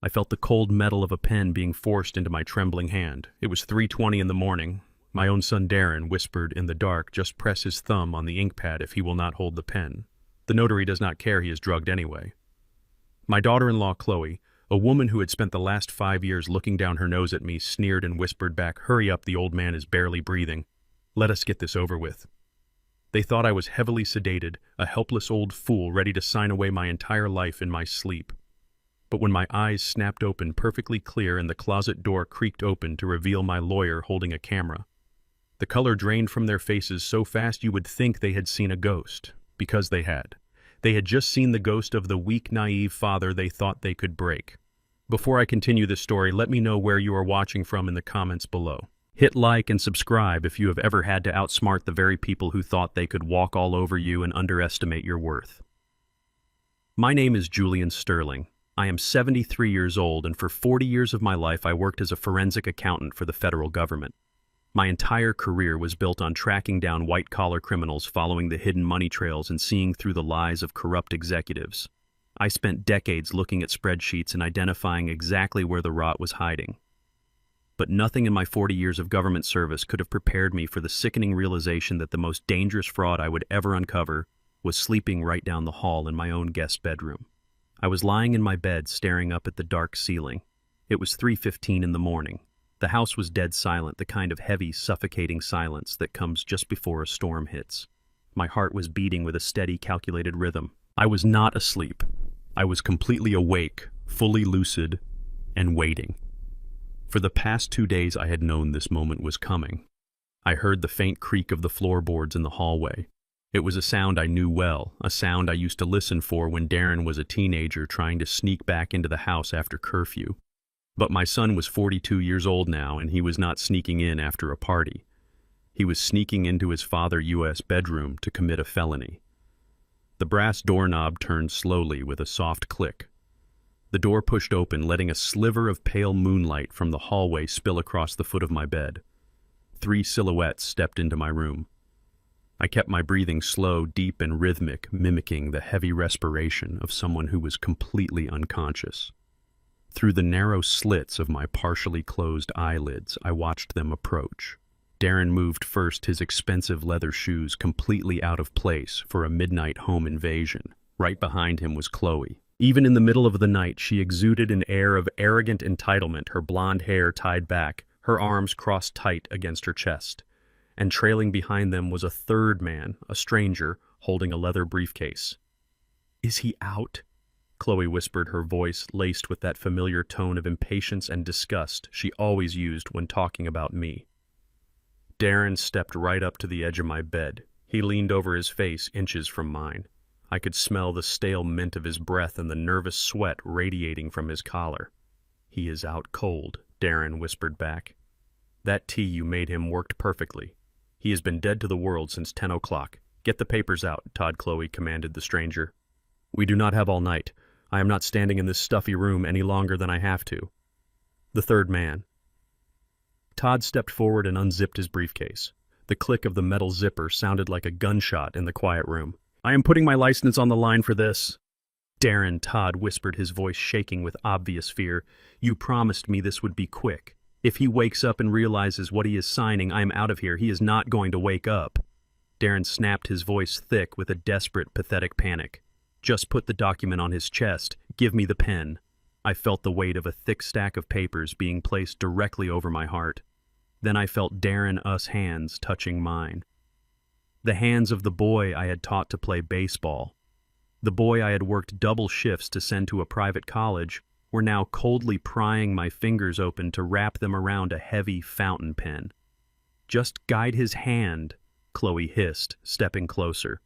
I felt the cold metal of a pen being forced into my trembling hand. It was 3:20 in the morning. My own son Darren whispered in the dark, "Just press his thumb on the ink pad if he will not hold the pen. The notary does not care, he is drugged anyway." My daughter-in-law Chloe, a woman who had spent the last 5 years looking down her nose at me, sneered and whispered back, "Hurry up, the old man is barely breathing. Let us get this over with." They thought I was heavily sedated, a helpless old fool ready to sign away my entire life in my sleep. But when my eyes snapped open perfectly clear and the closet door creaked open to reveal my lawyer holding a camera, the color drained from their faces so fast you would think they had seen a ghost, because they had. They had just seen the ghost of the weak, naive father they thought they could break. Before I continue this story, let me know where you are watching from in the comments below. Hit like and subscribe if you have ever had to outsmart the very people who thought they could walk all over you and underestimate your worth. My name is Julian Sterling. I am 73 years old, and for 40 years of my life I worked as a forensic accountant for the federal government. My entire career was built on tracking down white-collar criminals, following the hidden money trails, and seeing through the lies of corrupt executives. I spent decades looking at spreadsheets and identifying exactly where the rot was hiding. But nothing in my 40 years of government service could have prepared me for the sickening realization that the most dangerous fraud I would ever uncover was sleeping right down the hall in my own guest bedroom. I was lying in my bed, staring up at the dark ceiling. It was 3:15 in the morning. The house was dead silent, the kind of heavy, suffocating silence that comes just before a storm hits. My heart was beating with a steady, calculated rhythm. I was not asleep. I was completely awake, fully lucid, and waiting. For the past 2 days I had known this moment was coming. I heard the faint creak of the floorboards in the hallway. It was a sound I knew well, a sound I used to listen for when Darren was a teenager trying to sneak back into the house after curfew. But my son was 42 years old now, and he was not sneaking in after a party. He was sneaking into his father's U.S. bedroom to commit a felony. The brass doorknob turned slowly with a soft click. The door pushed open, letting a sliver of pale moonlight from the hallway spill across the foot of my bed. 3 silhouettes stepped into my room. I kept my breathing slow, deep, and rhythmic, mimicking the heavy respiration of someone who was completely unconscious. Through the narrow slits of my partially closed eyelids, I watched them approach. Darren moved first, his expensive leather shoes completely out of place for a midnight home invasion. Right behind him was Chloe. Even in the middle of the night, she exuded an air of arrogant entitlement, her blonde hair tied back, her arms crossed tight against her chest. And trailing behind them was a third man, a stranger, holding a leather briefcase. "Is he out?" Chloe whispered, her voice laced with that familiar tone of impatience and disgust she always used when talking about me. Darren stepped right up to the edge of my bed. He leaned over, his face inches from mine. I could smell the stale mint of his breath and the nervous sweat radiating from his collar. "He is out cold," Darren whispered back. "That tea you made him worked perfectly. He has been dead to the world since 10 o'clock. Get the papers out," Chloe commanded the stranger. "We do not have all night. I am not standing in this stuffy room any longer than I have to." The third man. Todd stepped forward and unzipped his briefcase. The click of the metal zipper sounded like a gunshot in the quiet room. "I am putting my license on the line for this." "Darren," Todd whispered, his voice shaking with obvious fear, "you promised me this would be quick. If he wakes up and realizes what he is signing, I am out of here. He is not going to wake up." Darren snapped, his voice thick with a desperate, pathetic panic. "Just put the document on his chest. Give me the pen." I felt the weight of a thick stack of papers being placed directly over my heart. Then I felt Darren's hands touching mine. The hands of the boy I had taught to play baseball. The boy I had worked double shifts to send to a private college were now coldly prying my fingers open to wrap them around a heavy fountain pen. "Just guide his hand," Chloe hissed, stepping closer.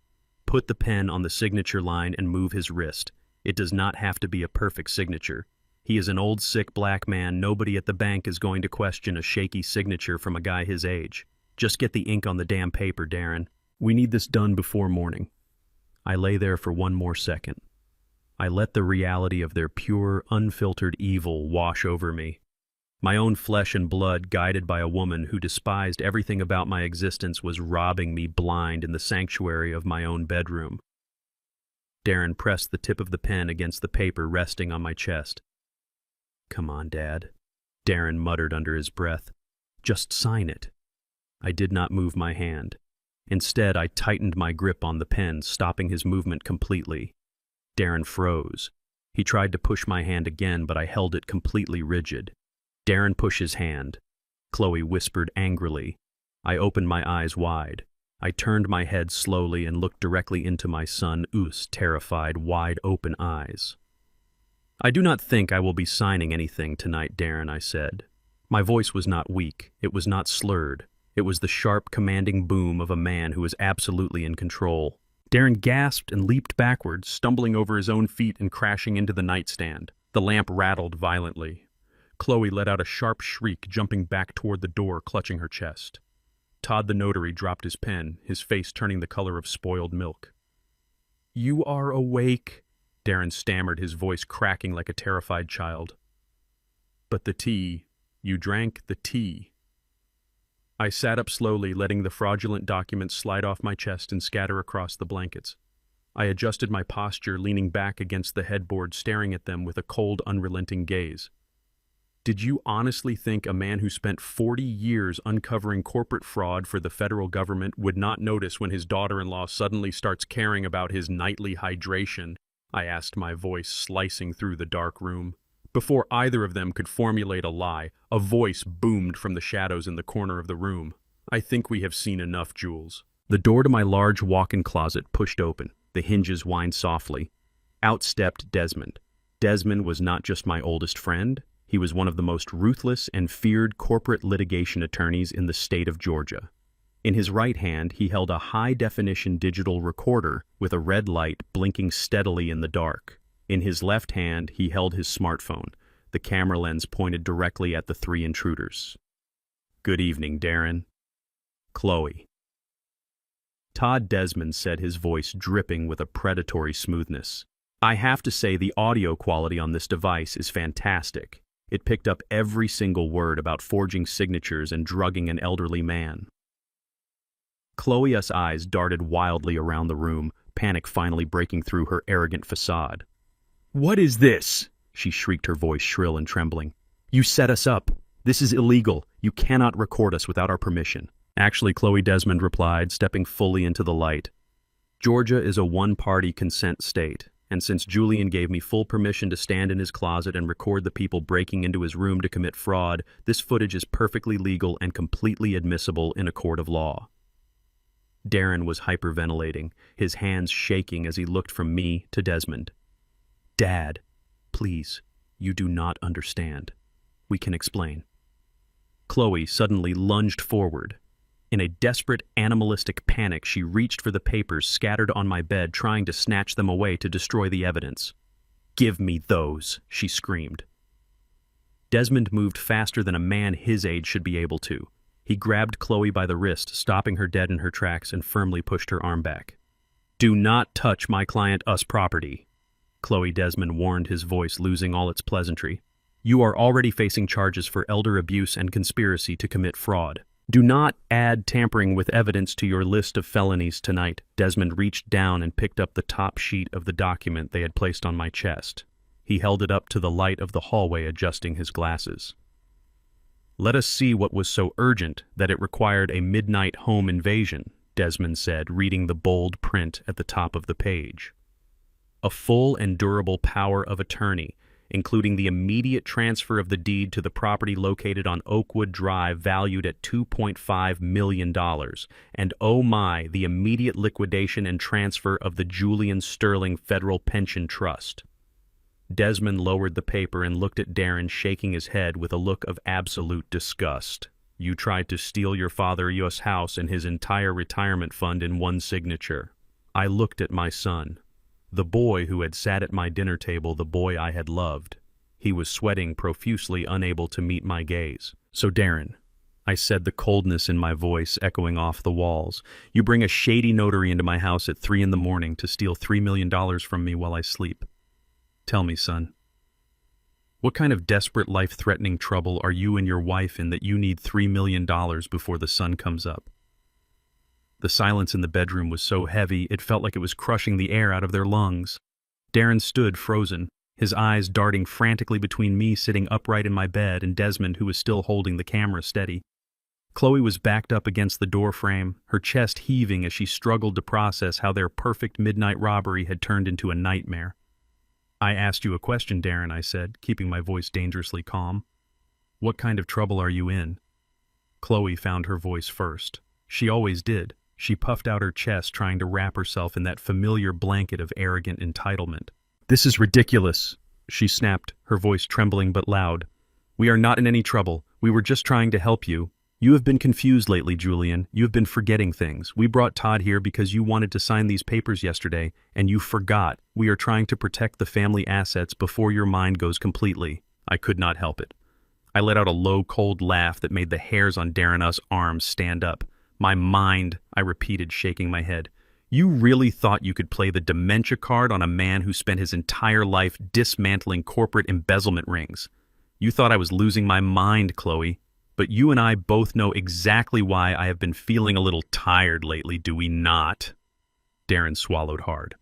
"Put the pen on the signature line and move his wrist. It does not have to be a perfect signature. He is an old, sick black man. Nobody at the bank is going to question a shaky signature from a guy his age. Just get the ink on the damn paper, Darren. We need this done before morning." I lay there for one more second. I let the reality of their pure, unfiltered evil wash over me. My own flesh and blood, guided by a woman who despised everything about my existence, was robbing me blind in the sanctuary of my own bedroom. Darren pressed the tip of the pen against the paper resting on my chest. Come on, Dad, Darren muttered under his breath. Just sign it. I did not move my hand. Instead, I tightened my grip on the pen, stopping his movement completely. Darren froze. He tried to push my hand again, but I held it completely rigid. Darren pushed his hand. Chloe whispered angrily. I opened my eyes wide. I turned my head slowly and looked directly into my son's terrified, wide-open eyes. I do not think I will be signing anything tonight, Darren, I said. My voice was not weak. It was not slurred. It was the sharp, commanding boom of a man who is absolutely in control. Darren gasped and leaped backwards, stumbling over his own feet and crashing into the nightstand. The lamp rattled violently. Chloe let out a sharp shriek, jumping back toward the door, clutching her chest. Todd the notary dropped his pen, his face turning the color of spoiled milk. "You are awake," Darren stammered, his voice cracking like a terrified child. "But the tea. You drank the tea." I sat up slowly, letting the fraudulent documents slide off my chest and scatter across the blankets. I adjusted my posture, leaning back against the headboard, staring at them with a cold, unrelenting gaze. Did you honestly think a man who spent 40 years uncovering corporate fraud for the federal government would not notice when his daughter-in-law suddenly starts caring about his nightly hydration? I asked, my voice slicing through the dark room. Before either of them could formulate a lie, a voice boomed from the shadows in the corner of the room. "I think we have seen enough, Jules." The door to my large walk-in closet pushed open. The hinges whined softly. Out stepped Desmond. Desmond was not just my oldest friend. He was one of the most ruthless and feared corporate litigation attorneys in the state of Georgia. In his right hand, he held a high-definition digital recorder with a red light blinking steadily in the dark. In his left hand, he held his smartphone, the camera lens pointed directly at the three intruders. "Good evening, Darren." "Chloe." Todd Desmond said, his voice dripping with a predatory smoothness. "I have to say the audio quality on this device is fantastic. It picked up every single word about forging signatures and drugging an elderly man." Chloe's eyes darted wildly around the room, panic finally breaking through her arrogant facade. "What is this?" she shrieked, her voice shrill and trembling. "You set us up. This is illegal. You cannot record us without our permission." "Actually," Chloe Desmond replied, stepping fully into the light. "Georgia is a one-party consent state, and since Julian gave me full permission to stand in his closet and record the people breaking into his room to commit fraud, this footage is perfectly legal and completely admissible in a court of law." Darren was hyperventilating, his hands shaking as he looked from me to Desmond. "Dad, please, you do not understand. We can explain." Chloe suddenly lunged forward. In a desperate, animalistic panic, she reached for the papers scattered on my bed, trying to snatch them away to destroy the evidence. "Give me those," she screamed. Desmond moved faster than a man his age should be able to. He grabbed Chloe by the wrist, stopping her dead in her tracks, and firmly pushed her arm back. "Do not touch my client's property," Chloe Desmond warned, his voice losing all its pleasantry. "You are already facing charges for elder abuse and conspiracy to commit fraud. Do not add tampering with evidence to your list of felonies tonight." Desmond reached down and picked up the top sheet of the document they had placed on my chest. He held it up to the light of the hallway, adjusting his glasses. "Let us see what was so urgent that it required a midnight home invasion," Desmond said, reading the bold print at the top of the page. "A full and durable power of attorney, including the immediate transfer of the deed to the property located on Oakwood Drive valued at $2.5 million, and oh my, the immediate liquidation and transfer of the Julian Sterling Federal Pension Trust." Desmond lowered the paper and looked at Darren, shaking his head with a look of absolute disgust. "You tried to steal your father's house and his entire retirement fund in one signature." I looked at my son. The boy who had sat at my dinner table, the boy I had loved. He was sweating profusely, unable to meet my gaze. "So Darren," I said, the coldness in my voice echoing off the walls, "you bring a shady notary into my house at 3 a.m. to steal $3 million from me while I sleep. Tell me, son, what kind of desperate, life-threatening trouble are you and your wife in that you need $3 million before the sun comes up?" The silence in the bedroom was so heavy, it felt like it was crushing the air out of their lungs. Darren stood frozen, his eyes darting frantically between me sitting upright in my bed and Desmond, who was still holding the camera steady. Chloe was backed up against the doorframe, her chest heaving as she struggled to process how their perfect midnight robbery had turned into a nightmare. "I asked you a question, Darren," I said, keeping my voice dangerously calm. "What kind of trouble are you in?" Chloe found her voice first. She always did. She puffed out her chest, trying to wrap herself in that familiar blanket of arrogant entitlement. "This is ridiculous," she snapped, her voice trembling but loud. "We are not in any trouble. We were just trying to help you. You have been confused lately, Julian. You have been forgetting things. We brought Todd here because you wanted to sign these papers yesterday, and you forgot. We are trying to protect the family assets before your mind goes completely." I could not help it. I let out a low, cold laugh that made the hairs on Darren's arms stand up. "My mind," I repeated, shaking my head. "You really thought you could play the dementia card on a man who spent his entire life dismantling corporate embezzlement rings. You thought I was losing my mind, Chloe. But you and I both know exactly why I have been feeling a little tired lately, do we not?" Darren swallowed hard.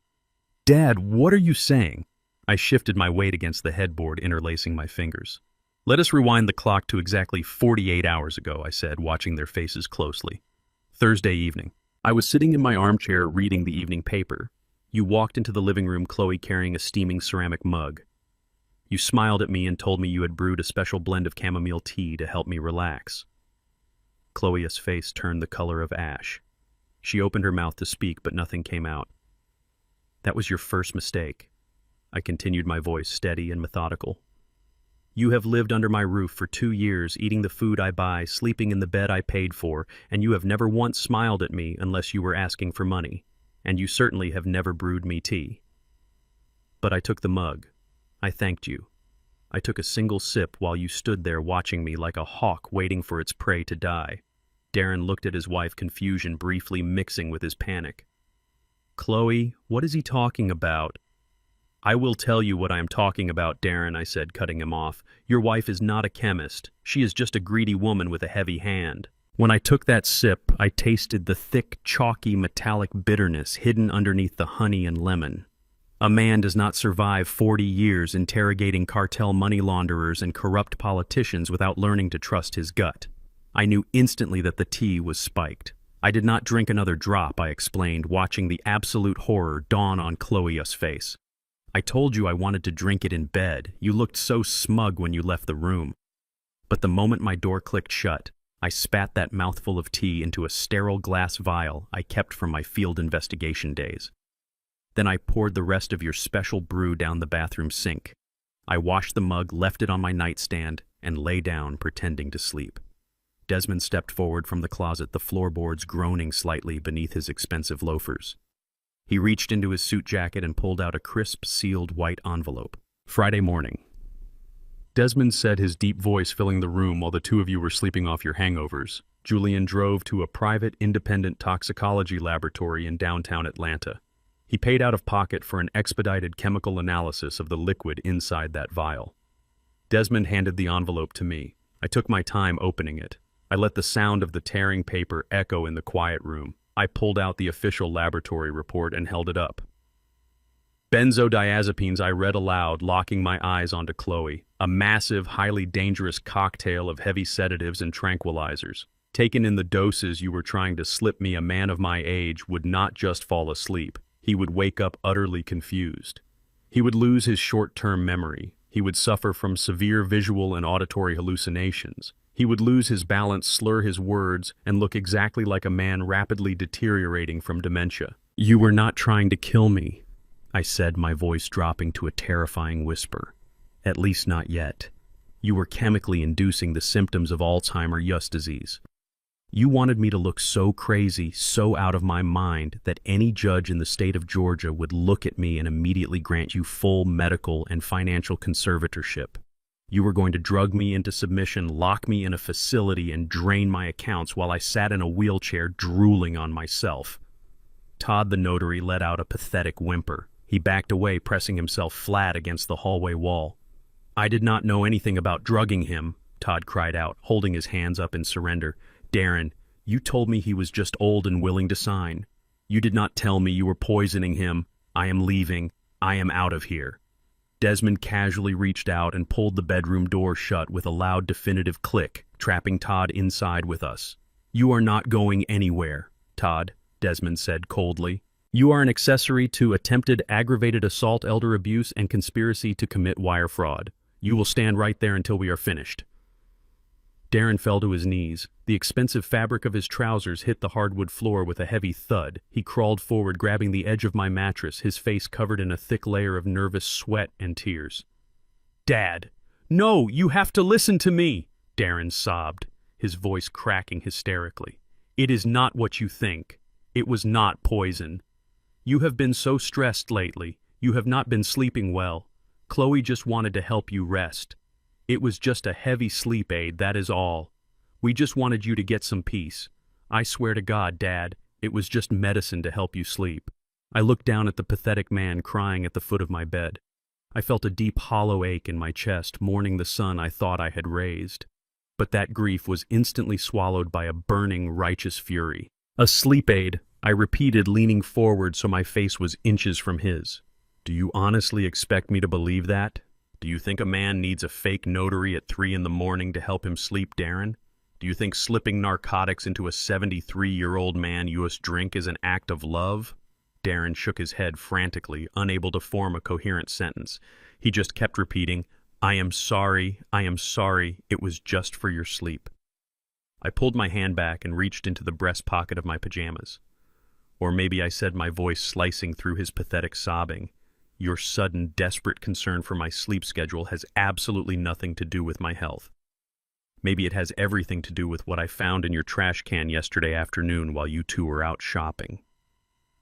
"Dad, what are you saying?" I shifted my weight against the headboard, interlacing my fingers. "Let us rewind the clock to exactly 48 hours ago," I said, watching their faces closely. "Thursday evening. I was sitting in my armchair reading the evening paper. You walked into the living room, Chloe, carrying a steaming ceramic mug. You smiled at me and told me you had brewed a special blend of chamomile tea to help me relax." Chloe's face turned the color of ash. She opened her mouth to speak, but nothing came out. "That was your first mistake." I continued, my voice steady and methodical. "You have lived under my roof for 2 years, eating the food I buy, sleeping in the bed I paid for, and you have never once smiled at me unless you were asking for money, and you certainly have never brewed me tea. But I took the mug. I thanked you. I took a single sip while you stood there watching me like a hawk waiting for its prey to die." Darren looked at his wife, confusion briefly mixing with his panic. "Chloe, what is he talking about?" "I will tell you what I am talking about, Darren," I said, cutting him off. "Your wife is not a chemist. She is just a greedy woman with a heavy hand." When I took that sip, I tasted the thick, chalky, metallic bitterness hidden underneath the honey and lemon. A man does not survive 40 years interrogating cartel money launderers and corrupt politicians without learning to trust his gut. I knew instantly that the tea was spiked. I did not drink another drop, I explained, watching the absolute horror dawn on Chloe's face. "I told you I wanted to drink it in bed. You looked so smug when you left the room." But the moment my door clicked shut, I spat that mouthful of tea into a sterile glass vial I kept from my field investigation days. Then I poured the rest of your special brew down the bathroom sink. I washed the mug, left it on my nightstand, and lay down, pretending to sleep. Desmond stepped forward from the closet, the floorboards groaning slightly beneath his expensive loafers. He reached into his suit jacket and pulled out a crisp, sealed white envelope. "Friday morning." Desmond said, his deep voice filling the room while the two of you were sleeping off your hangovers. Julian drove to a private, independent toxicology laboratory in downtown Atlanta. He paid out of pocket for an expedited chemical analysis of the liquid inside that vial. Desmond handed the envelope to me. I took my time opening it. I let the sound of the tearing paper echo in the quiet room. I pulled out the official laboratory report and held it up. "Benzodiazepines," I read aloud, locking my eyes onto Chloe. "A massive, highly dangerous cocktail of heavy sedatives and tranquilizers. Taken in the doses you were trying to slip me, a man of my age would not just fall asleep. He would wake up utterly confused. He would lose his short-term memory. He would suffer from severe visual and auditory hallucinations. He would lose his balance, slur his words, and look exactly like a man rapidly deteriorating from dementia." "You were not trying to kill me," I said, my voice dropping to a terrifying whisper. "At least not yet. You were chemically inducing the symptoms of Alzheimer's disease. You wanted me to look so crazy, so out of my mind, that any judge in the state of Georgia would look at me and immediately grant you full medical and financial conservatorship. You were going to drug me into submission, lock me in a facility, and drain my accounts while I sat in a wheelchair drooling on myself." Todd the notary let out a pathetic whimper. He backed away, pressing himself flat against the hallway wall. "I did not know anything about drugging him," Todd cried out, holding his hands up in surrender. "Darren, you told me he was just old and willing to sign. You did not tell me you were poisoning him. I am leaving. I am out of here." Desmond casually reached out and pulled the bedroom door shut with a loud definitive click, trapping Todd inside with us. "You are not going anywhere, Todd," Desmond said coldly. "You are an accessory to attempted aggravated assault, elder abuse, and conspiracy to commit wire fraud. You will stand right there until we are finished." Darren fell to his knees. The expensive fabric of his trousers hit the hardwood floor with a heavy thud. He crawled forward, grabbing the edge of my mattress, his face covered in a thick layer of nervous sweat and tears. "Dad! No, you have to listen to me!" Darren sobbed, his voice cracking hysterically. "It is not what you think. It was not poison. You have been so stressed lately. You have not been sleeping well. Chloe just wanted to help you rest. It was just a heavy sleep aid, that is all. We just wanted you to get some peace. I swear to God, Dad, it was just medicine to help you sleep." I looked down at the pathetic man crying at the foot of my bed. I felt a deep hollow ache in my chest, mourning the son I thought I had raised. But that grief was instantly swallowed by a burning, righteous fury. "A sleep aid," I repeated, leaning forward so my face was inches from his. "Do you honestly expect me to believe that? Do you think a man needs a fake notary at 3 in the morning to help him sleep, Darren? Do you think slipping narcotics into a 73-year-old man U.S. drink is an act of love?" Darren shook his head frantically, unable to form a coherent sentence. He just kept repeating, I am sorry, it was just for your sleep." I pulled my hand back and reached into the breast pocket of my pajamas. Or maybe I said, my voice slicing through his pathetic sobbing, "Your sudden, desperate concern for my sleep schedule has absolutely nothing to do with my health. Maybe it has everything to do with what I found in your trash can yesterday afternoon while you two were out shopping."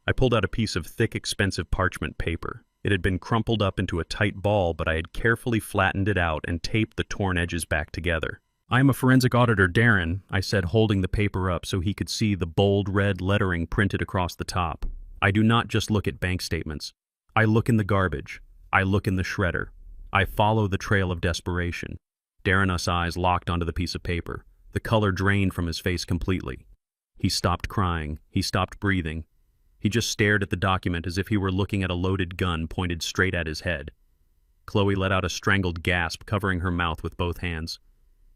I pulled out a piece of thick, expensive parchment paper. It had been crumpled up into a tight ball, but I had carefully flattened it out and taped the torn edges back together. "I am a forensic auditor, Darren," I said, holding the paper up so he could see the bold red lettering printed across the top. "I do not just look at bank statements. I look in the garbage. I look in the shredder. I follow the trail of desperation." Darren's eyes locked onto the piece of paper. The color drained from his face completely. He stopped crying. He stopped breathing. He just stared at the document as if he were looking at a loaded gun pointed straight at his head. Chloe let out a strangled gasp, covering her mouth with both hands.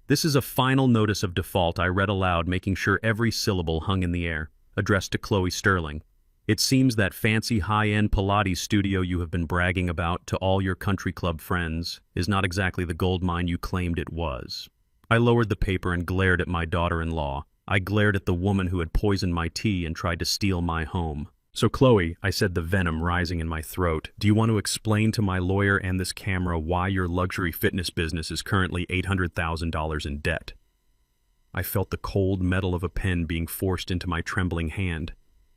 "This is a final notice of default," I read aloud, making sure every syllable hung in the air. "Addressed to Chloe Sterling. It seems that fancy high-end Pilates studio you have been bragging about to all your country club friends is not exactly the gold mine you claimed it was." I lowered the paper and glared at my daughter-in-law. I glared at the woman who had poisoned my tea and tried to steal my home. "So Chloe," I said, the venom rising in my throat, "do you want to explain to my lawyer and this camera why your luxury fitness business is currently $800,000 in debt?" I felt the cold metal of a pen being forced into my trembling hand.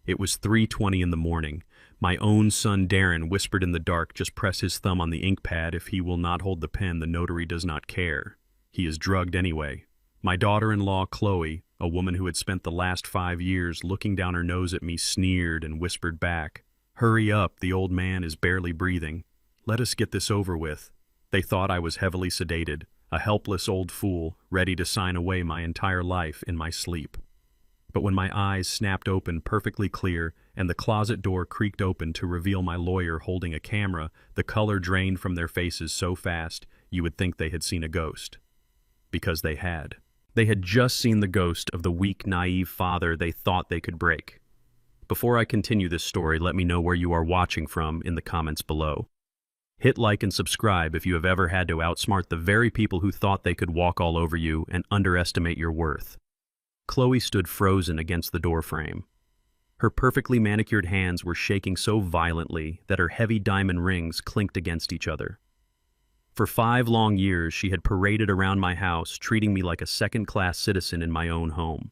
It was 3:20 in the morning. My own son Darren whispered in the dark, "Just press his thumb on the ink pad. If he will not hold the pen, the notary does not care. He is drugged anyway." My daughter-in-law Chloe, a woman who had spent the last 5 years looking down her nose at me, sneered and whispered back, "Hurry up, the old man is barely breathing. Let us get this over with." They thought I was heavily sedated, a helpless old fool, ready to sign away my entire life in my sleep. But when my eyes snapped open perfectly clear and the closet door creaked open to reveal my lawyer holding a camera, the color drained from their faces so fast you would think they had seen a ghost. Because they had. They had just seen the ghost of the weak, naive father they thought they could break. Before I continue this story, let me know where you are watching from in the comments below. Hit like and subscribe if you have ever had to outsmart the very people who thought they could walk all over you and underestimate your worth. Chloe stood frozen against the doorframe. Her perfectly manicured hands were shaking so violently that her heavy diamond rings clinked against each other. For 5 long years, she had paraded around my house, treating me like a second-class citizen in my own home.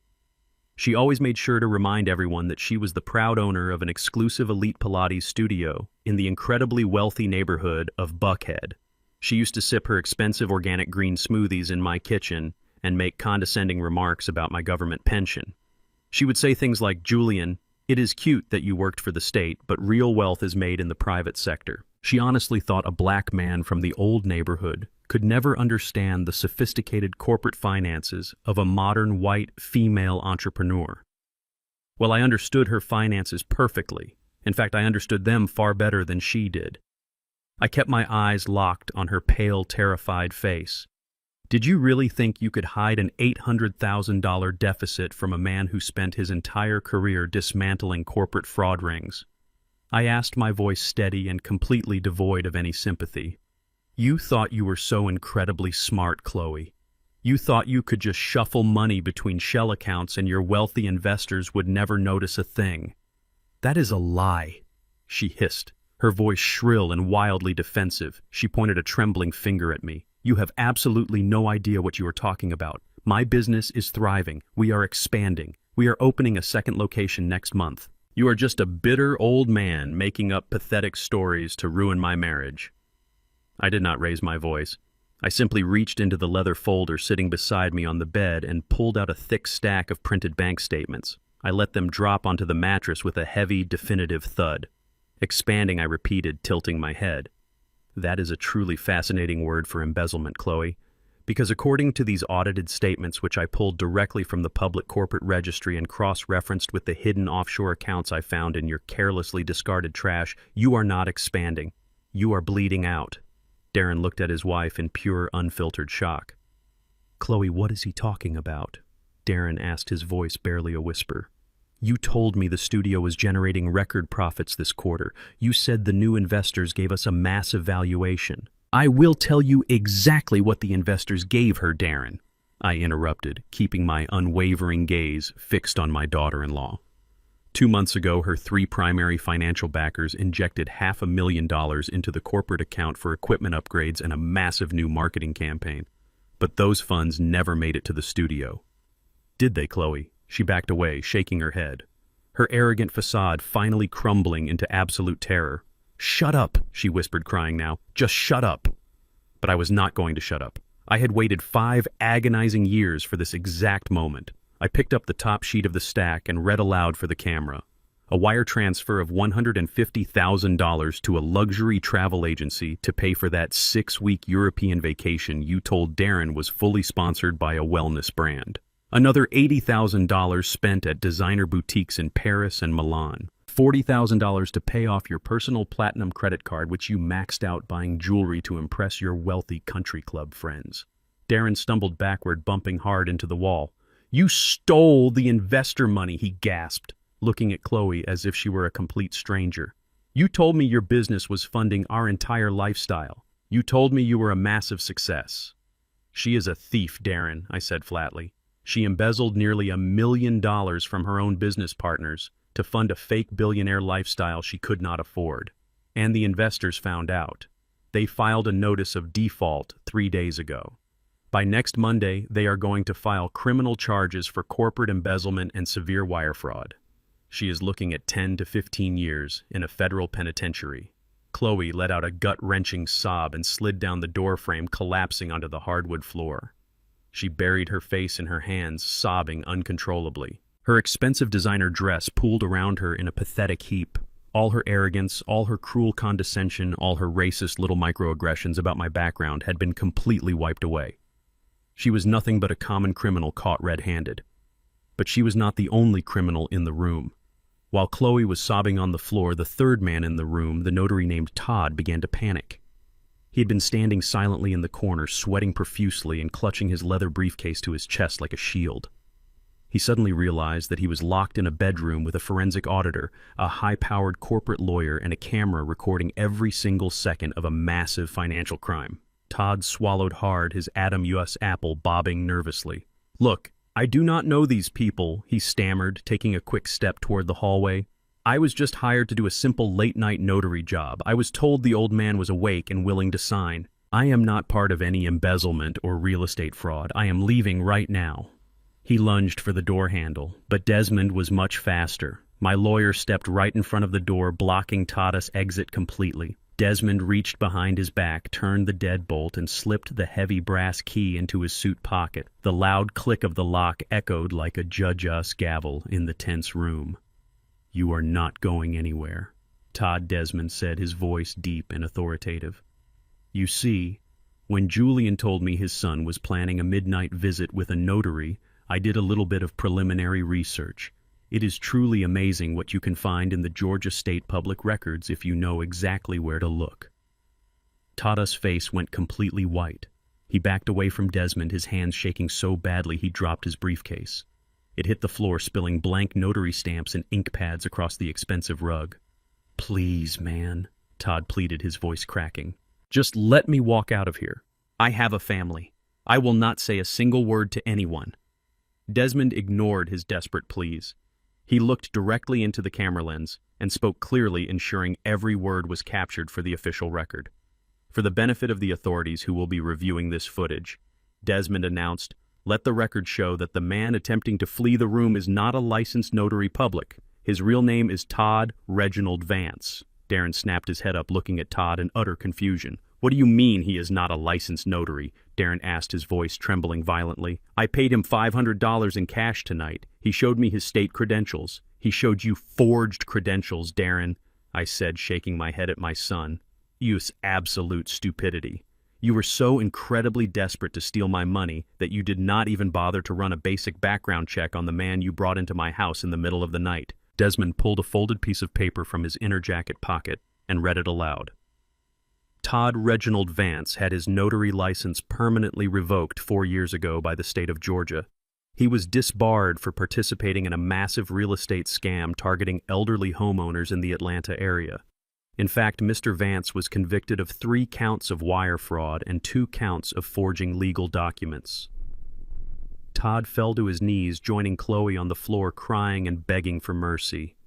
She always made sure to remind everyone that she was the proud owner of an exclusive elite Pilates studio in the incredibly wealthy neighborhood of Buckhead. She used to sip her expensive organic green smoothies in my kitchen and make condescending remarks about my government pension. She would say things like, "Julian, it is cute that you worked for the state, but real wealth is made in the private sector." She honestly thought a black man from the old neighborhood could never understand the sophisticated corporate finances of a modern white female entrepreneur. Well, I understood her finances perfectly. In fact, I understood them far better than she did. I kept my eyes locked on her pale, terrified face. Did you really think you could hide an $800,000 deficit from a man who spent his entire career dismantling corporate fraud rings? I asked, my voice steady and completely devoid of any sympathy. You thought you were so incredibly smart, Chloe. You thought you could just shuffle money between shell accounts and your wealthy investors would never notice a thing. That is a lie, she hissed, her voice shrill and wildly defensive. She pointed a trembling finger at me. You have absolutely no idea what you are talking about. My business is thriving. We are expanding. We are opening a second location next month. You are just a bitter old man making up pathetic stories to ruin my marriage. I did not raise my voice. I simply reached into the leather folder sitting beside me on the bed and pulled out a thick stack of printed bank statements. I let them drop onto the mattress with a heavy, definitive thud. Expanding, I repeated, tilting my head. That is a truly fascinating word for embezzlement, Chloe, because according to these audited statements, which I pulled directly from the public corporate registry and cross-referenced with the hidden offshore accounts I found in your carelessly discarded trash, you are not expanding. You are bleeding out. Darren looked at his wife in pure, unfiltered shock. Chloe, what is he talking about? Darren asked, his voice barely a whisper. You told me the studio was generating record profits this quarter. You said the new investors gave us a massive valuation. I will tell you exactly what the investors gave her, Darren, I interrupted, keeping my unwavering gaze fixed on my daughter-in-law. 2 months ago, her 3 primary financial backers injected $500,000 into the corporate account for equipment upgrades and a massive new marketing campaign. But those funds never made it to the studio. Did they, Chloe? She backed away, shaking her head, her arrogant facade finally crumbling into absolute terror. Shut up, she whispered, crying now. Just shut up. But I was not going to shut up. I had waited 5 agonizing years for this exact moment. I picked up the top sheet of the stack and read aloud for the camera. A wire transfer of $150,000 to a luxury travel agency to pay for that 6-week European vacation you told Darren was fully sponsored by a wellness brand. Another $80,000 spent at designer boutiques in Paris and Milan. $40,000 to pay off your personal platinum credit card, which you maxed out buying jewelry to impress your wealthy country club friends. Darren stumbled backward, bumping hard into the wall. You stole the investor money, he gasped, looking at Chloe as if she were a complete stranger. You told me your business was funding our entire lifestyle. You told me you were a massive success. She is a thief, Darren, I said flatly. She embezzled nearly $1 million from her own business partners to fund a fake billionaire lifestyle she could not afford. And the investors found out. They filed a notice of default 3 days ago. By next Monday, they are going to file criminal charges for corporate embezzlement and severe wire fraud. She is looking at 10 to 15 years in a federal penitentiary. Chloe let out a gut-wrenching sob and slid down the doorframe, collapsing onto the hardwood floor. She buried her face in her hands, sobbing uncontrollably. Her expensive designer dress pooled around her in a pathetic heap. All her arrogance, all her cruel condescension, all her racist little microaggressions about my background had been completely wiped away. She was nothing but a common criminal caught red-handed. But she was not the only criminal in the room. While Chloe was sobbing on the floor, the third man in the room, the notary named Todd, began to panic. He had been standing silently in the corner, sweating profusely and clutching his leather briefcase to his chest like a shield. He suddenly realized that he was locked in a bedroom with a forensic auditor, a high-powered corporate lawyer, and a camera recording every single second of a massive financial crime. Todd swallowed hard, his Adam US apple bobbing nervously. Look, I do not know these people, he stammered, taking a quick step toward the hallway. I was just hired to do a simple late-night notary job. I was told the old man was awake and willing to sign. I am not part of any embezzlement or real estate fraud. I am leaving right now. He lunged for the door handle, but Desmond was much faster. My lawyer stepped right in front of the door, blocking Todd's exit completely. Desmond reached behind his back, turned the deadbolt, and slipped the heavy brass key into his suit pocket. The loud click of the lock echoed like a judge's gavel in the tense room. You are not going anywhere, Todd Desmond said, his voice deep and authoritative. You see, when Julian told me his son was planning a midnight visit with a notary, I did a little bit of preliminary research. It is truly amazing what you can find in the Georgia State Public Records if you know exactly where to look. Tada's face went completely white. He backed away from Desmond, his hands shaking so badly he dropped his briefcase. It hit the floor, spilling blank notary stamps and ink pads across the expensive rug. "Please, man," Todd pleaded, his voice cracking. "Just let me walk out of here. I have a family. I will not say a single word to anyone." Desmond ignored his desperate pleas. He looked directly into the camera lens and spoke clearly, ensuring every word was captured for the official record. For the benefit of the authorities who will be reviewing this footage, Desmond announced, "Let the record show that the man attempting to flee the room is not a licensed notary public. His real name is Todd Reginald Vance." Darren snapped his head up, looking at Todd in utter confusion. "What do you mean he is not a licensed notary?" Darren asked, his voice trembling violently. "I paid him $500 in cash tonight. He showed me his state credentials." "He showed you forged credentials, Darren," I said, shaking my head at my son. "Use absolute stupidity. You were so incredibly desperate to steal my money that you did not even bother to run a basic background check on the man you brought into my house in the middle of the night." Desmond pulled a folded piece of paper from his inner jacket pocket and read it aloud. Todd Reginald Vance had his notary license permanently revoked 4 years ago by the state of Georgia. He was disbarred for participating in a massive real estate scam targeting elderly homeowners in the Atlanta area. In fact, Mr. Vance was convicted of 3 counts of wire fraud and 2 counts of forging legal documents. Todd fell to his knees, joining Chloe on the floor, crying and begging for mercy.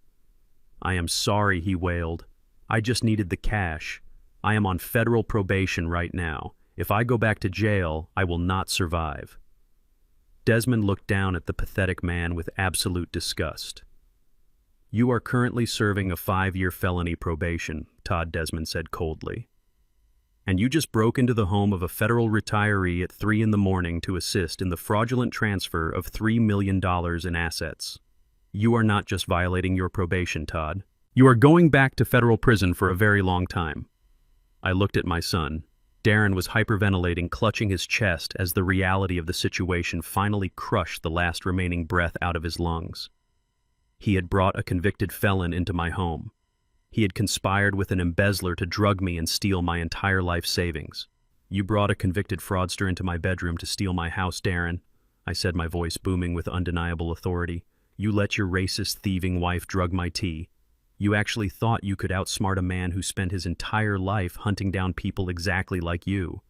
"I am sorry," he wailed. "I just needed the cash. I am on federal probation right now. If I go back to jail, I will not survive." Desmond looked down at the pathetic man with absolute disgust. "You are currently serving a 5-year felony probation," Todd Desmond said coldly. "And you just broke into the home of a federal retiree at 3 in the morning to assist in the fraudulent transfer of $3 million in assets. You are not just violating your probation, Todd. You are going back to federal prison for a very long time." I looked at my son. Darren was hyperventilating, clutching his chest as the reality of the situation finally crushed the last remaining breath out of his lungs. He had brought a convicted felon into my home. He had conspired with an embezzler to drug me and steal my entire life savings. "You brought a convicted fraudster into my bedroom to steal my house, Darren," I said, my voice booming with undeniable authority. "You let your racist, thieving wife drug my tea. You actually thought you could outsmart a man who spent his entire life hunting down people exactly like you."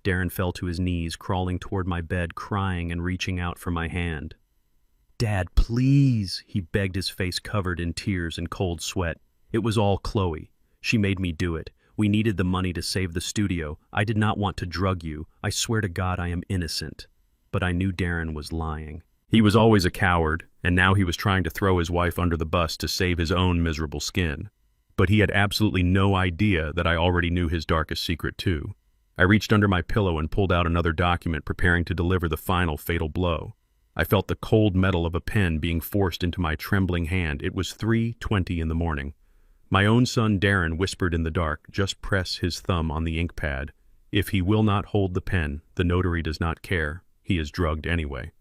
Darren fell to his knees, crawling toward my bed, crying and reaching out for my hand. "Dad, please," he begged, his face covered in tears and cold sweat. "It was all Chloe. She made me do it. We needed the money to save the studio. I did not want to drug you. I swear to God I am innocent." But I knew Darren was lying. He was always a coward, and now he was trying to throw his wife under the bus to save his own miserable skin. But he had absolutely no idea that I already knew his darkest secret too. I reached under my pillow and pulled out another document, preparing to deliver the final fatal blow. I felt the cold metal of a pen being forced into my trembling hand. It was 3:20 in the morning. My own son Darren whispered in the dark, "Just press his thumb on the ink pad. If he will not hold the pen, the notary does not care. He is drugged anyway."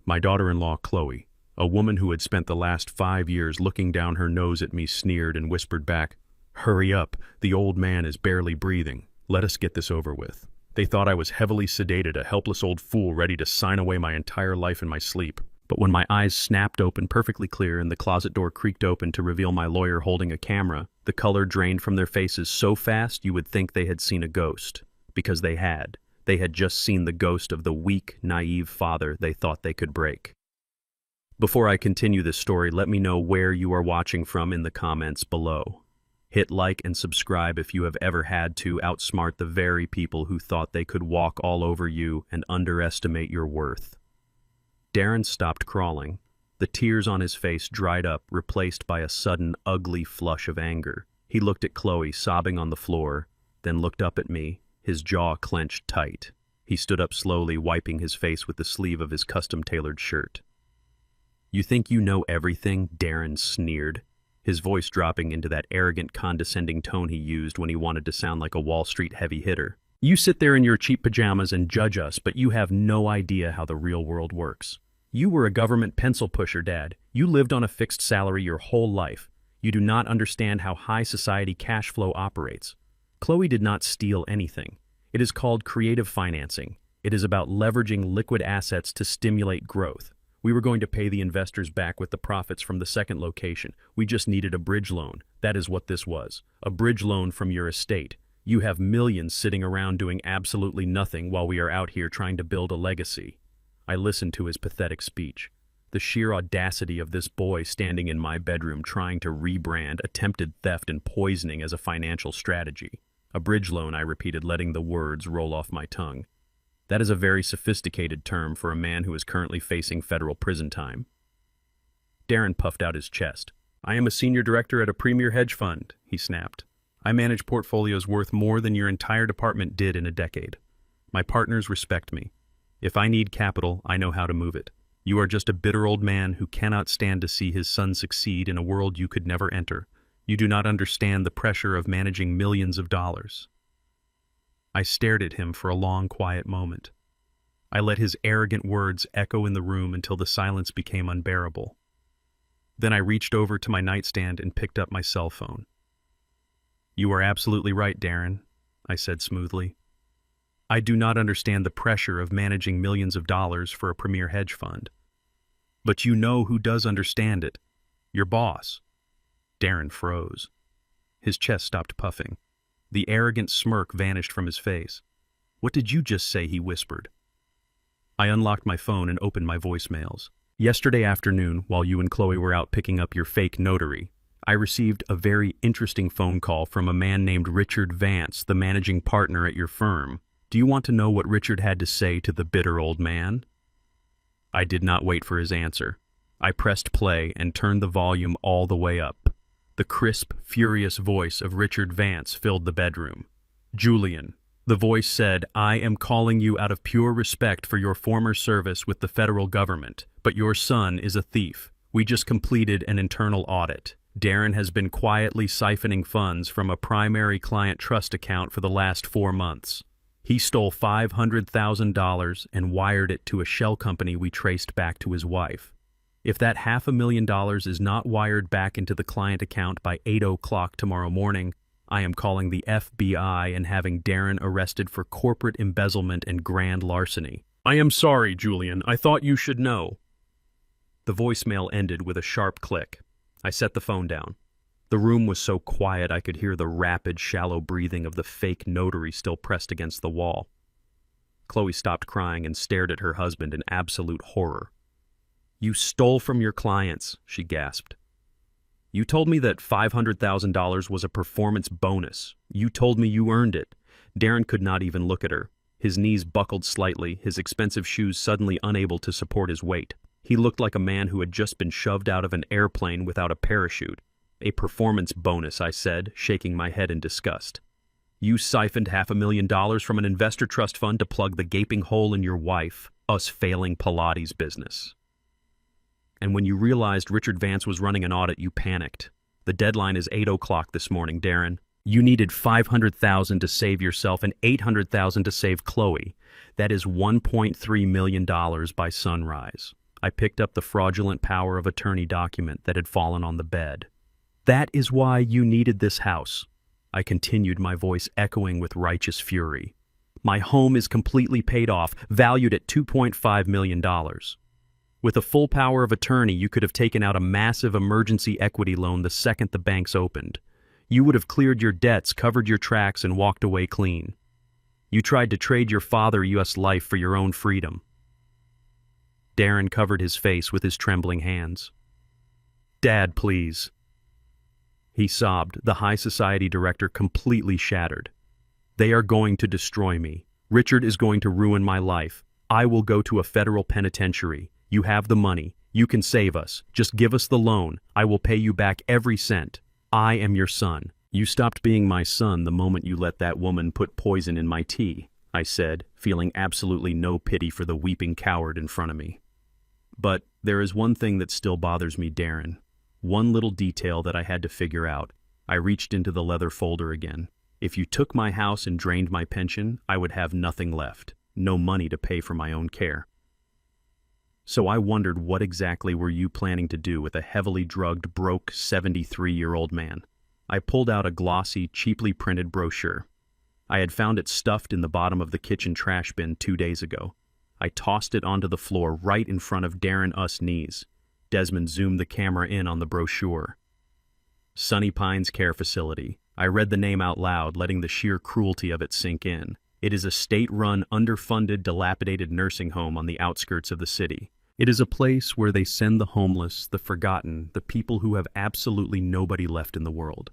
My daughter-in-law, Chloe, a woman who had spent the last 5 years looking down her nose at me, sneered and whispered back, "Hurry up, the old man is barely breathing. Let us get this over with." They thought I was heavily sedated, a helpless old fool ready to sign away my entire life in my sleep. But when my eyes snapped open perfectly clear and the closet door creaked open to reveal my lawyer holding a camera, the color drained from their faces so fast you would think they had seen a ghost. Because they had. They had just seen the ghost of the weak, naive father they thought they could break. Before I continue this story, let me know where you are watching from in the comments below. Hit like and subscribe if you have ever had to outsmart the very people who thought they could walk all over you and underestimate your worth. Darren stopped crawling. The tears on his face dried up, replaced by a sudden, ugly flush of anger. He looked at Chloe, sobbing on the floor, then looked up at me, his jaw clenched tight. He stood up slowly, wiping his face with the sleeve of his custom-tailored shirt. "You think you know everything?" Darren sneered, his voice dropping into that arrogant, condescending tone he used when he wanted to sound like a Wall Street heavy hitter. "You sit there in your cheap pajamas and judge us, but you have no idea how the real world works. You were a government pencil pusher, Dad. You lived on a fixed salary your whole life. You do not understand how high society cash flow operates. Chloe did not steal anything. It is called creative financing. It is about leveraging liquid assets to stimulate growth. We were going to pay the investors back with the profits from the second location. We just needed a bridge loan. That is what this was. A bridge loan from your estate. You have millions sitting around doing absolutely nothing while we are out here trying to build a legacy. I listened to his pathetic speech. The sheer audacity of this boy standing in my bedroom trying to rebrand attempted theft and poisoning as a financial strategy. A bridge loan, I repeated, letting the words roll off my tongue. That is a very sophisticated term for a man who is currently facing federal prison time. Darren puffed out his chest. I am a senior director at a premier hedge fund, he snapped. I manage portfolios worth more than your entire department did in a decade. My partners respect me. If I need capital, I know how to move it. You are just a bitter old man who cannot stand to see his son succeed in a world you could never enter. You do not understand the pressure of managing millions of dollars. I stared at him for a long, quiet moment. I let his arrogant words echo in the room until the silence became unbearable. Then I reached over to my nightstand and picked up my cell phone. You are absolutely right, Darren, I said smoothly. I do not understand the pressure of managing millions of dollars for a premier hedge fund. But you know who does understand it. Your boss. Darren froze. His chest stopped puffing. The arrogant smirk vanished from his face. What did you just say? He whispered. I unlocked my phone and opened my voicemails. Yesterday afternoon, while you and Chloe were out picking up your fake notary, I received a very interesting phone call from a man named Richard Vance, the managing partner at your firm. Do you want to know what Richard had to say to the bitter old man? I did not wait for his answer. I pressed play and turned the volume all the way up. The crisp, furious voice of Richard Vance filled the bedroom. Julian, the voice said, I am calling you out of pure respect for your former service with the federal government, but your son is a thief. We just completed an internal audit. Darren has been quietly siphoning funds from a primary client trust account for the last 4 months. He stole $500,000 and wired it to a shell company we traced back to his wife. If that $500,000 is not wired back into the client account by 8 o'clock tomorrow morning, I am calling the FBI and having Darren arrested for corporate embezzlement and grand larceny. I am sorry, Julian. I thought you should know. The voicemail ended with a sharp click. I set the phone down. The room was so quiet I could hear the rapid, shallow breathing of the fake notary still pressed against the wall. Chloe stopped crying and stared at her husband in absolute horror. You stole from your clients, she gasped. You told me that $500,000 was a performance bonus. You told me you earned it. Darren could not even look at her. His knees buckled slightly, his expensive shoes suddenly unable to support his weight. He looked like a man who had just been shoved out of an airplane without a parachute. A performance bonus, I said, shaking my head in disgust. You siphoned $500,000 from an investor trust fund to plug the gaping hole in your wife, us failing Pilates business. And when you realized Richard Vance was running an audit, you panicked. The deadline is 8 o'clock this morning, Darren. You needed $500,000 to save yourself and $800,000 to save Chloe. That is $1.3 million by sunrise. I picked up the fraudulent power of attorney document that had fallen on the bed. That is why you needed this house. I continued, my voice echoing with righteous fury. My home is completely paid off, valued at $2.5 million. With a full power of attorney, you could have taken out a massive emergency equity loan the second the banks opened. You would have cleared your debts, covered your tracks, and walked away clean. You tried to trade your father U.S. life for your own freedom. Darren covered his face with his trembling hands. Dad, please. He sobbed, the high society director completely shattered. They are going to destroy me. Richard is going to ruin my life. I will go to a federal penitentiary. You have the money. You can save us. Just give us the loan. I will pay you back every cent. I am your son. You stopped being my son the moment you let that woman put poison in my tea, I said, feeling absolutely no pity for the weeping coward in front of me. But there is one thing that still bothers me, Darren. One little detail that I had to figure out. I reached into the leather folder again. If you took my house and drained my pension, I would have nothing left. No money to pay for my own care. So I wondered, what exactly were you planning to do with a heavily drugged, broke 73-year-old man? I pulled out a glossy, cheaply printed brochure. I had found it stuffed in the bottom of the kitchen trash bin 2 days ago. I tossed it onto the floor right in front of Darren Us knees. Desmond zoomed the camera in on the brochure. Sunny Pines Care Facility. I read the name out loud, letting the sheer cruelty of it sink in. It is a state-run, underfunded, dilapidated nursing home on the outskirts of the city. It is a place where they send the homeless, the forgotten, the people who have absolutely nobody left in the world.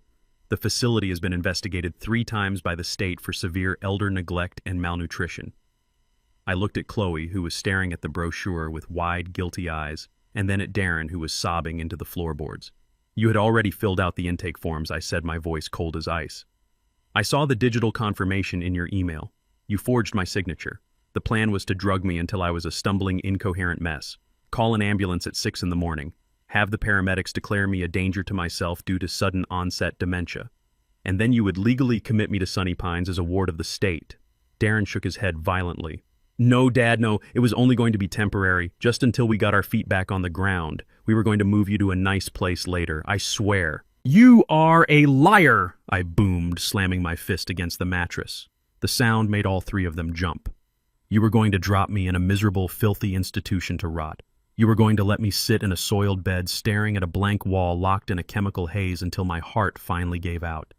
The facility has been investigated 3 times by the state for severe elder neglect and malnutrition. I looked at Chloe, who was staring at the brochure with wide, guilty eyes, and then at Darren, who was sobbing into the floorboards. "You had already filled out the intake forms," I said, my voice cold as ice. "I saw the digital confirmation in your email. You forged my signature. The plan was to drug me until I was a stumbling, incoherent mess. Call an ambulance at 6 in the morning. Have the paramedics declare me a danger to myself due to sudden onset dementia. And then you would legally commit me to Sunny Pines as a ward of the state." Darren shook his head violently. "No, Dad, no. It was only going to be temporary, just until we got our feet back on the ground. We were going to move you to a nice place later, I swear." "You are a liar!" I boomed, slamming my fist against the mattress. The sound made all 3 of them jump. "You were going to drop me in a miserable, filthy institution to rot. You were going to let me sit in a soiled bed staring at a blank wall locked in a chemical haze until my heart finally gave out.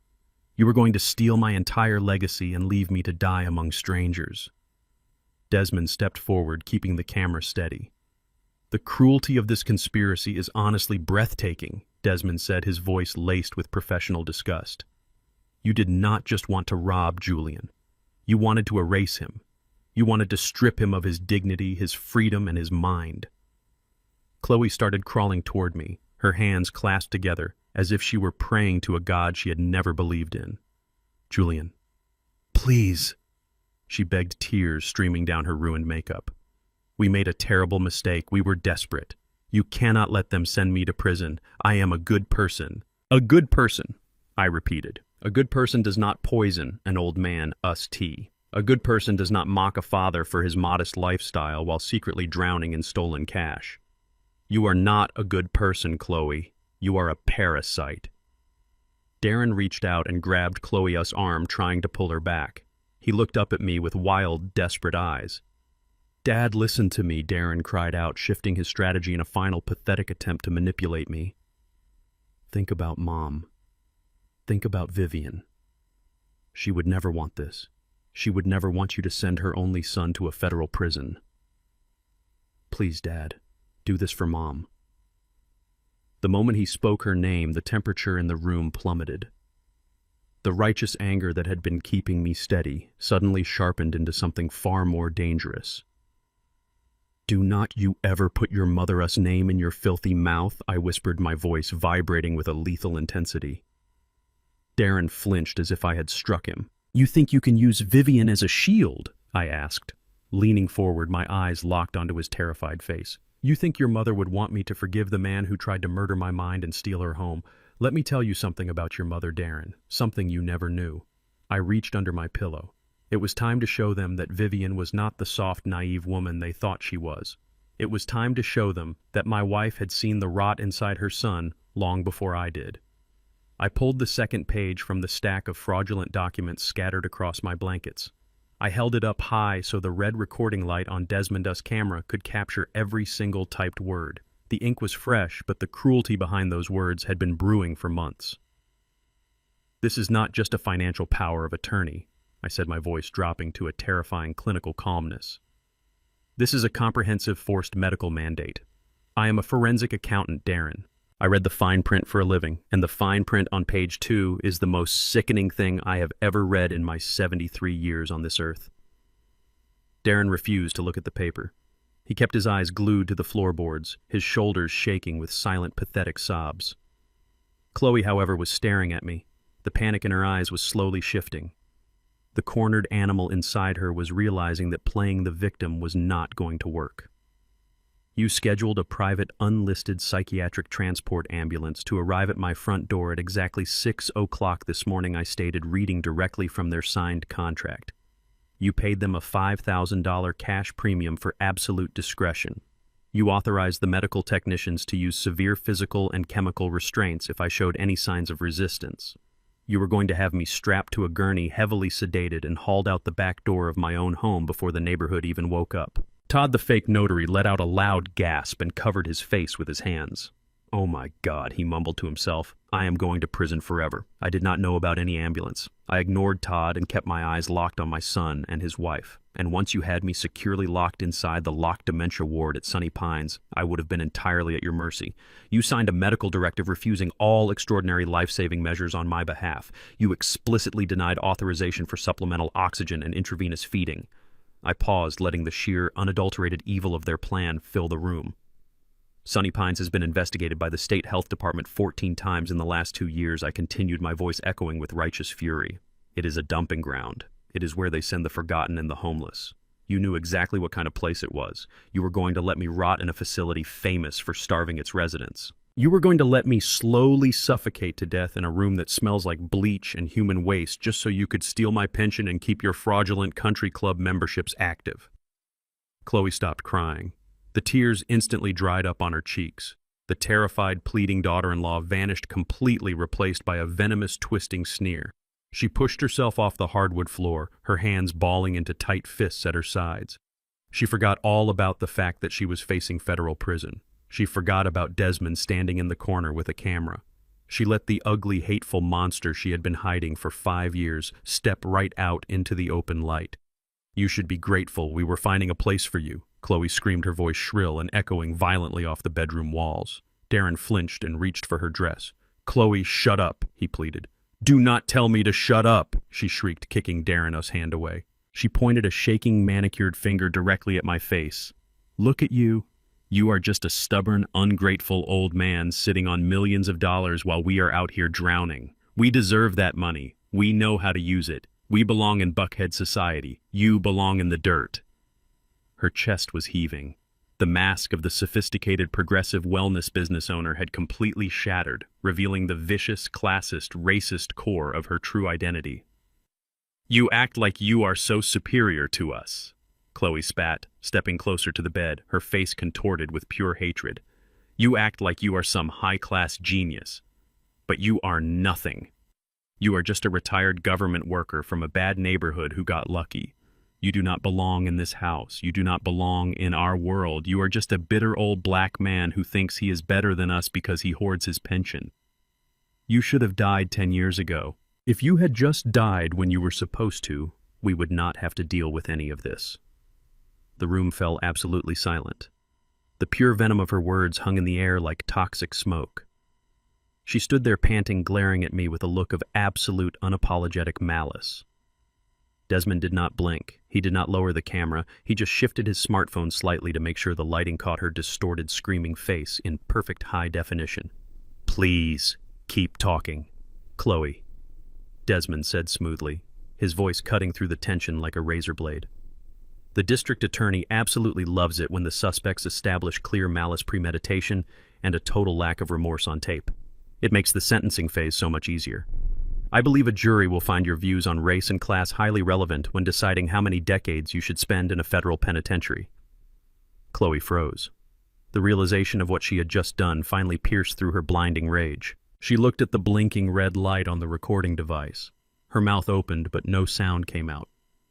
You were going to steal my entire legacy and leave me to die among strangers." Desmond stepped forward, keeping the camera steady. "The cruelty of this conspiracy is honestly breathtaking," Desmond said, his voice laced with professional disgust. "You did not just want to rob Julian. You wanted to erase him. You wanted to strip him of his dignity, his freedom, and his mind." Chloe started crawling toward me, her hands clasped together, as if she were praying to a God she had never believed in. "Julian, please," she begged, tears streaming down her ruined makeup. "We made a terrible mistake. We were desperate. You cannot let them send me to prison. I am a good person." "A good person," I repeated. "A good person does not poison an old man, us tea. A good person does not mock a father for his modest lifestyle while secretly drowning in stolen cash. You are not a good person, Chloe. You are a parasite." Darren reached out and grabbed Chloe's arm, trying to pull her back. He looked up at me with wild, desperate eyes. "Dad, listen to me," Darren cried out, shifting his strategy in a final pathetic attempt to manipulate me. "Think about Mom. Think about Vivian. She would never want this. She would never want you to send her only son to a federal prison. Please, Dad, do this for Mom." The moment he spoke her name, the temperature in the room plummeted. The righteous anger that had been keeping me steady suddenly sharpened into something far more dangerous. "Do not you ever put your mother-us name in your filthy mouth," I whispered, my voice vibrating with a lethal intensity. Darren flinched as if I had struck him. "You think you can use Vivian as a shield?" I asked, leaning forward, my eyes locked onto his terrified face. "You think your mother would want me to forgive the man who tried to murder my mind and steal her home? Let me tell you something about your mother, Darren, something you never knew." I reached under my pillow. It was time to show them that Vivian was not the soft, naive woman they thought she was. It was time to show them that my wife had seen the rot inside her son long before I did. I pulled the second page from the stack of fraudulent documents scattered across my blankets. I held it up high so the red recording light on Desmond's camera could capture every single typed word. The ink was fresh, but the cruelty behind those words had been brewing for months. "This is not just a financial power of attorney," I said, my voice dropping to a terrifying clinical calmness. "This is a comprehensive forced medical mandate. I am a forensic accountant, Darren. I read the fine print for a living, and the fine print on page 2 is the most sickening thing I have ever read in my 73 years on this earth." Darren refused to look at the paper. He kept his eyes glued to the floorboards, his shoulders shaking with silent, pathetic sobs. Chloe, however, was staring at me. The panic in her eyes was slowly shifting. The cornered animal inside her was realizing that playing the victim was not going to work. "You scheduled a private, unlisted psychiatric transport ambulance to arrive at my front door at exactly 6 o'clock this morning," I stated, reading directly from their signed contract. "You paid them a $5,000 cash premium for absolute discretion. You authorized the medical technicians to use severe physical and chemical restraints if I showed any signs of resistance. You were going to have me strapped to a gurney, heavily sedated, and hauled out the back door of my own home before the neighborhood even woke up." Todd the fake notary let out a loud gasp and covered his face with his hands. "Oh my God," he mumbled to himself. "I am going to prison forever. I did not know about any ambulance. I ignored Todd and kept my eyes locked on my son and his wife. And once you had me securely locked inside the locked dementia ward at Sunny Pines, I would have been entirely at your mercy. You signed a medical directive refusing all extraordinary life-saving measures on my behalf. You explicitly denied authorization for supplemental oxygen and intravenous feeding." I paused, letting the sheer, unadulterated evil of their plan fill the room. "Sunny Pines has been investigated by the state health department 14 times in the last 2 years," I continued, my voice echoing with righteous fury. "It is a dumping ground. It is where they send the forgotten and the homeless. You knew exactly what kind of place it was. You were going to let me rot in a facility famous for starving its residents. You were going to let me slowly suffocate to death in a room that smells like bleach and human waste just so you could steal my pension and keep your fraudulent country club memberships active." Chloe stopped crying. The tears instantly dried up on her cheeks. The terrified, pleading daughter-in-law vanished completely, replaced by a venomous, twisting sneer. She pushed herself off the hardwood floor, her hands balling into tight fists at her sides. She forgot all about the fact that she was facing federal prison. She forgot about Desmond standing in the corner with a camera. She let the ugly, hateful monster she had been hiding for 5 years step right out into the open light. "You should be grateful we were finding a place for you," Chloe screamed, her voice shrill and echoing violently off the bedroom walls. Darren flinched and reached for her dress. "Chloe, shut up," he pleaded. "Do not tell me to shut up," she shrieked, kicking Darren's hand away. She pointed a shaking, manicured finger directly at my face. "Look at you. You are just a stubborn, ungrateful old man sitting on millions of dollars while we are out here drowning. We deserve that money. We know how to use it. We belong in Buckhead society. You belong in the dirt." Her chest was heaving. The mask of the sophisticated progressive wellness business owner had completely shattered, revealing the vicious, classist, racist core of her true identity. "You act like you are so superior to us," Chloe spat, stepping closer to the bed, her face contorted with pure hatred. "You act like you are some high-class genius. But you are nothing. You are just a retired government worker from a bad neighborhood who got lucky. You do not belong in this house. You do not belong in our world. You are just a bitter old black man who thinks he is better than us because he hoards his pension. You should have died 10 years ago. If you had just died when you were supposed to, we would not have to deal with any of this." The room fell absolutely silent. The pure venom of her words hung in the air like toxic smoke. She stood there panting, glaring at me with a look of absolute, unapologetic malice. Desmond did not blink. He did not lower the camera. He just shifted his smartphone slightly to make sure the lighting caught her distorted, screaming face in perfect high definition. "Please, keep talking, Chloe," Desmond said smoothly, his voice cutting through the tension like a razor blade. The district attorney absolutely loves it when the suspects establish clear malice, premeditation, and a total lack of remorse on tape. It makes the sentencing phase so much easier. I believe a jury will find your views on race and class highly relevant when deciding how many decades you should spend in a federal penitentiary. Chloe froze. The realization of what she had just done finally pierced through her blinding rage. She looked at the blinking red light on the recording device. Her mouth opened, but no sound came out.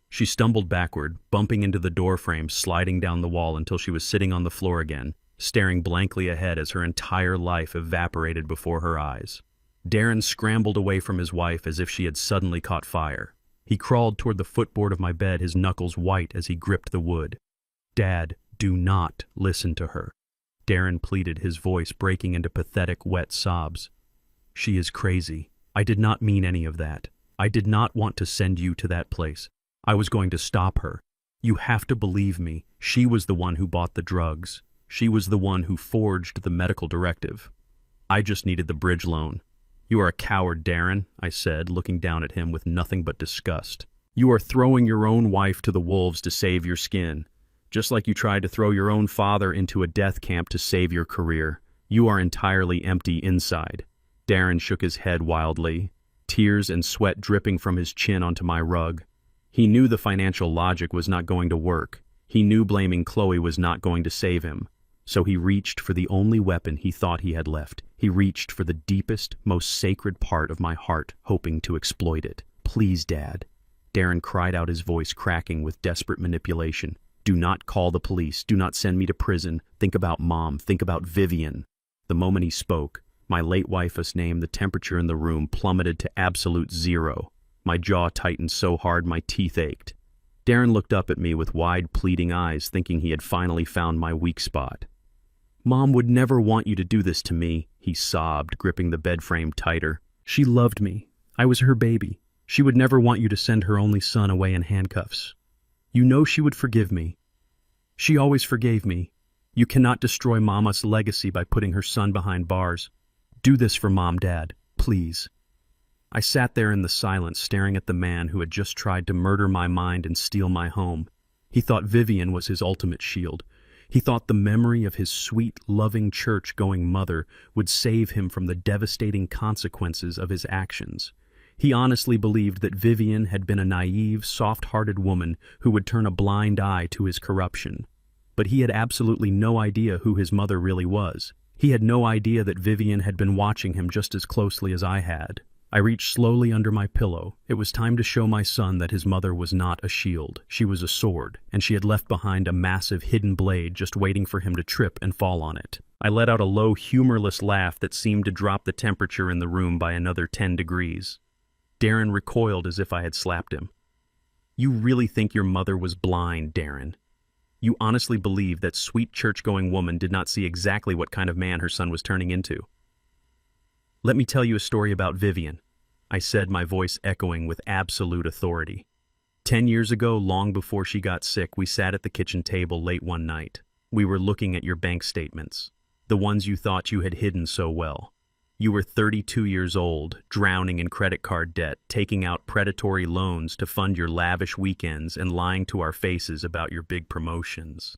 She stumbled backward, bumping into the doorframe, sliding down the wall until she was sitting on the floor again, staring blankly ahead as her entire life evaporated before her eyes. Darren scrambled away from his wife as if she had suddenly caught fire. He crawled toward the footboard of my bed, his knuckles white as he gripped the wood. "Dad, do not listen to her," Darren pleaded, his voice breaking into pathetic, wet sobs. "She is crazy. I did not mean any of that. I did not want to send you to that place. I was going to stop her. You have to believe me. She was the one who bought the drugs. She was the one who forged the medical directive. I just needed the bridge loan." "You are a coward, Darren," I said, looking down at him with nothing but disgust. "You are throwing your own wife to the wolves to save your skin, just like you tried to throw your own father into a death camp to save your career. You are entirely empty inside." Darren shook his head wildly, tears and sweat dripping from his chin onto my rug. He knew the financial logic was not going to work. He knew blaming Chloe was not going to save him. So he reached for the only weapon he thought he had left. He reached for the deepest, most sacred part of my heart, hoping to exploit it. "Please, Dad." Darren cried out, his voice cracking with desperate manipulation. "Do not call the police. Do not send me to prison. Think about Mom. Think about Vivian." The moment he spoke, my late wife's name, the temperature in the room plummeted to absolute zero. My jaw tightened so hard my teeth ached. Darren looked up at me with wide, pleading eyes, thinking he had finally found my weak spot. "Mom would never want you to do this to me," he sobbed, gripping the bed frame tighter. "She loved me. I was her baby. She would never want you to send her only son away in handcuffs. You know she would forgive me. She always forgave me. You cannot destroy Mama's legacy by putting her son behind bars. Do this for Mom, Dad, please." I sat there in the silence, staring at the man who had just tried to murder my mind and steal my home. He thought Vivian was his ultimate shield. He thought the memory of his sweet, loving, church-going mother would save him from the devastating consequences of his actions. He honestly believed that Vivian had been a naive, soft-hearted woman who would turn a blind eye to his corruption. But he had absolutely no idea who his mother really was. He had no idea that Vivian had been watching him just as closely as I had. I reached slowly under my pillow. It was time to show my son that his mother was not a shield. She was a sword, and she had left behind a massive hidden blade just waiting for him to trip and fall on it. I let out a low, humorless laugh that seemed to drop the temperature in the room by another 10 degrees. Darren recoiled as if I had slapped him. "You really think your mother was blind, Darren? You honestly believe that sweet church-going woman did not see exactly what kind of man her son was turning into?" "Let me tell you a story about Vivian," I said, my voice echoing with absolute authority. 10 years ago, long before she got sick, we sat at the kitchen table late one night. We were looking at your bank statements, the ones you thought you had hidden so well. You were 32 years old, drowning in credit card debt, taking out predatory loans to fund your lavish weekends and lying to our faces about your big promotions.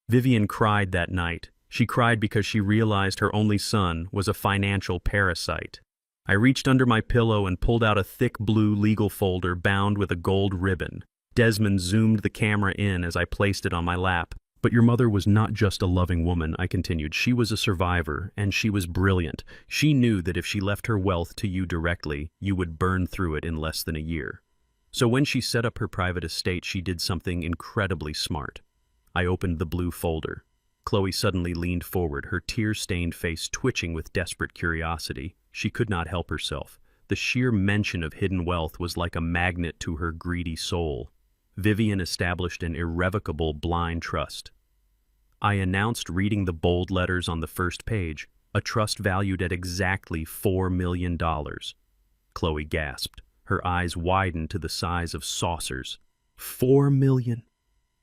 Vivian cried that night. She cried because she realized her only son was a financial parasite. I reached under my pillow and pulled out a thick blue legal folder bound with a gold ribbon. Desmond zoomed the camera in as I placed it on my lap. "But your mother was not just a loving woman," I continued. "She was a survivor, and she was brilliant. She knew that if she left her wealth to you directly, you would burn through it in less than a year. So when she set up her private estate, she did something incredibly smart." I opened the blue folder. Chloe suddenly leaned forward, her tear-stained face twitching with desperate curiosity. She could not help herself. The sheer mention of hidden wealth was like a magnet to her greedy soul. Vivian established an irrevocable blind trust. I announced, reading the bold letters on the first page, a trust valued at exactly $4 million. Chloe gasped. Her eyes widened to the size of saucers. $4 million.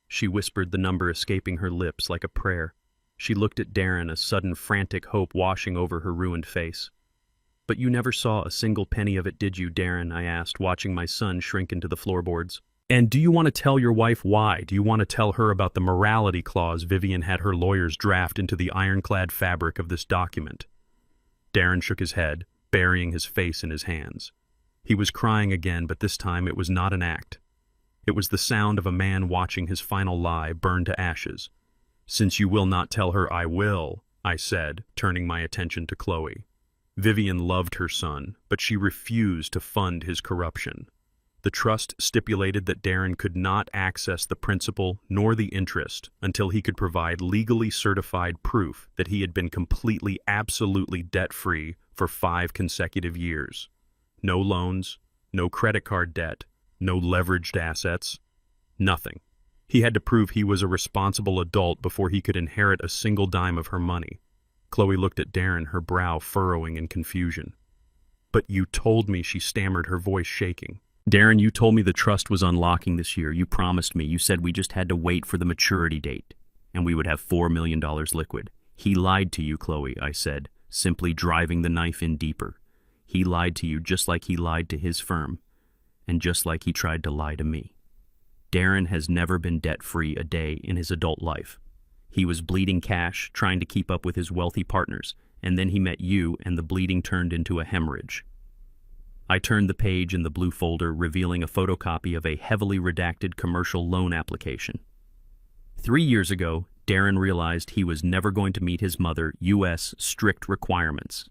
She whispered, the number escaping her lips like a prayer. She looked at Darren, a sudden frantic hope washing over her ruined face. "But you never saw a single penny of it, did you, Darren?" I asked, watching my son shrink into the floorboards. "And do you want to tell your wife why? Do you want to tell her about the morality clause Vivian had her lawyers draft into the ironclad fabric of this document?" Darren shook his head, burying his face in his hands. He was crying again, but this time it was not an act. It was the sound of a man watching his final lie burn to ashes. "Since you will not tell her, I will," I said, turning my attention to Chloe. Vivian loved her son, but she refused to fund his corruption. The trust stipulated that Darren could not access the principal nor the interest until he could provide legally certified proof that he had been completely, absolutely debt-free for 5 consecutive years. No loans, no credit card debt, no leveraged assets, nothing. He had to prove he was a responsible adult before he could inherit a single dime of her money. Chloe looked at Darren, her brow furrowing in confusion. "But you told me," she stammered, her voice shaking. "Darren, you told me the trust was unlocking this year. You promised me. You said we just had to wait for the maturity date, and we would have $4 million liquid." "He lied to you, Chloe," I said, simply driving the knife in deeper. "He lied to you just like he lied to his firm, and just like he tried to lie to me. Darren has never been debt-free a day in his adult life. He was bleeding cash, trying to keep up with his wealthy partners, and then he met you, and the bleeding turned into a hemorrhage." I turned the page in the blue folder, revealing a photocopy of a heavily redacted commercial loan application. 3 years ago, Darren realized he was never going to meet his mother, U.S. strict requirements.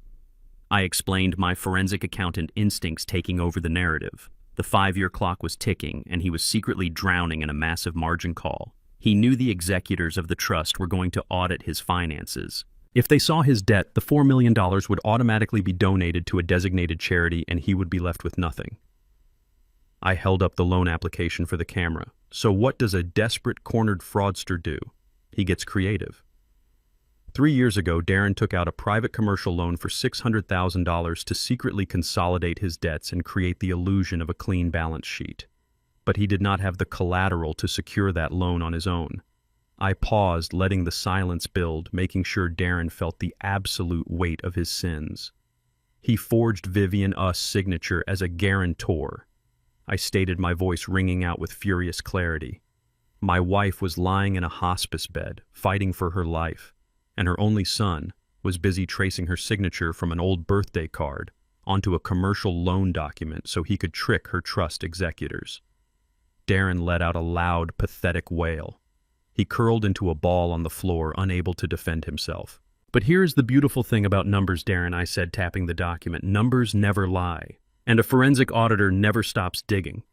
I explained my forensic accountant instincts taking over the narrative. The 5-year clock was ticking, and he was secretly drowning in a massive margin call. He knew the executors of the trust were going to audit his finances. If they saw his debt, the $4 million would automatically be donated to a designated charity and he would be left with nothing. I held up the loan application for the camera. So what does a desperate, cornered fraudster do? He gets creative. 3 years ago, Darren took out a private commercial loan for $600,000 to secretly consolidate his debts and create the illusion of a clean balance sheet. But he did not have the collateral to secure that loan on his own. I paused, letting the silence build, making sure Darren felt the absolute weight of his sins. He forged Vivian Us' signature as a guarantor. I stated, my voice ringing out with furious clarity. My wife was lying in a hospice bed, fighting for her life, and her only son was busy tracing her signature from an old birthday card onto a commercial loan document so he could trick her trust executors. Darren let out a loud, pathetic wail. He curled into a ball on the floor, unable to defend himself. But here's the beautiful thing about numbers, Darren, I said, tapping the document. Numbers never lie, and a forensic auditor never stops digging.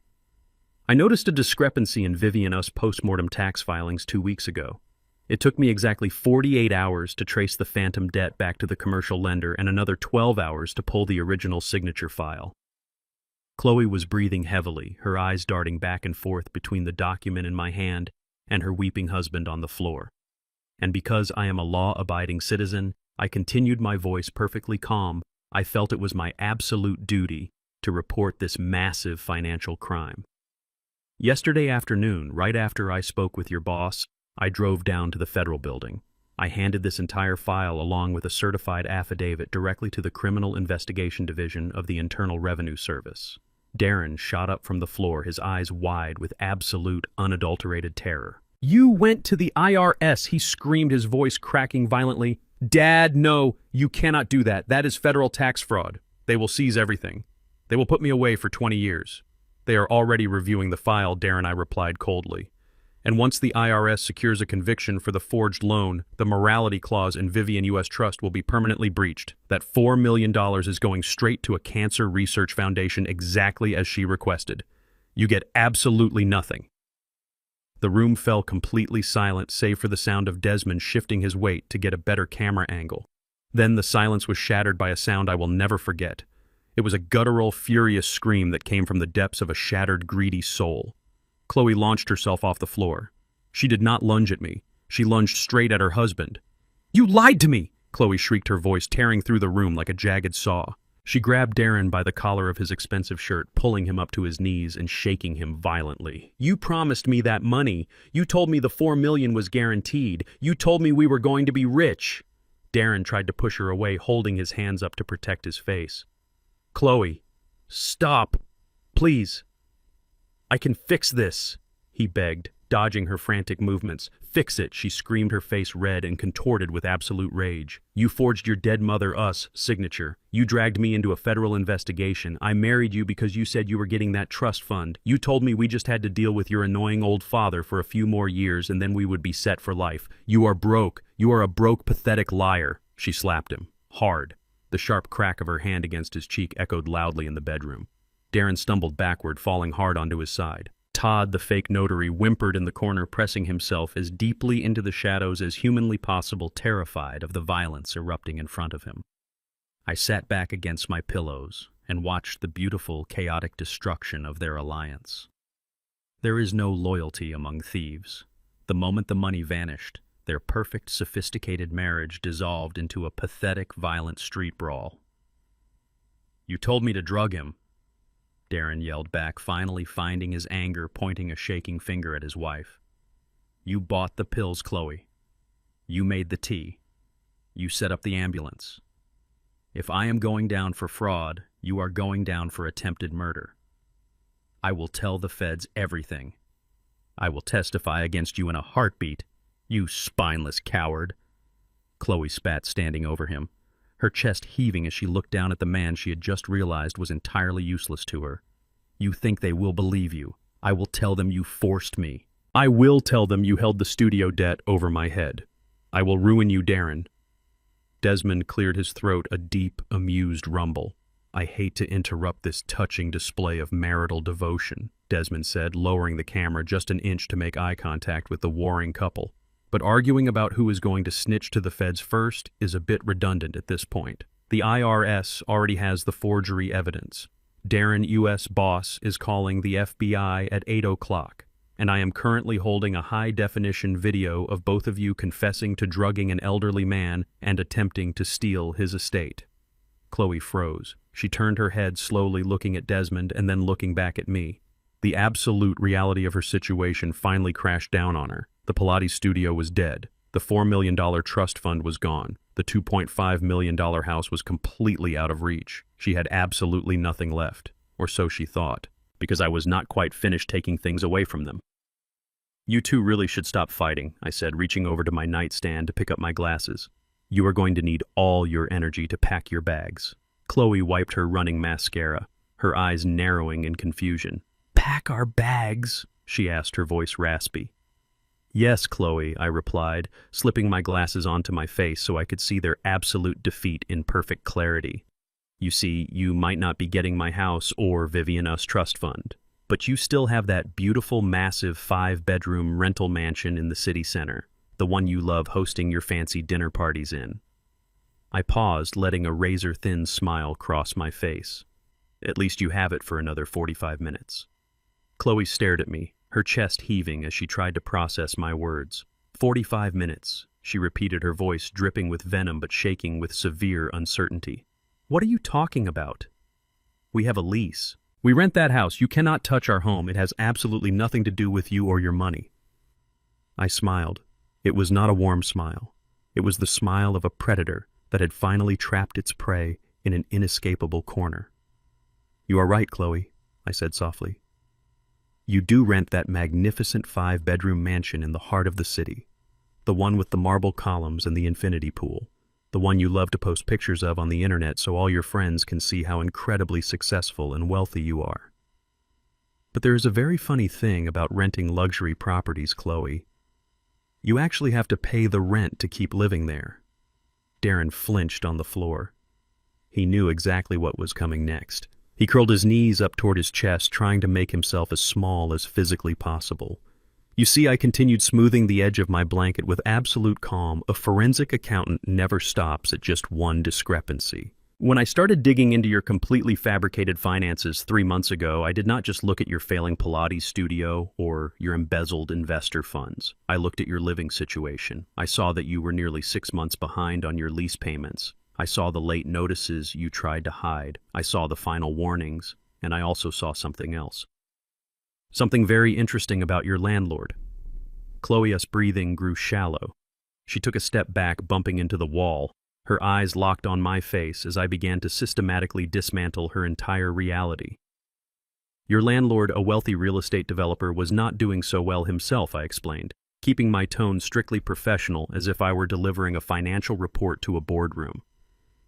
I noticed a discrepancy in Vivian Us' postmortem tax filings 2 weeks ago. It took me exactly 48 hours to trace the phantom debt back to the commercial lender and another 12 hours to pull the original signature file. Chloe was breathing heavily, her eyes darting back and forth between the document in my hand and her weeping husband on the floor. And because I am a law-abiding citizen, I continued, my voice perfectly calm. I felt it was my absolute duty to report this massive financial crime. Yesterday afternoon, right after I spoke with your boss, I drove down to the federal building. I handed this entire file along with a certified affidavit directly to the Criminal Investigation Division of the Internal Revenue Service. Darren shot up from the floor, his eyes wide with absolute, unadulterated terror. "You went to the IRS," he screamed, his voice cracking violently. "Dad, no, you cannot do that. That is federal tax fraud. They will seize everything. They will put me away for 20 years. They are already reviewing the file," Darren, I replied coldly. "And once the IRS secures a conviction for the forged loan, the morality clause in Vivian U.S. Trust will be permanently breached. That $4 million is going straight to a cancer research foundation exactly as she requested. You get absolutely nothing." The room fell completely silent, save for the sound of Desmond shifting his weight to get a better camera angle. Then the silence was shattered by a sound I will never forget. It was a guttural, furious scream that came from the depths of a shattered, greedy soul. Chloe launched herself off the floor. She did not lunge at me. She lunged straight at her husband. "You lied to me!" Chloe shrieked, her voice tearing through the room like a jagged saw. She grabbed Darren by the collar of his expensive shirt, pulling him up to his knees and shaking him violently. "You promised me that money. You told me the $4 million was guaranteed. You told me we were going to be rich." Darren tried to push her away, holding his hands up to protect his face. "Chloe, stop, please. I can fix this," he begged, dodging her frantic movements. "Fix it," she screamed, her face red and contorted with absolute rage. "You forged your dead mother Us signature. You dragged me into a federal investigation. I married you because you said you were getting that trust fund. You told me we just had to deal with your annoying old father for a few more years and then we would be set for life. You are broke. You are a broke, pathetic liar." She slapped him, hard. The sharp crack of her hand against his cheek echoed loudly in the bedroom. Darren stumbled backward, falling hard onto his side. Todd, the fake notary, whimpered in the corner, pressing himself as deeply into the shadows as humanly possible, terrified of the violence erupting in front of him. I sat back against my pillows and watched the beautiful, chaotic destruction of their alliance. There is no loyalty among thieves. The moment the money vanished, their perfect, sophisticated marriage dissolved into a pathetic, violent street brawl. "You told me to drug him," Darren yelled back, finally finding his anger, pointing a shaking finger at his wife. "You bought the pills, Chloe. You made the tea. You set up the ambulance. If I am going down for fraud, you are going down for attempted murder. I will tell the feds everything. I will testify against you in a heartbeat, you spineless coward." Chloe spat, standing over him, her chest heaving as she looked down at the man she had just realized was entirely useless to her. "You think they will believe you? I will tell them you forced me. I will tell them you held the studio debt over my head. I will ruin you, Darren. Desmond cleared his throat, a deep, amused rumble. I hate to interrupt this touching display of marital devotion, Desmond said, lowering the camera just an inch to make eye contact with the warring couple. But arguing about who is going to snitch to the feds first is a bit redundant at this point. The IRS already has the forgery evidence. Darren, U.S. boss, is calling the FBI at 8 o'clock, and I am currently holding a high-definition video of both of you confessing to drugging an elderly man and attempting to steal his estate. Chloe froze. She turned her head, slowly looking at Desmond and then looking back at me. The absolute reality of her situation finally crashed down on her. The Pilates studio was dead. The $4 million trust fund was gone. The $2.5 million house was completely out of reach. She had absolutely nothing left, or so she thought, because I was not quite finished taking things away from them. You two really should stop fighting, I said, reaching over to my nightstand to pick up my glasses. You are going to need all your energy to pack your bags. Chloe wiped her running mascara, her eyes narrowing in confusion. Pack our bags? She asked, her voice raspy. Yes, Chloe, I replied, slipping my glasses onto my face so I could see their absolute defeat in perfect clarity. You see, you might not be getting my house or Vivian Us trust fund, but you still have that beautiful, massive 5-bedroom rental mansion in the city center, the one you love hosting your fancy dinner parties in. I paused, letting a razor-thin smile cross my face. At least you have it for another 45 minutes. Chloe stared at me, her chest heaving as she tried to process my words. 45 minutes, she repeated, her voice dripping with venom but shaking with severe uncertainty. What are you talking about? We have a lease. We rent that house. You cannot touch our home. It has absolutely nothing to do with you or your money. I smiled. It was not a warm smile. It was the smile of a predator that had finally trapped its prey in an inescapable corner. You are right, Chloe, I said softly. You do rent that magnificent 5-bedroom mansion in the heart of the city, the one with the marble columns and the infinity pool, the one you love to post pictures of on the internet so all your friends can see how incredibly successful and wealthy you are. But there is a very funny thing about renting luxury properties, Chloe. You actually have to pay the rent to keep living there. Darren flinched on the floor. He knew exactly what was coming next. He curled his knees up toward his chest, trying to make himself as small as physically possible. You see, I continued, smoothing the edge of my blanket with absolute calm. A forensic accountant never stops at just one discrepancy. When I started digging into your completely fabricated finances 3 months ago, I did not just look at your failing Pilates studio or your embezzled investor funds. I looked at your living situation. I saw that you were nearly 6 months behind on your lease payments. I saw the late notices you tried to hide. I saw the final warnings, and I also saw something else. Something very interesting about your landlord. Chloe's breathing grew shallow. She took a step back, bumping into the wall. Her eyes locked on my face as I began to systematically dismantle her entire reality. Your landlord, a wealthy real estate developer, was not doing so well himself, I explained, keeping my tone strictly professional as if I were delivering a financial report to a boardroom.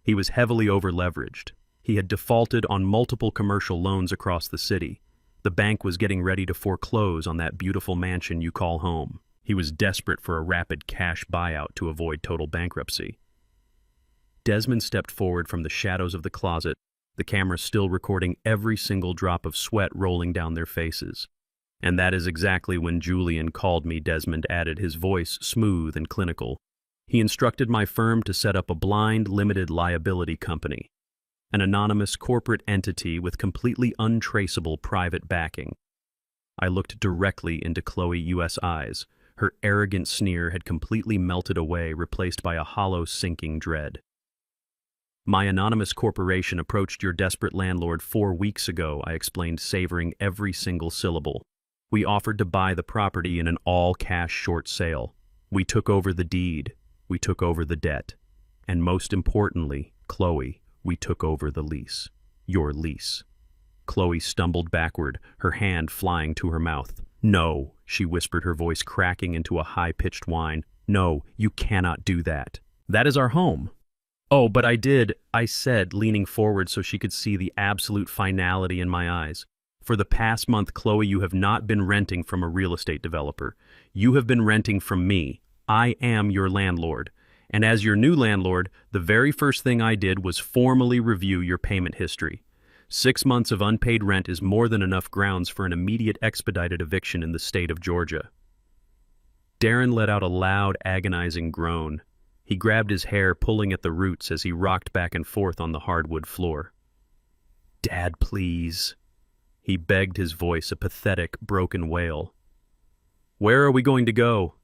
He was heavily over-leveraged. He had defaulted on multiple commercial loans across the city. The bank was getting ready to foreclose on that beautiful mansion you call home. He was desperate for a rapid cash buyout to avoid total bankruptcy. Desmond stepped forward from the shadows of the closet, the camera still recording every single drop of sweat rolling down their faces. And that is exactly when Julian called me, Desmond added, his voice smooth and clinical. He instructed my firm to set up a blind, limited liability company, an anonymous corporate entity with completely untraceable private backing. I looked directly into Chloe U.S. eyes. Her arrogant sneer had completely melted away, replaced by a hollow, sinking dread. My anonymous corporation approached your desperate landlord 4 weeks ago, I explained, savoring every single syllable. We offered to buy the property in an all-cash short sale. We took over the deed. We took over the debt. And most importantly, Chloe, we took over the lease. Your lease. Chloe stumbled backward, her hand flying to her mouth. No, she whispered, her voice cracking into a high-pitched whine. No, you cannot do that. That is our home. Oh, but I did, I said, leaning forward so she could see the absolute finality in my eyes. For the past month, Chloe, you have not been renting from a real estate developer. You have been renting from me. I am your landlord. And as your new landlord, the very first thing I did was formally review your payment history. 6 months of unpaid rent is more than enough grounds for an immediate expedited eviction in the state of Georgia. Darren let out a loud, agonizing groan. He grabbed his hair, pulling at the roots as he rocked back and forth on the hardwood floor. "Dad, please." He begged, his voice a pathetic, broken wail. "Where are we going to go?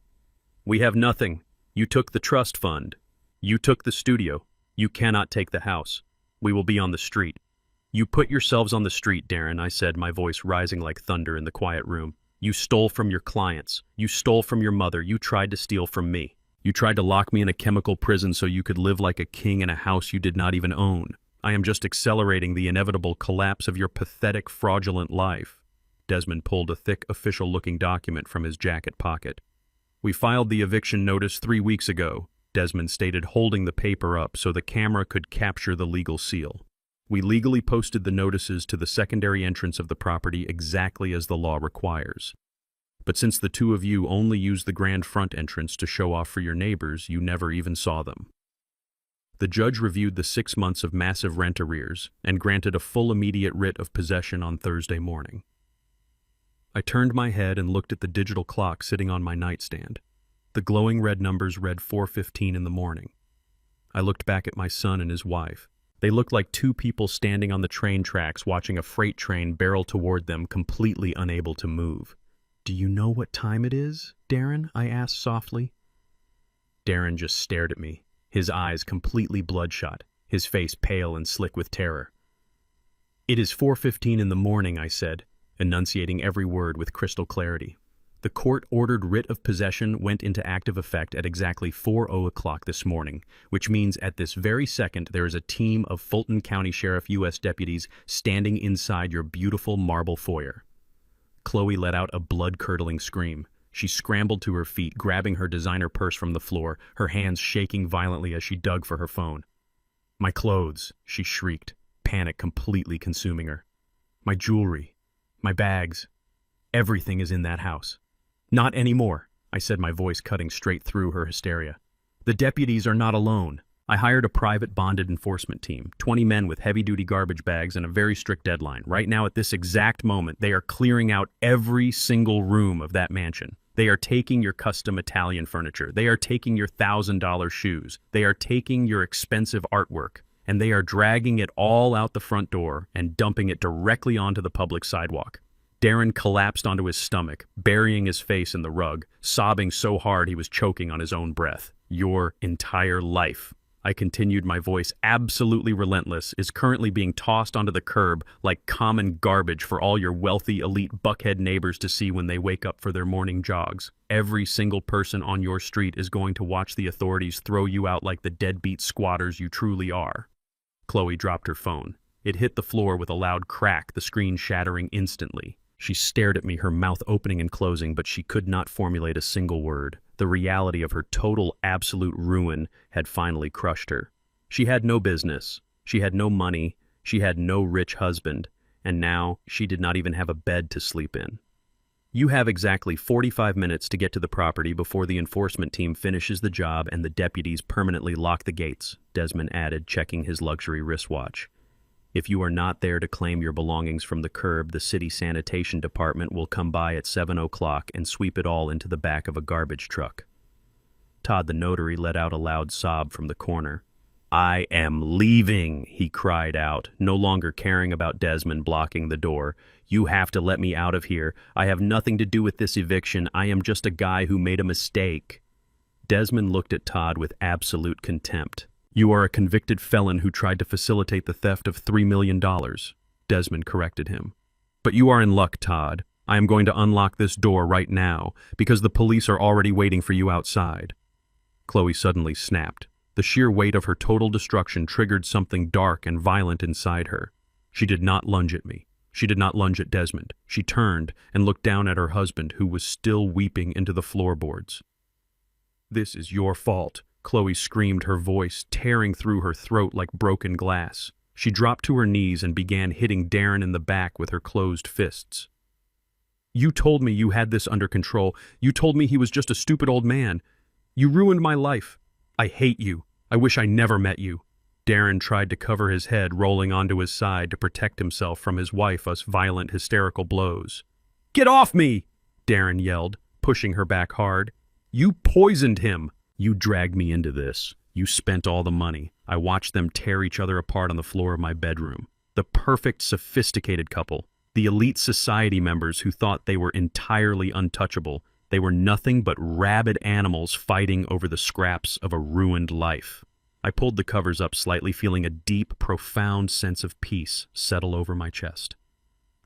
We have nothing. You took the trust fund. You took the studio. You cannot take the house. We will be on the street." "You put yourselves on the street, Darren," I said, my voice rising like thunder in the quiet room. "You stole from your clients. You stole from your mother. You tried to steal from me. You tried to lock me in a chemical prison so you could live like a king in a house you did not even own. I am just accelerating the inevitable collapse of your pathetic, fraudulent life." Desmond pulled a thick, official-looking document from his jacket pocket. "We filed the eviction notice 3 weeks ago," Desmond stated, holding the paper up so the camera could capture the legal seal. "We legally posted the notices to the secondary entrance of the property exactly as the law requires. But since the two of you only used the grand front entrance to show off for your neighbors, you never even saw them." The judge reviewed the 6 months of massive rent arrears and granted a full immediate writ of possession on Thursday morning. I turned my head and looked at the digital clock sitting on my nightstand. The glowing red numbers read 4:15 in the morning. I looked back at my son and his wife. They looked like two people standing on the train tracks watching a freight train barrel toward them, completely unable to move. "Do you know what time it is, Darren?" I asked softly. Darren just stared at me, his eyes completely bloodshot, his face pale and slick with terror. "It is 4:15 in the morning," I said, enunciating every word with crystal clarity. "The court-ordered writ of possession went into active effect at exactly 4:00 this morning, which means at this very second there is a team of Fulton County Sheriff U.S. deputies standing inside your beautiful marble foyer." Chloe let out a blood-curdling scream. She scrambled to her feet, grabbing her designer purse from the floor, her hands shaking violently as she dug for her phone. "My clothes," she shrieked, panic completely consuming her. "My jewelry, my bags, everything is in that house." "Not anymore," I said, my voice cutting straight through her hysteria. "The deputies are not alone. I hired a private bonded enforcement team, 20 men with heavy-duty garbage bags and a very strict deadline. Right now, at this exact moment, they are clearing out every single room of that mansion. They are taking your custom Italian furniture. They are taking your $1,000 shoes. They are taking your expensive artwork. And they are dragging it all out the front door and dumping it directly onto the public sidewalk." Darren collapsed onto his stomach, burying his face in the rug, sobbing so hard he was choking on his own breath. "Your entire life," I continued, my voice absolutely relentless, "is currently being tossed onto the curb like common garbage for all your wealthy, elite buckhead neighbors to see when they wake up for their morning jogs. Every single person on your street is going to watch the authorities throw you out like the deadbeat squatters you truly are." Chloe dropped her phone. It hit the floor with a loud crack, the screen shattering instantly. She stared at me, her mouth opening and closing, but she could not formulate a single word. The reality of her total, absolute ruin had finally crushed her. She had no business. She had no money. She had no rich husband. And now she did not even have a bed to sleep in. "You have exactly 45 minutes to get to the property before the enforcement team finishes the job and the deputies permanently lock the gates," Desmond added, checking his luxury wristwatch. "If you are not there to claim your belongings from the curb, the city sanitation department will come by at 7:00 and sweep it all into the back of a garbage truck." Todd the notary let out a loud sob from the corner. "I am leaving," he cried out, no longer caring about Desmond blocking the door. "You have to let me out of here. I have nothing to do with this eviction. I am just a guy who made a mistake." Desmond looked at Todd with absolute contempt. "You are a convicted felon who tried to facilitate the theft of $3 million, Desmond corrected him. "But you are in luck, Todd. I am going to unlock this door right now, because the police are already waiting for you outside." Chloe suddenly snapped. The sheer weight of her total destruction triggered something dark and violent inside her. She did not lunge at me. She did not lunge at Desmond. She turned and looked down at her husband, who was still weeping into the floorboards. "This is your fault," Chloe screamed, her voice tearing through her throat like broken glass. She dropped to her knees and began hitting Darren in the back with her closed fists. You told me you had this under control. You told me he was just a stupid old man. You ruined my life. I hate you. I wish I never met you. Darren tried to cover his head, rolling onto his side to protect himself from his wife's violent, hysterical blows. Get off me! Darren yelled, pushing her back hard. You poisoned him. You dragged me into this. You spent all the money. I watched them tear each other apart on the floor of my bedroom. The perfect, sophisticated couple. The elite society members who thought they were entirely untouchable. They were nothing but rabid animals fighting over the scraps of a ruined life. I pulled the covers up slightly, feeling a deep, profound sense of peace settle over my chest.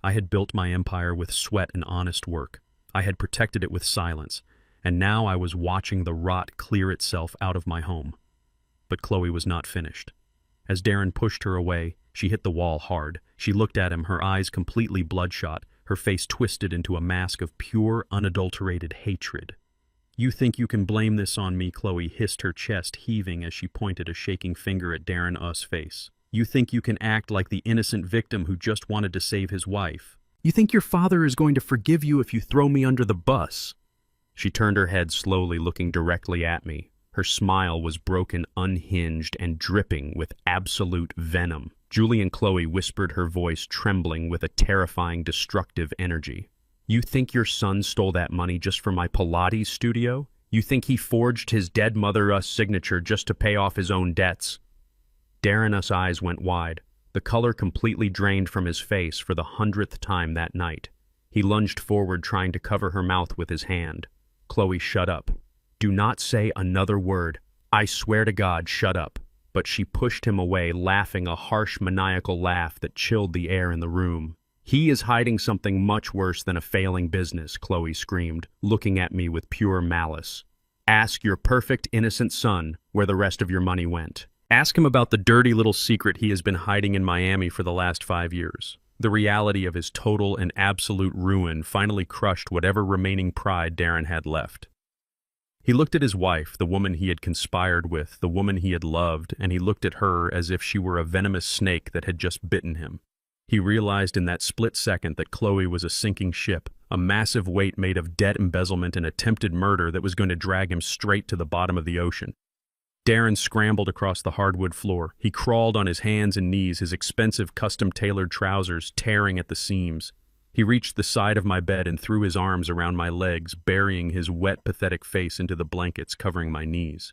I had built my empire with sweat and honest work. I had protected it with silence, and now I was watching the rot clear itself out of my home. But Chloe was not finished. As Darren pushed her away, she hit the wall hard. She looked at him, her eyes completely bloodshot, her face twisted into a mask of pure, unadulterated hatred. You think you can blame this on me, Chloe hissed, her chest heaving as she pointed a shaking finger at Darren's face. You think you can act like the innocent victim who just wanted to save his wife. You think your father is going to forgive you if you throw me under the bus. She turned her head slowly, looking directly at me. Her smile was broken, unhinged, and dripping with absolute venom. Julie and Chloe whispered, her voice trembling with a terrifying, destructive energy. You think your son stole that money just for my Pilates studio? You think he forged his dead mother's signature just to pay off his own debts? Darren's eyes went wide. The color completely drained from his face for the 100th time that night. He lunged forward, trying to cover her mouth with his hand. Chloe, shut up. Do not say another word. I swear to God, shut up. But she pushed him away, laughing a harsh, maniacal laugh that chilled the air in the room. He is hiding something much worse than a failing business, Chloe screamed, looking at me with pure malice. Ask your perfect, innocent son where the rest of your money went. Ask him about the dirty little secret he has been hiding in Miami for the last 5 years. The reality of his total and absolute ruin finally crushed whatever remaining pride Darren had left. He looked at his wife, the woman he had conspired with, the woman he had loved, and he looked at her as if she were a venomous snake that had just bitten him. He realized in that split second that Chloe was a sinking ship, a massive weight made of debt embezzlement and attempted murder that was going to drag him straight to the bottom of the ocean. Darren scrambled across the hardwood floor. He crawled on his hands and knees, his expensive custom-tailored trousers tearing at the seams. He reached the side of my bed and threw his arms around my legs, burying his wet, pathetic face into the blankets covering my knees.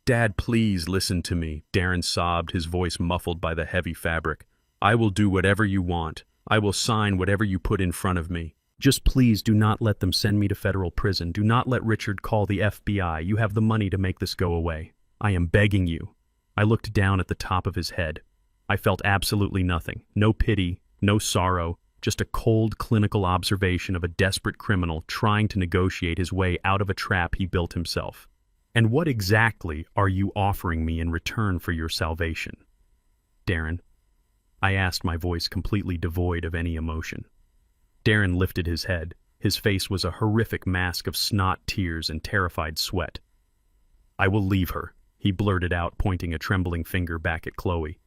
Dad, please listen to me, Darren sobbed, his voice muffled by the heavy fabric. I will do whatever you want. I will sign whatever you put in front of me. Just please do not let them send me to federal prison. Do not let Richard call the FBI. You have the money to make this go away. I am begging you. I looked down at the top of his head. I felt absolutely nothing. No pity, no sorrow, just a cold, clinical observation of a desperate criminal trying to negotiate his way out of a trap he built himself. And what exactly are you offering me in return for your salvation? Darren, I asked, my voice completely devoid of any emotion. Darren lifted his head. His face was a horrific mask of snot, tears, and terrified sweat. I will leave her, he blurted out, pointing a trembling finger back at Chloe.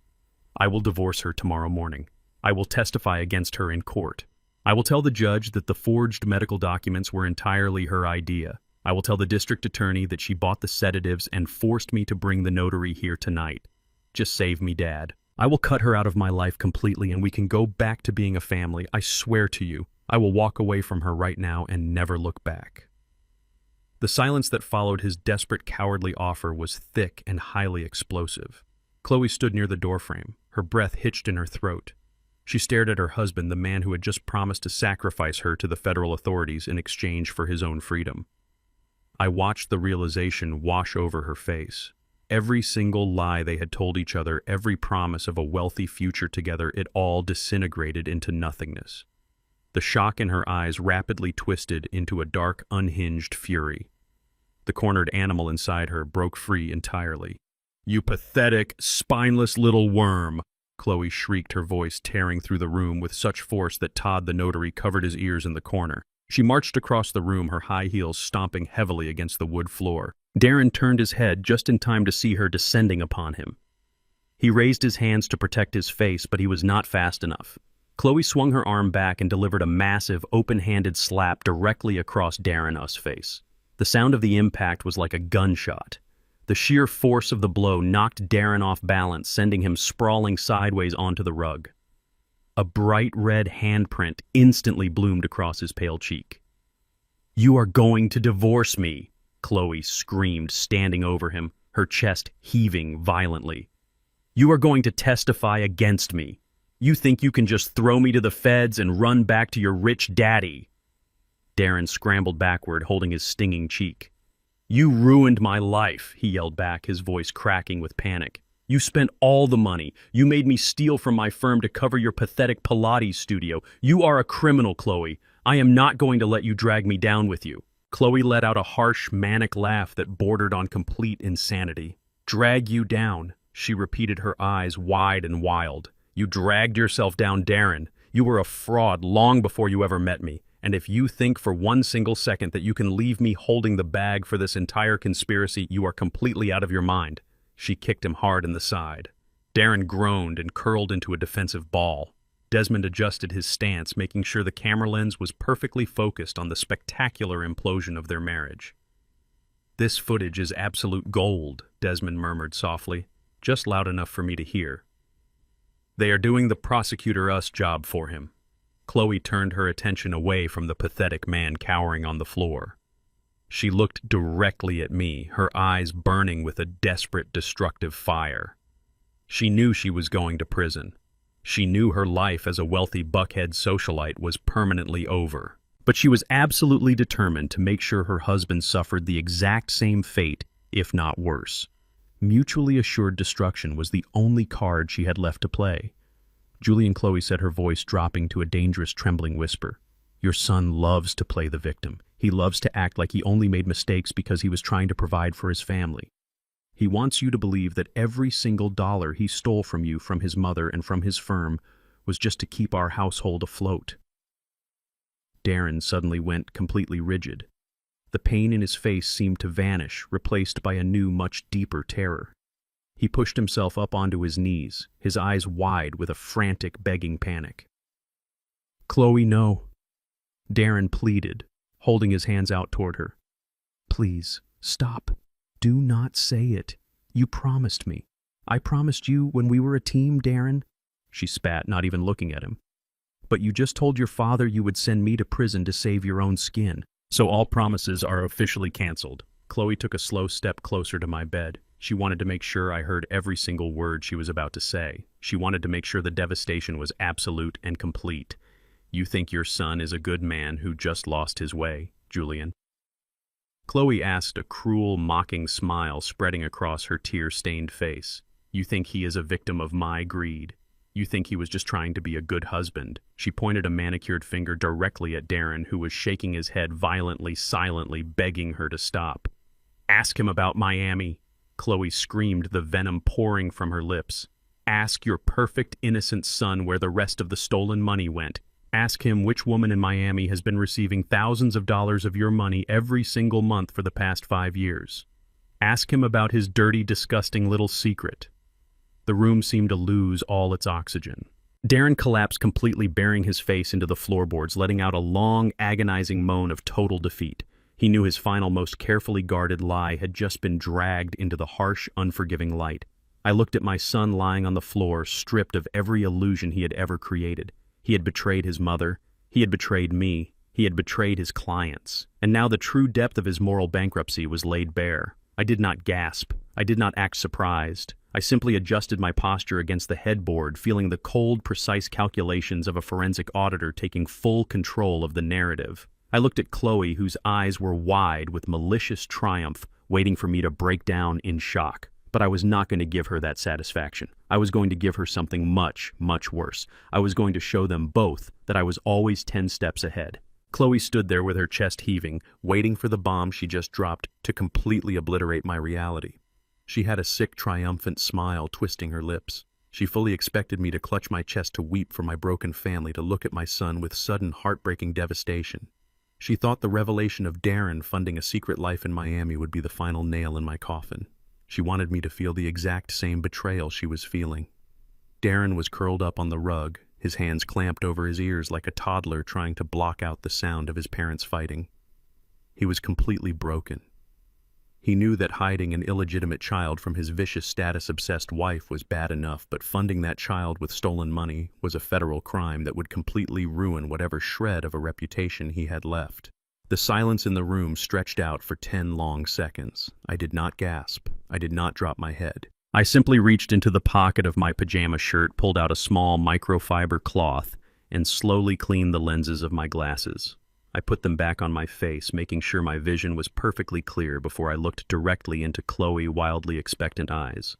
I will divorce her tomorrow morning. I will testify against her in court. I will tell the judge that the forged medical documents were entirely her idea. I will tell the district attorney that she bought the sedatives and forced me to bring the notary here tonight. Just save me, Dad. I will cut her out of my life completely and we can go back to being a family. I swear to you, I will walk away from her right now and never look back. The silence that followed his desperate, cowardly offer was thick and highly explosive. Chloe stood near the doorframe, her breath hitched in her throat. She stared at her husband, the man who had just promised to sacrifice her to the federal authorities in exchange for his own freedom. I watched the realization wash over her face. Every single lie they had told each other, every promise of a wealthy future together, it all disintegrated into nothingness. The shock in her eyes rapidly twisted into a dark, unhinged fury. The cornered animal inside her broke free entirely. You pathetic, spineless little worm! Chloe shrieked, her voice tearing through the room with such force that Todd the notary covered his ears in the corner. She marched across the room, her high heels stomping heavily against the wood floor. Darren turned his head just in time to see her descending upon him. He raised his hands to protect his face, but he was not fast enough. Chloe swung her arm back and delivered a massive, open-handed slap directly across Darren's face. The sound of the impact was like a gunshot. The sheer force of the blow knocked Darren off balance, sending him sprawling sideways onto the rug. A bright red handprint instantly bloomed across his pale cheek. "You are going to divorce me," Chloe screamed, standing over him, her chest heaving violently. "You are going to testify against me. You think you can just throw me to the feds and run back to your rich daddy?" Darren scrambled backward, holding his stinging cheek. "You ruined my life," he yelled back, his voice cracking with panic. "You spent all the money. You made me steal from my firm to cover your pathetic Pilates studio. You are a criminal, Chloe. I am not going to let you drag me down with you." Chloe let out a harsh, manic laugh that bordered on complete insanity. "Drag you down," she repeated, her eyes wide and wild. "You dragged yourself down, Darren. You were a fraud long before you ever met me. And if you think for one single second that you can leave me holding the bag for this entire conspiracy, you are completely out of your mind." She kicked him hard in the side. Darren groaned and curled into a defensive ball. Desmond adjusted his stance, making sure the camera lens was perfectly focused on the spectacular implosion of their marriage. "This footage is absolute gold," Desmond murmured softly, just loud enough for me to hear. "They are doing the prosecutor us job for him." Chloe turned her attention away from the pathetic man cowering on the floor. She looked directly at me, her eyes burning with a desperate, destructive fire. She knew she was going to prison. She knew her life as a wealthy Buckhead socialite was permanently over. But she was absolutely determined to make sure her husband suffered the exact same fate, if not worse. Mutually assured destruction was the only card she had left to play. Julie and Chloe said, her voice dropping to a dangerous, trembling whisper. "Your son loves to play the victim. He loves to act like he only made mistakes because he was trying to provide for his family. He wants you to believe that every single dollar he stole from you, from his mother, and from his firm was just to keep our household afloat." Darren suddenly went completely rigid. The pain in his face seemed to vanish, replaced by a new, much deeper terror. He pushed himself up onto his knees, his eyes wide with a frantic, begging panic. "Chloe, no," Darren pleaded, holding his hands out toward her. "Please, stop. Do not say it. You promised me. I promised you when we were a team, Darren." She spat, not even looking at him. "But you just told your father you would send me to prison to save your own skin. So all promises are officially canceled." Chloe took a slow step closer to my bed. She wanted to make sure I heard every single word she was about to say. She wanted to make sure the devastation was absolute and complete. "You think your son is a good man who just lost his way, Julian?" Chloe asked, a cruel, mocking smile spreading across her tear-stained face. "You think he is a victim of my greed? You think he was just trying to be a good husband?" She pointed a manicured finger directly at Darren, who was shaking his head violently, silently, begging her to stop. "Ask him about Miami," Chloe screamed, the venom pouring from her lips. "Ask your perfect, innocent son where the rest of the stolen money went. Ask him which woman in Miami has been receiving thousands of dollars of your money every single month for the past 5 years. Ask him about his dirty, disgusting little secret." The room seemed to lose all its oxygen. Darren collapsed completely, burying his face into the floorboards, letting out a long, agonizing moan of total defeat. He knew his final, most carefully guarded lie had just been dragged into the harsh, unforgiving light. I looked at my son lying on the floor, stripped of every illusion he had ever created. He had betrayed his mother. He had betrayed me. He had betrayed his clients. And now the true depth of his moral bankruptcy was laid bare. I did not gasp. I did not act surprised. I simply adjusted my posture against the headboard, feeling the cold, precise calculations of a forensic auditor taking full control of the narrative. I looked at Chloe, whose eyes were wide with malicious triumph, waiting for me to break down in shock. But I was not going to give her that satisfaction. I was going to give her something much, much worse. I was going to show them both that I was always 10 steps ahead. Chloe stood there with her chest heaving, waiting for the bomb she just dropped to completely obliterate my reality. She had a sick, triumphant smile twisting her lips. She fully expected me to clutch my chest, to weep for my broken family, to look at my son with sudden, heartbreaking devastation. She thought the revelation of Darren funding a secret life in Miami would be the final nail in my coffin. She wanted me to feel the exact same betrayal she was feeling. Darren was curled up on the rug, his hands clamped over his ears like a toddler trying to block out the sound of his parents fighting. He was completely broken. He knew that hiding an illegitimate child from his vicious status-obsessed wife was bad enough, but funding that child with stolen money was a federal crime that would completely ruin whatever shred of a reputation he had left. The silence in the room stretched out for 10 long seconds. I did not gasp. I did not drop my head. I simply reached into the pocket of my pajama shirt, pulled out a small microfiber cloth, and slowly cleaned the lenses of my glasses. I put them back on my face, making sure my vision was perfectly clear before I looked directly into Chloe's wildly expectant eyes.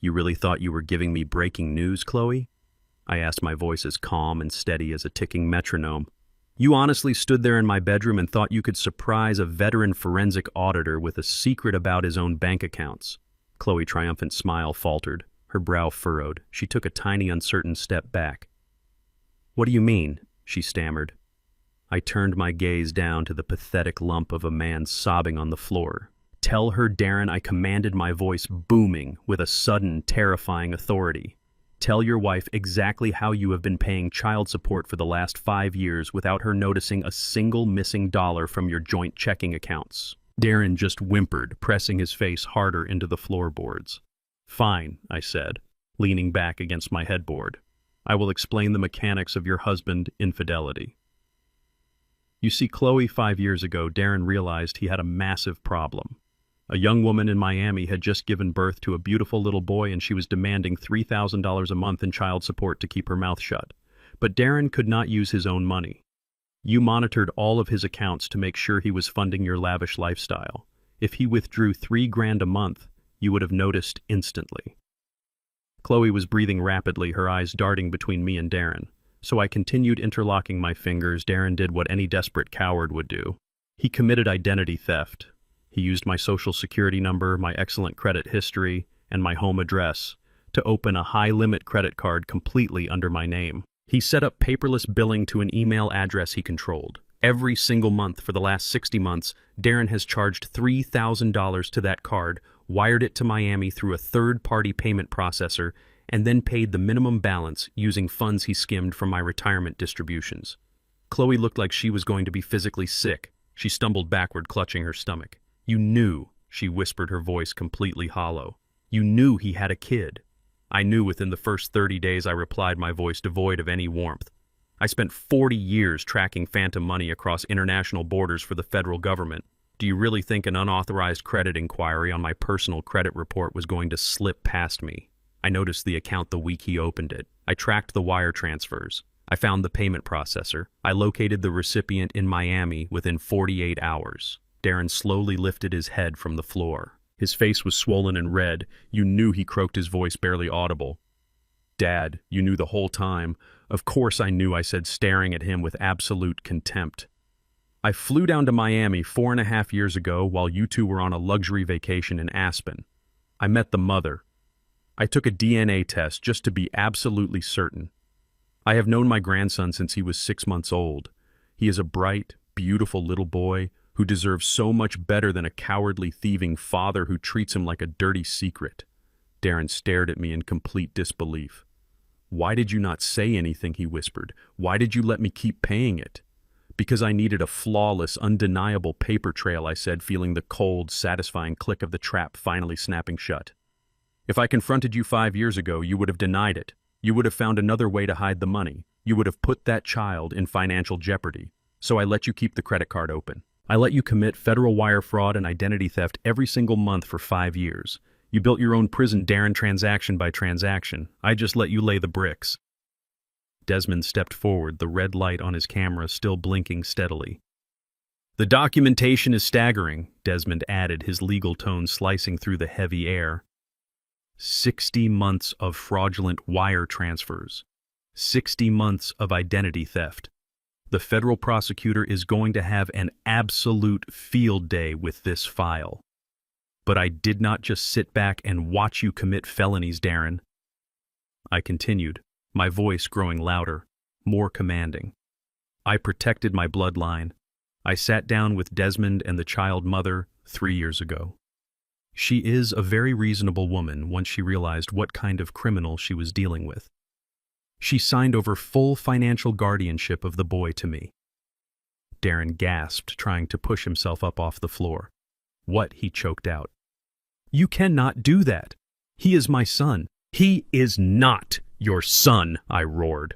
"You really thought you were giving me breaking news, Chloe?" I asked, my voice as calm and steady as a ticking metronome. "You honestly stood there in my bedroom and thought you could surprise a veteran forensic auditor with a secret about his own bank accounts?" Chloe's triumphant smile faltered, her brow furrowed. She took a tiny, uncertain step back. "What do you mean?" she stammered. I turned my gaze down to the pathetic lump of a man sobbing on the floor. "Tell her, Darren," I commanded, my voice booming with a sudden, terrifying authority. "Tell your wife exactly how you have been paying child support for the last 5 years without her noticing a single missing dollar from your joint checking accounts." Darren just whimpered, pressing his face harder into the floorboards. "Fine," I said, leaning back against my headboard. "I will explain the mechanics of your husband's infidelity." You see, Chloe, 5 years ago, Darren realized he had a massive problem. A young woman in Miami had just given birth to a beautiful little boy, and she was demanding $3,000 a month in child support to keep her mouth shut. But Darren could not use his own money. You monitored all of his accounts to make sure he was funding your lavish lifestyle. If he withdrew $3,000 a month, you would have noticed instantly. Chloe was breathing rapidly, her eyes darting between me and Darren. So I continued interlocking my fingers. Darren did what any desperate coward would do. He committed identity theft. He used my social security number, my excellent credit history, and my home address to open a high-limit credit card completely under my name. He set up paperless billing to an email address he controlled. Every single month for the last 60 months, Darren has charged $3,000 to that card, wired it to Miami through a third-party payment processor, and then paid the minimum balance using funds he skimmed from my retirement distributions. Chloe looked like she was going to be physically sick. She stumbled backward, clutching her stomach. "You knew," she whispered, her voice completely hollow. "You knew he had a kid." I knew within the first 30 days, I replied, my voice devoid of any warmth. "I spent 40 years tracking phantom money across international borders for the federal government. Do you really think an unauthorized credit inquiry on my personal credit report was going to slip past me?" I noticed the account the week he opened it. I tracked the wire transfers. I found the payment processor. I located the recipient in Miami within 48 hours. Darren slowly lifted his head from the floor. His face was swollen and red. You knew, he croaked, his voice barely audible. "Dad, you knew the whole time." "Of course I knew," I said, staring at him with absolute contempt. "I flew down to Miami 4.5 years ago while you two were on a luxury vacation in Aspen. I met the mother. I took a DNA test just to be absolutely certain. I have known my grandson since he was 6 months old. He is a bright, beautiful little boy who deserves so much better than a cowardly, thieving father who treats him like a dirty secret." Darren stared at me in complete disbelief. "Why did you not say anything?" he whispered. "Why did you let me keep paying it?" "Because I needed a flawless, undeniable paper trail," I said, feeling the cold, satisfying click of the trap finally snapping shut. "If I confronted you 5 years ago, you would have denied it. You would have found another way to hide the money. You would have put that child in financial jeopardy. So I let you keep the credit card open. I let you commit federal wire fraud and identity theft every single month for 5 years. You built your own prison, Darren, transaction by transaction. I just let you lay the bricks." Desmond stepped forward, the red light on his camera still blinking steadily. "The documentation is staggering," Desmond added, his legal tone slicing through the heavy air. 60 months of fraudulent wire transfers. 60 months of identity theft. The federal prosecutor is going to have an absolute field day with this file. But I did not just sit back and watch you commit felonies, Darren. I continued, my voice growing louder, more commanding. I protected my bloodline. I sat down with Desmond and the child mother 3 years ago. She is a very reasonable woman once she realized what kind of criminal she was dealing with. She signed over full financial guardianship of the boy to me. Darren gasped, trying to push himself up off the floor. What? He choked out. You cannot do that. He is my son. He is not your son, I roared,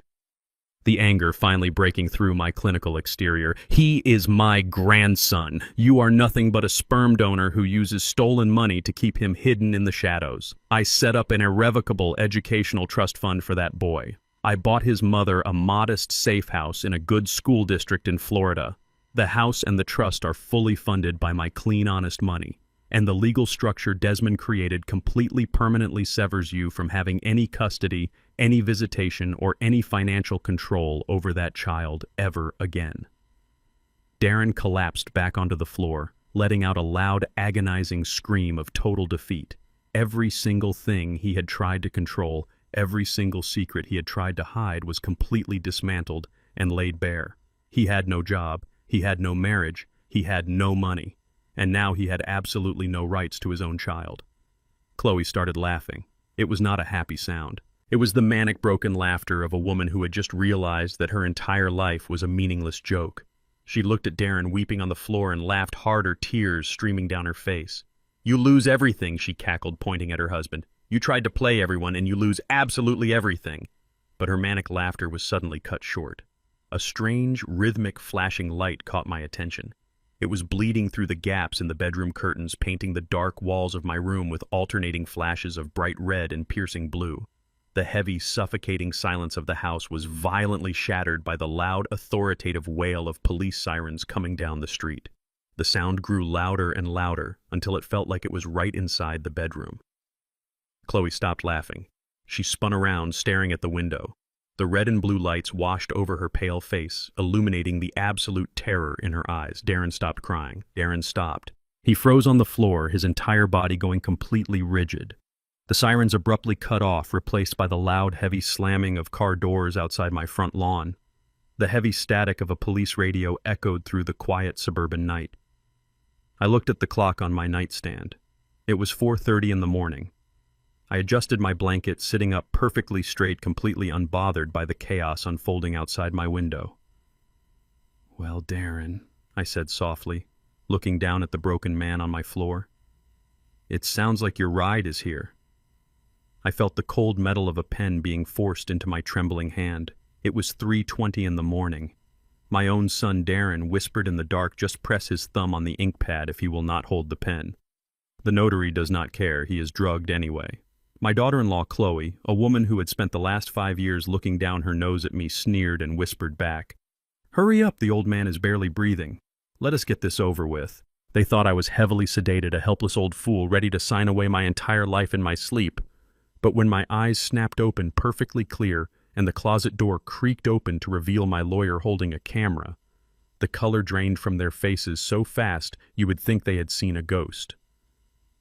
the anger finally breaking through my clinical exterior. He is my grandson. You are nothing but a sperm donor who uses stolen money to keep him hidden in the shadows. I set up an irrevocable educational trust fund for that boy. I bought his mother a modest safe house in a good school district in Florida. The house and the trust are fully funded by my clean, honest money. And the legal structure Desmond created completely permanently severs you from having any custody, any visitation, or any financial control over that child ever again. Darren collapsed back onto the floor, letting out a loud, agonizing scream of total defeat. Every single thing he had tried to control, every single secret he had tried to hide was completely dismantled and laid bare. He had no job, he had no marriage, he had no money. And now he had absolutely no rights to his own child. Chloe started laughing. It was not a happy sound. It was the manic, broken laughter of a woman who had just realized that her entire life was a meaningless joke. She looked at Darren weeping on the floor and laughed harder, tears streaming down her face. You lose everything, she cackled, pointing at her husband. You tried to play everyone and you lose absolutely everything. But her manic laughter was suddenly cut short. A strange, rhythmic flashing light caught my attention. It was bleeding through the gaps in the bedroom curtains, painting the dark walls of my room with alternating flashes of bright red and piercing blue. The heavy, suffocating silence of the house was violently shattered by the loud, authoritative wail of police sirens coming down the street. The sound grew louder and louder until it felt like it was right inside the bedroom. Chloe stopped laughing. She spun around, staring at the window. The red and blue lights washed over her pale face, illuminating the absolute terror in her eyes. Darren stopped crying. Darren stopped. He froze on the floor, his entire body going completely rigid. The sirens abruptly cut off, replaced by the loud, heavy slamming of car doors outside my front lawn. The heavy static of a police radio echoed through the quiet suburban night. I looked at the clock on my nightstand. It was 4:30 in the morning. I adjusted my blanket, sitting up perfectly straight, completely unbothered by the chaos unfolding outside my window. Well, Darren, I said softly, looking down at the broken man on my floor. It sounds like your ride is here. I felt the cold metal of a pen being forced into my trembling hand. It was 3:20 in the morning. My own son Darren whispered in the dark, just press his thumb on the ink pad if he will not hold the pen. The notary does not care, he is drugged anyway. My daughter-in-law, Chloe, a woman who had spent the last 5 years looking down her nose at me, sneered and whispered back, Hurry up, the old man is barely breathing. Let us get this over with. They thought I was heavily sedated, a helpless old fool, ready to sign away my entire life in my sleep. But when my eyes snapped open perfectly clear and the closet door creaked open to reveal my lawyer holding a camera, the color drained from their faces so fast you would think they had seen a ghost.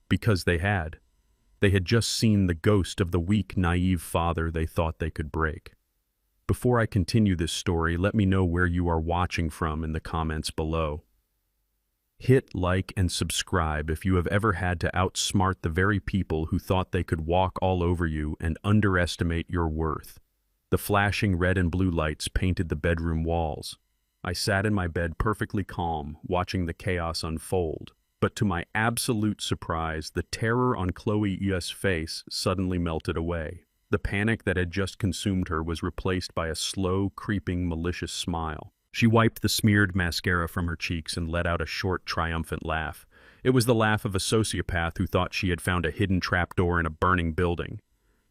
Because they had. They had just seen the ghost of the weak, naive father they thought they could break. Before I continue this story, let me know where you are watching from in the comments below. Hit like and subscribe if you have ever had to outsmart the very people who thought they could walk all over you and underestimate your worth. The flashing red and blue lights painted the bedroom walls. I sat in my bed perfectly calm, watching the chaos unfold. But to my absolute surprise, the terror on Chloe's face suddenly melted away. The panic that had just consumed her was replaced by a slow, creeping, malicious smile. She wiped the smeared mascara from her cheeks and let out a short, triumphant laugh. It was the laugh of a sociopath who thought she had found a hidden trapdoor in a burning building.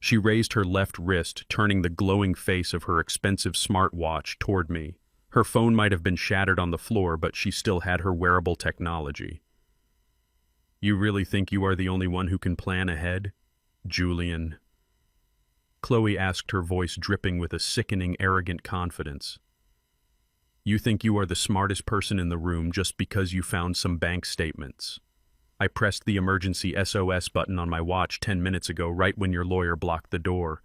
She raised her left wrist, turning the glowing face of her expensive smartwatch toward me. Her phone might have been shattered on the floor, but she still had her wearable technology. You really think you are the only one who can plan ahead, Julian? Chloe asked, her voice dripping with a sickening, arrogant confidence. You think you are the smartest person in the room just because you found some bank statements. I pressed the emergency SOS button on my watch 10 minutes ago, right when your lawyer blocked the door.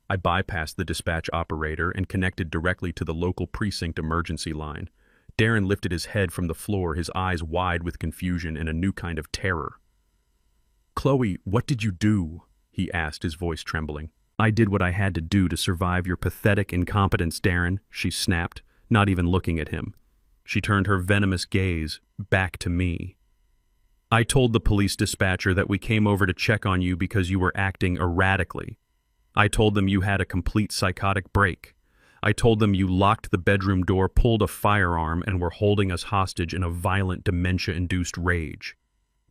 I bypassed the dispatch operator and connected directly to the local precinct emergency line. Darren lifted his head from the floor, his eyes wide with confusion and a new kind of terror. Chloe, what did you do? He asked, his voice trembling. I did what I had to do to survive your pathetic incompetence, Darren, she snapped, not even looking at him. She turned her venomous gaze back to me. I told the police dispatcher that we came over to check on you because you were acting erratically. I told them you had a complete psychotic break. I told them you locked the bedroom door, pulled a firearm, and were holding us hostage in a violent dementia-induced rage.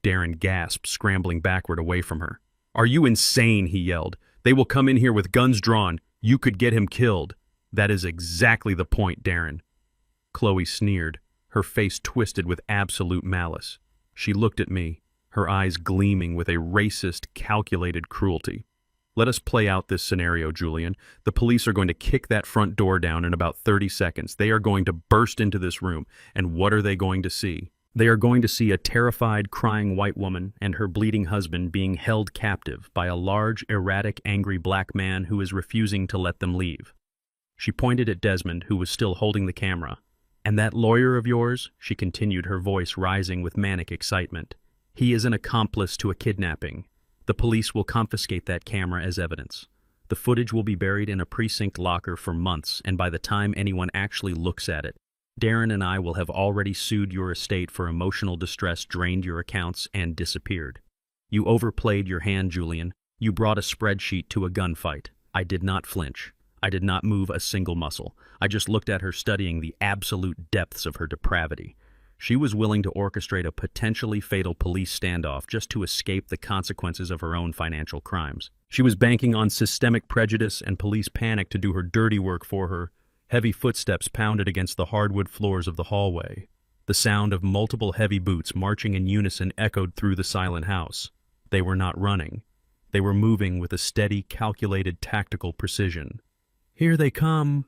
Darren gasped, scrambling backward away from her. Are you insane? He yelled. They will come in here with guns drawn. You could get him killed. That is exactly the point, Darren. Chloe sneered, her face twisted with absolute malice. She looked at me, her eyes gleaming with a racist, calculated cruelty. Let us play out this scenario, Julian. The police are going to kick that front door down in about 30 seconds. They are going to burst into this room, and what are they going to see? They are going to see a terrified, crying white woman and her bleeding husband being held captive by a large, erratic, angry black man who is refusing to let them leave. She pointed at Desmond, who was still holding the camera. And that lawyer of yours, she continued, her voice rising with manic excitement. He is an accomplice to a kidnapping. The police will confiscate that camera as evidence. The footage will be buried in a precinct locker for months, and by the time anyone actually looks at it, Darren and I will have already sued your estate for emotional distress, drained your accounts, and disappeared. You overplayed your hand, Julian. You brought a spreadsheet to a gunfight. I did not flinch. I did not move a single muscle. I just looked at her, studying the absolute depths of her depravity. She was willing to orchestrate a potentially fatal police standoff just to escape the consequences of her own financial crimes. She was banking on systemic prejudice and police panic to do her dirty work for her. Heavy footsteps pounded against the hardwood floors of the hallway. The sound of multiple heavy boots marching in unison echoed through the silent house. They were not running. They were moving with a steady, calculated, tactical precision. Here they come,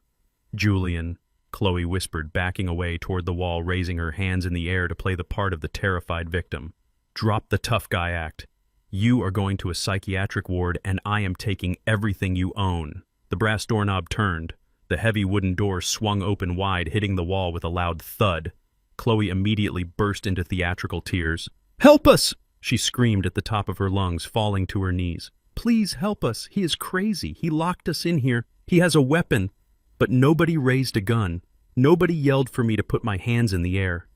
Julian, Chloe whispered, backing away toward the wall, raising her hands in the air to play the part of the terrified victim. Drop the tough guy act. You are going to a psychiatric ward, and I am taking everything you own. The brass doorknob turned. The heavy wooden door swung open wide, hitting the wall with a loud thud. Chloe immediately burst into theatrical tears. Help us! She screamed at the top of her lungs, falling to her knees. Please help us. He is crazy. He locked us in here. He has a weapon. But nobody raised a gun. Nobody yelled for me to put my hands in the air.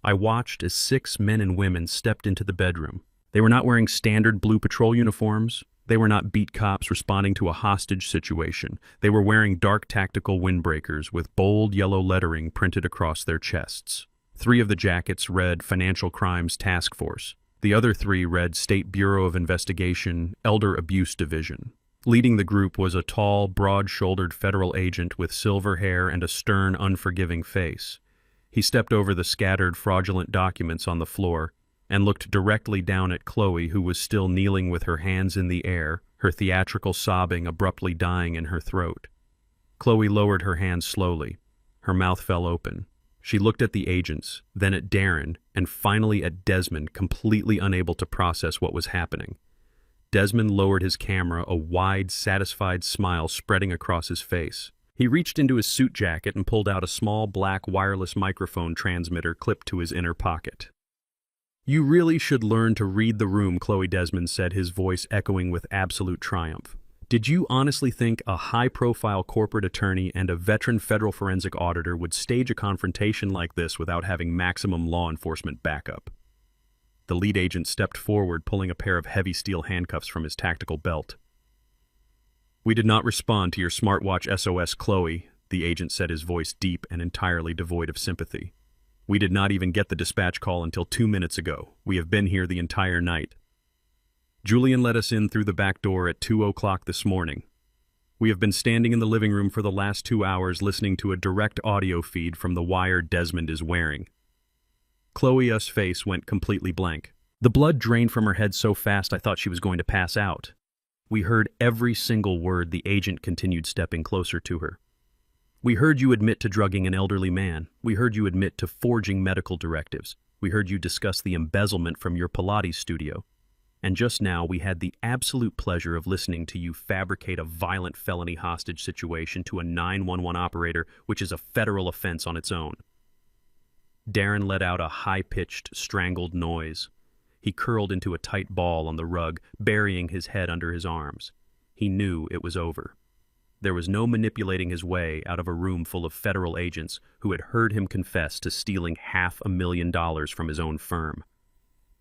I watched as 6 men and women stepped into the bedroom. They were not wearing standard blue patrol uniforms. They were not beat cops responding to a hostage situation. They were wearing dark tactical windbreakers with bold yellow lettering printed across their chests. 3 of the jackets read Financial Crimes Task Force. The other 3 read State Bureau of Investigation, Elder Abuse Division. Leading the group was a tall, broad-shouldered federal agent with silver hair and a stern, unforgiving face. He stepped over the scattered, fraudulent documents on the floor and looked directly down at Chloe, who was still kneeling with her hands in the air, her theatrical sobbing abruptly dying in her throat. Chloe lowered her hands slowly. Her mouth fell open. She looked at the agents, then at Darren, and finally at Desmond, completely unable to process what was happening. Desmond lowered his camera, a wide, satisfied smile spreading across his face. He reached into his suit jacket and pulled out a small black wireless microphone transmitter clipped to his inner pocket. You really should learn to read the room, Chloe, Desmond said, his voice echoing with absolute triumph. Did you honestly think a high-profile corporate attorney and a veteran federal forensic auditor would stage a confrontation like this without having maximum law enforcement backup? The lead agent stepped forward, pulling a pair of heavy steel handcuffs from his tactical belt. We did not respond to your smartwatch SOS, Chloe, the agent said, his voice deep and entirely devoid of sympathy. We did not even get the dispatch call until 2 minutes ago. We have been here the entire night. Julian let us in through the back door at 2 o'clock this morning. We have been standing in the living room for the last 2 hours listening to a direct audio feed from the wire Desmond is wearing. Chloe's face went completely blank. The blood drained from her head so fast I thought she was going to pass out. We heard every single word. The agent continued, stepping closer to her. We heard you admit to drugging an elderly man. We heard you admit to forging medical directives. We heard you discuss the embezzlement from your Pilates studio. And just now, we had the absolute pleasure of listening to you fabricate a violent felony hostage situation to a 911 operator, which is a federal offense on its own. Darren let out a high-pitched, strangled noise. He curled into a tight ball on the rug, burying his head under his arms. He knew it was over. There was no manipulating his way out of a room full of federal agents who had heard him confess to stealing $500,000 from his own firm.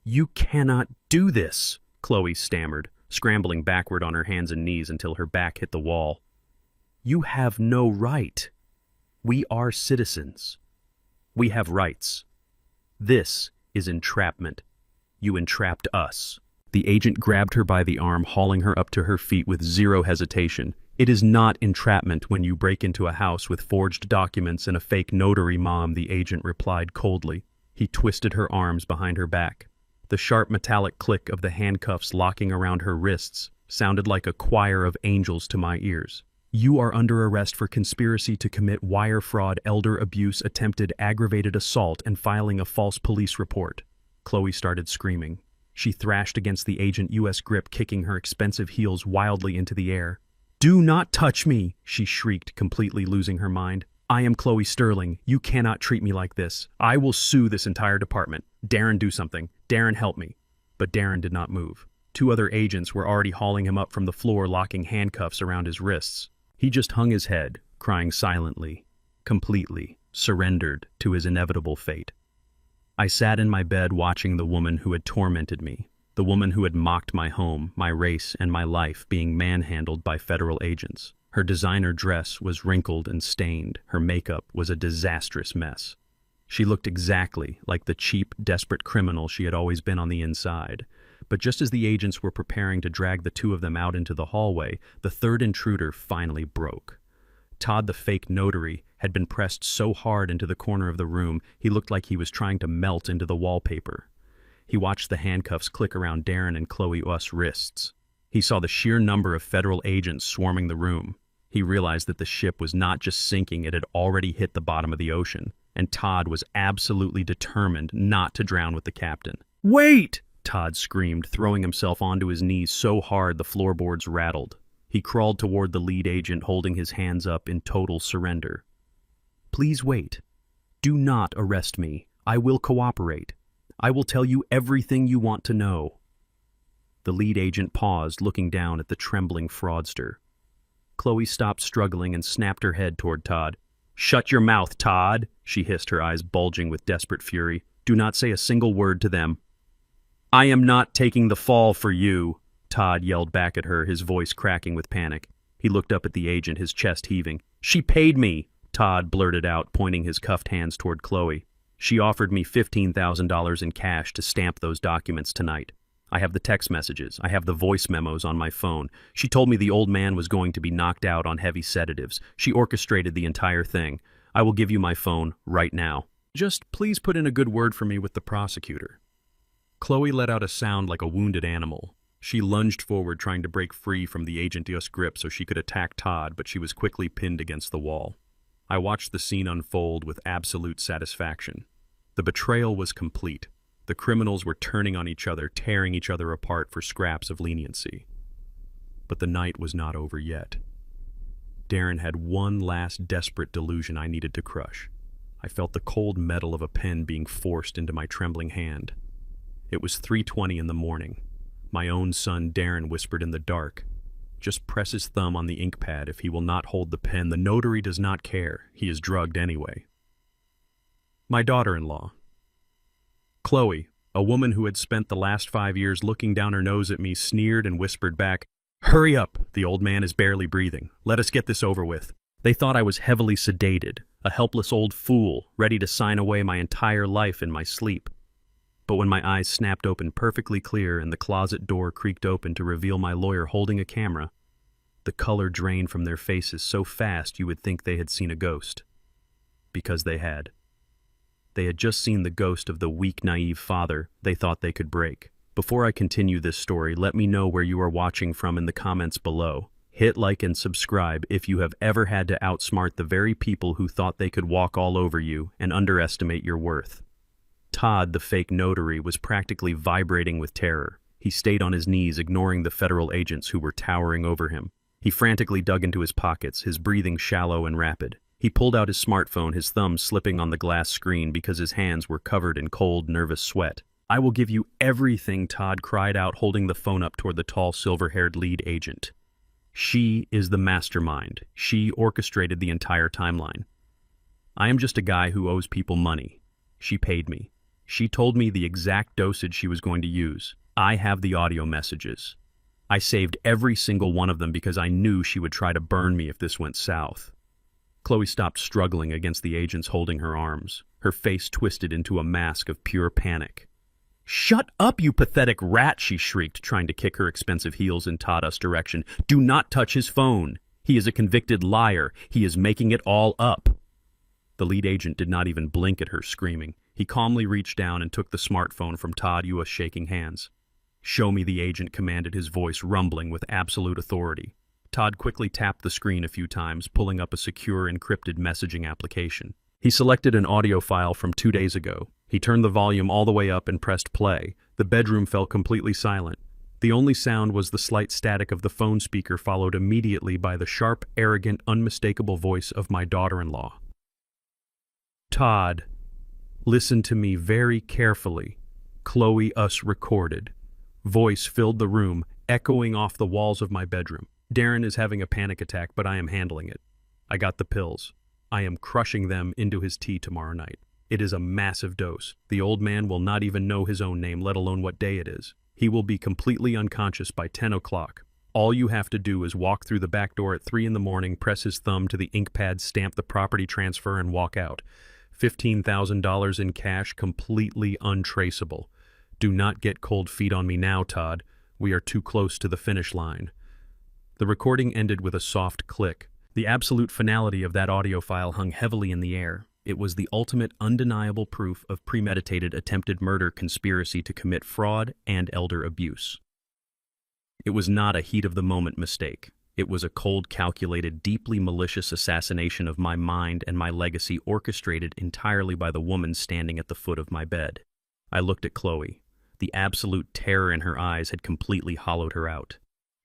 "You cannot do this," Chloe stammered, scrambling backward on her hands and knees until her back hit the wall. "You have no right. We are citizens. We have rights. This is entrapment. You entrapped us." The agent grabbed her by the arm, hauling her up to her feet with zero hesitation. "It is not entrapment when you break into a house with forged documents and a fake notary, Mom," the agent replied coldly. He twisted her arms behind her back. The sharp metallic click of the handcuffs locking around her wrists sounded like a choir of angels to my ears. "You are under arrest for conspiracy to commit wire fraud, elder abuse, attempted aggravated assault, and filing a false police report." Chloe started screaming. She thrashed against the agent U.S. grip, kicking her expensive heels wildly into the air. "Do not touch me!" she shrieked, completely losing her mind. "I am Chloe Sterling. You cannot treat me like this. I will sue this entire department. Darren, do something. Darren, help me." But Darren did not move. Two other agents were already hauling him up from the floor, locking handcuffs around his wrists. He just hung his head, crying silently, completely surrendered to his inevitable fate. I sat in my bed watching the woman who had tormented me, the woman who had mocked my home, my race, and my life being manhandled by federal agents. Her designer dress was wrinkled and stained. Her makeup was a disastrous mess. She looked exactly like the cheap, desperate criminal she had always been on the inside. But just as the agents were preparing to drag the two of them out into the hallway, the third intruder finally broke. Todd, the fake notary, had been pressed so hard into the corner of the room he looked like he was trying to melt into the wallpaper. He watched the handcuffs click around Darren and Chloe's wrists. He saw the sheer number of federal agents swarming the room. He realized that the ship was not just sinking, it had already hit the bottom of the ocean, and Todd was absolutely determined not to drown with the captain. "Wait!" Todd screamed, throwing himself onto his knees so hard the floorboards rattled. He crawled toward the lead agent, holding his hands up in total surrender. "Please wait. Do not arrest me. I will cooperate. I will tell you everything you want to know." The lead agent paused, looking down at the trembling fraudster. Chloe stopped struggling and snapped her head toward Todd. "Shut your mouth, Todd," she hissed, her eyes bulging with desperate fury. "Do not say a single word to them." "I am not taking the fall for you," Todd yelled back at her, his voice cracking with panic. He looked up at the agent, his chest heaving. "She paid me," Todd blurted out, pointing his cuffed hands toward Chloe. "She offered me $15,000 in cash to stamp those documents tonight. I have the text messages. I have the voice memos on my phone. She told me the old man was going to be knocked out on heavy sedatives. She orchestrated the entire thing. I will give you my phone right now. Just please put in a good word for me with the prosecutor." Chloe let out a sound like a wounded animal. She lunged forward, trying to break free from the agent's grip so she could attack Todd, but she was quickly pinned against the wall. I watched the scene unfold with absolute satisfaction. The betrayal was complete. The criminals were turning on each other, tearing each other apart for scraps of leniency. But the night was not over yet. Darren had one last desperate delusion I needed to crush. I felt the cold metal of a pen being forced into my trembling hand. It was 3:20 in the morning. My own son, Darren, whispered in the dark, "Just press his thumb on the ink pad if he will not hold the pen. The notary does not care. He is drugged anyway." My daughter-in-law. Chloe, a woman who had spent the last 5 years looking down her nose at me, sneered and whispered back, "Hurry up, the old man is barely breathing. Let us get this over with." They thought I was heavily sedated, a helpless old fool, ready to sign away my entire life in my sleep. But when my eyes snapped open perfectly clear and the closet door creaked open to reveal my lawyer holding a camera, the color drained from their faces so fast you would think they had seen a ghost. Because they had. They had just seen the ghost of the weak, naive father they thought they could break. Before I continue this story, let me know where you are watching from in the comments below. Hit like and subscribe if you have ever had to outsmart the very people who thought they could walk all over you and underestimate your worth. Todd, the fake notary, was practically vibrating with terror. He stayed on his knees, ignoring the federal agents who were towering over him. He frantically dug into his pockets, his breathing shallow and rapid. He pulled out his smartphone, his thumbs slipping on the glass screen because his hands were covered in cold, nervous sweat. I will give you everything, Todd cried out, holding the phone up toward the tall, silver-haired lead agent. She is the mastermind. She orchestrated the entire timeline. I am just a guy who owes people money. She paid me. She told me the exact dosage she was going to use. I have the audio messages. I saved every single one of them because I knew she would try to burn me if this went south. Chloe stopped struggling against the agents holding her arms, her face twisted into a mask of pure panic. "Shut up, you pathetic rat," she shrieked, trying to kick her expensive heels in Todd's direction. "Do not touch his phone. He is a convicted liar. He is making it all up." The lead agent did not even blink at her screaming. He calmly reached down and took the smartphone from Todd U's shaking hands. "Show me," the agent commanded, his voice rumbling with absolute authority. Todd quickly tapped the screen a few times, pulling up a secure, encrypted messaging application. He selected an audio file from 2 days ago. He turned the volume all the way up and pressed play. The bedroom fell completely silent. The only sound was the slight static of the phone speaker, followed immediately by the sharp, arrogant, unmistakable voice of my daughter-in-law. "Todd, listen to me very carefully. Chloe us recorded." Voice filled the room, echoing off the walls of my bedroom. "Darren is having a panic attack, but I am handling it. I got the pills. I am crushing them into his tea tomorrow night. It is a massive dose. The old man will not even know his own name, let alone what day it is. He will be completely unconscious by 10 o'clock. All you have to do is walk through the back door at 3 in the morning, press his thumb to the ink pad, stamp the property transfer, and walk out. $15,000 in cash, completely untraceable. Do not get cold feet on me now, Todd. We are too close to the finish line." The recording ended with a soft click. The absolute finality of that audio file hung heavily in the air. It was the ultimate, undeniable proof of premeditated attempted murder conspiracy to commit fraud and elder abuse. It was not a heat-of-the-moment mistake. It was a cold, calculated, deeply malicious assassination of my mind and my legacy, orchestrated entirely by the woman standing at the foot of my bed. I looked at Chloe. The absolute terror in her eyes had completely hollowed her out.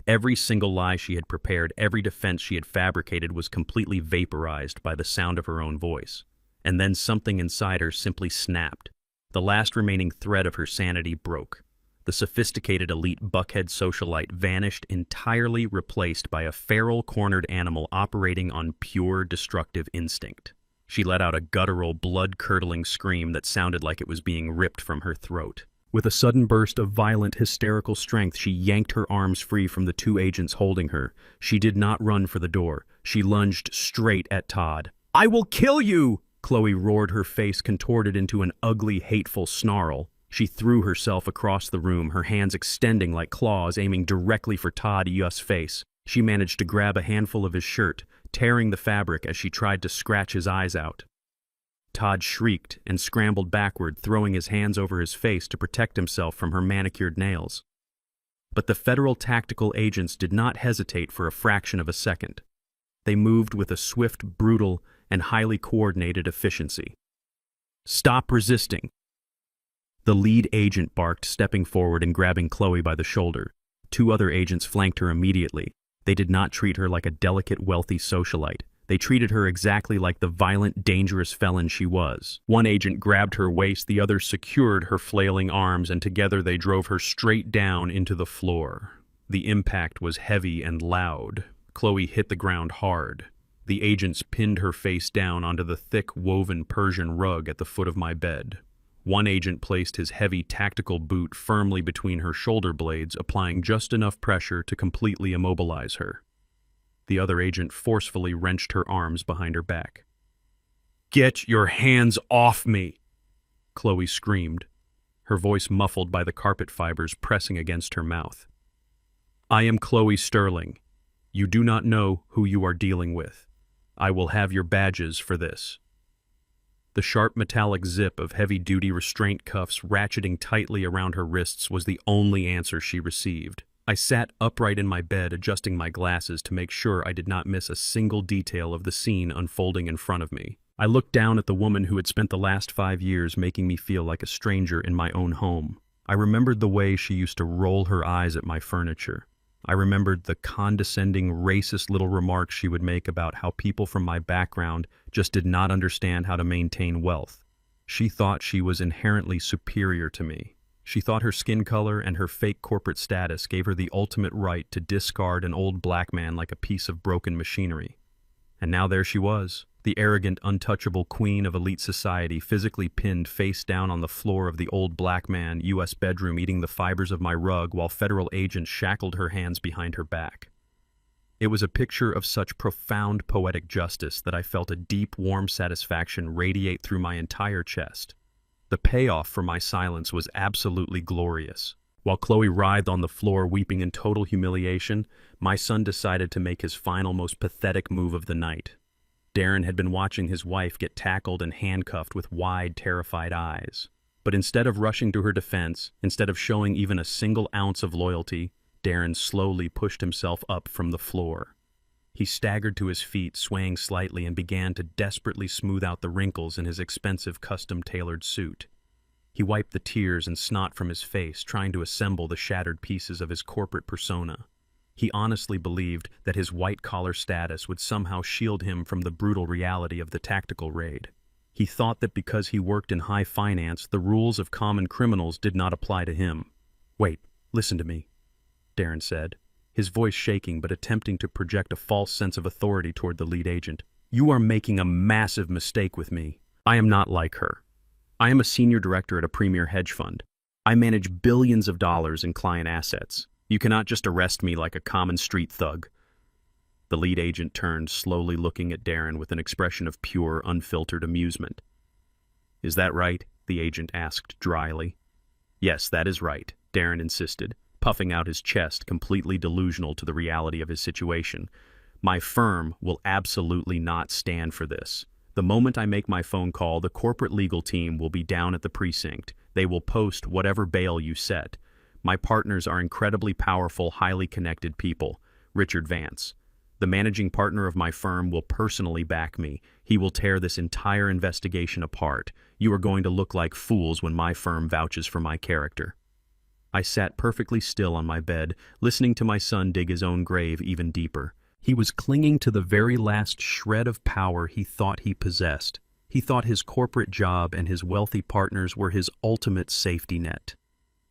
Every single lie she had prepared, every defense she had fabricated was completely vaporized by the sound of her own voice. And then something inside her simply snapped. The last remaining thread of her sanity broke. The sophisticated elite buckhead socialite vanished, entirely replaced by a feral, cornered animal operating on pure destructive instinct. She let out a guttural, blood-curdling scream that sounded like it was being ripped from her throat. With a sudden burst of violent, hysterical strength, she yanked her arms free from the 2 agents holding her. She did not run for the door. She lunged straight at Todd. "I will kill you!" Chloe roared, her face contorted into an ugly, hateful snarl. She threw herself across the room, her hands extending like claws, aiming directly for Todd U's face. She managed to grab a handful of his shirt, tearing the fabric as she tried to scratch his eyes out. Todd shrieked and scrambled backward, throwing his hands over his face to protect himself from her manicured nails. But the federal tactical agents did not hesitate for a fraction of a second. They moved with a swift, brutal, and highly coordinated efficiency. "Stop resisting!" The lead agent barked, stepping forward and grabbing Chloe by the shoulder. 2 other agents flanked her immediately. They did not treat her like a delicate, wealthy socialite. They treated her exactly like the violent, dangerous felon she was. One agent grabbed her waist, the other secured her flailing arms, and together they drove her straight down into the floor. The impact was heavy and loud. Chloe hit the ground hard. The agents pinned her face down onto the thick, woven Persian rug at the foot of my bed. One agent placed his heavy tactical boot firmly between her shoulder blades, applying just enough pressure to completely immobilize her. The other agent forcefully wrenched her arms behind her back. "Get your hands off me!" Chloe screamed, her voice muffled by the carpet fibers pressing against her mouth. "I am Chloe Sterling. You do not know who you are dealing with. I will have your badges for this." The sharp metallic zip of heavy-duty restraint cuffs ratcheting tightly around her wrists was the only answer she received. I sat upright in my bed, adjusting my glasses to make sure I did not miss a single detail of the scene unfolding in front of me. I looked down at the woman who had spent the last 5 years making me feel like a stranger in my own home. I remembered the way she used to roll her eyes at my furniture. I remembered the condescending, racist little remarks she would make about how people from my background just did not understand how to maintain wealth. She thought she was inherently superior to me. She thought her skin color and her fake corporate status gave her the ultimate right to discard an old black man like a piece of broken machinery. And now there she was, the arrogant, untouchable queen of elite society, physically pinned face down on the floor of the old black man U.S. bedroom, eating the fibers of my rug while federal agents shackled her hands behind her back. It was a picture of such profound poetic justice that I felt a deep, warm satisfaction radiate through my entire chest. The payoff for my silence was absolutely glorious. While Chloe writhed on the floor, weeping in total humiliation, my son decided to make his final, most pathetic move of the night. Darren had been watching his wife get tackled and handcuffed with wide, terrified eyes. But instead of rushing to her defense, instead of showing even a single ounce of loyalty, Darren slowly pushed himself up from the floor. He staggered to his feet, swaying slightly, and began to desperately smooth out the wrinkles in his expensive, custom-tailored suit. He wiped the tears and snot from his face, trying to assemble the shattered pieces of his corporate persona. He honestly believed that his white-collar status would somehow shield him from the brutal reality of the tactical raid. He thought that because he worked in high finance, the rules of common criminals did not apply to him. "Wait, listen to me," Darren said, his voice shaking but attempting to project a false sense of authority toward the lead agent. "You are making a massive mistake with me. I am not like her. I am a senior director at a premier hedge fund. I manage billions of dollars in client assets. You cannot just arrest me like a common street thug." The lead agent turned, slowly looking at Darren with an expression of pure, unfiltered amusement. "Is that right?" the agent asked dryly. "Yes, that is right," Darren insisted, puffing out his chest, completely delusional to the reality of his situation. "My firm will absolutely not stand for this. The moment I make my phone call, the corporate legal team will be down at the precinct. They will post whatever bail you set. My partners are incredibly powerful, highly connected people. Richard Vance, the managing partner of my firm, will personally back me. He will tear this entire investigation apart. You are going to look like fools when my firm vouches for my character." I sat perfectly still on my bed, listening to my son dig his own grave even deeper. He was clinging to the very last shred of power he thought he possessed. He thought his corporate job and his wealthy partners were his ultimate safety net.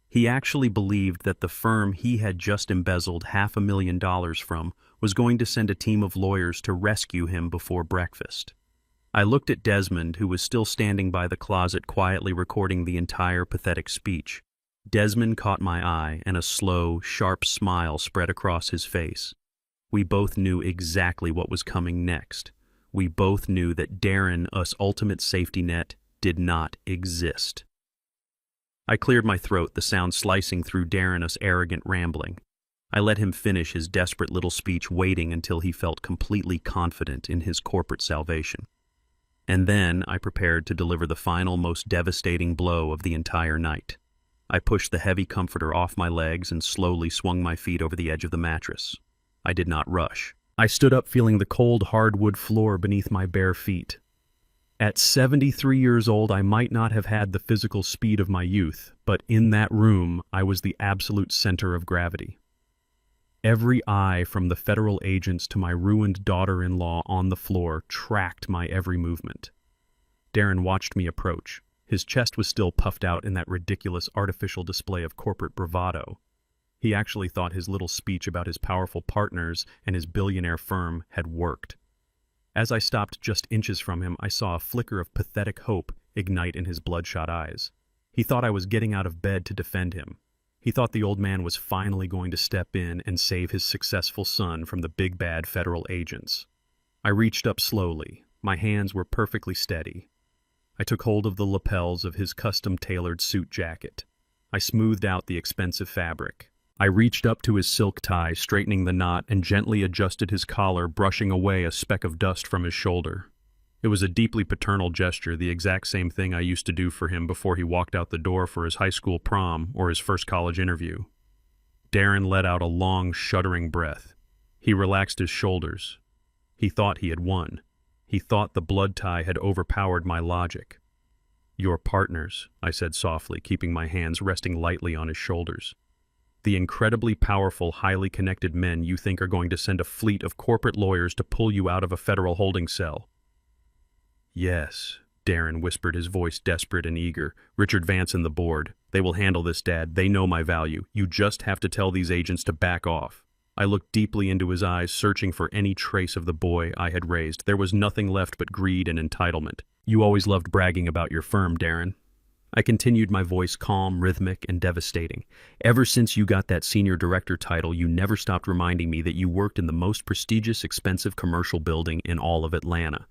He actually believed that the firm he had just embezzled $500,000 from was going to send a team of lawyers to rescue him before breakfast. I looked at Desmond, who was still standing by the closet quietly recording the entire pathetic speech. Desmond caught my eye, and a slow, sharp smile spread across his face. We both knew exactly what was coming next. We both knew that Darren, us ultimate safety net, did not exist. I cleared my throat, the sound slicing through Darren, us arrogant rambling. I let him finish his desperate little speech, waiting until he felt completely confident in his corporate salvation. And then I prepared to deliver the final, most devastating blow of the entire night. I pushed the heavy comforter off my legs and slowly swung my feet over the edge of the mattress. I did not rush. I stood up, feeling the cold hardwood floor beneath my bare feet. At 73 years old, I might not have had the physical speed of my youth, but in that room, I was the absolute center of gravity. Every eye, from the federal agents to my ruined daughter-in-law on the floor, tracked my every movement. Darren watched me approach. His chest was still puffed out in that ridiculous artificial display of corporate bravado. He actually thought his little speech about his powerful partners and his billionaire firm had worked. As I stopped just inches from him, I saw a flicker of pathetic hope ignite in his bloodshot eyes. He thought I was getting out of bed to defend him. He thought the old man was finally going to step in and save his successful son from the big bad federal agents. I reached up slowly. My hands were perfectly steady. I took hold of the lapels of his custom-tailored suit jacket. I smoothed out the expensive fabric. I reached up to his silk tie, straightening the knot, and gently adjusted his collar, brushing away a speck of dust from his shoulder. It was a deeply paternal gesture, the exact same thing I used to do for him before he walked out the door for his high school prom or his first college interview. Darren let out a long, shuddering breath. He relaxed his shoulders. He thought he had won. He thought the blood tie had overpowered my logic. "Your partners," I said softly, keeping my hands resting lightly on his shoulders. "The incredibly powerful, highly connected men you think are going to send a fleet of corporate lawyers to pull you out of a federal holding cell." "Yes," Darren whispered, his voice desperate and eager. "Richard Vance and the board. They will handle this, Dad. They know my value. You just have to tell these agents to back off." I looked deeply into his eyes, searching for any trace of the boy I had raised. There was nothing left but greed and entitlement. "You always loved bragging about your firm, Darren." I continued, my voice calm, rhythmic, and devastating. "Ever since you got that senior director title, you never stopped reminding me that you worked in the most prestigious, expensive commercial building in all of Atlanta.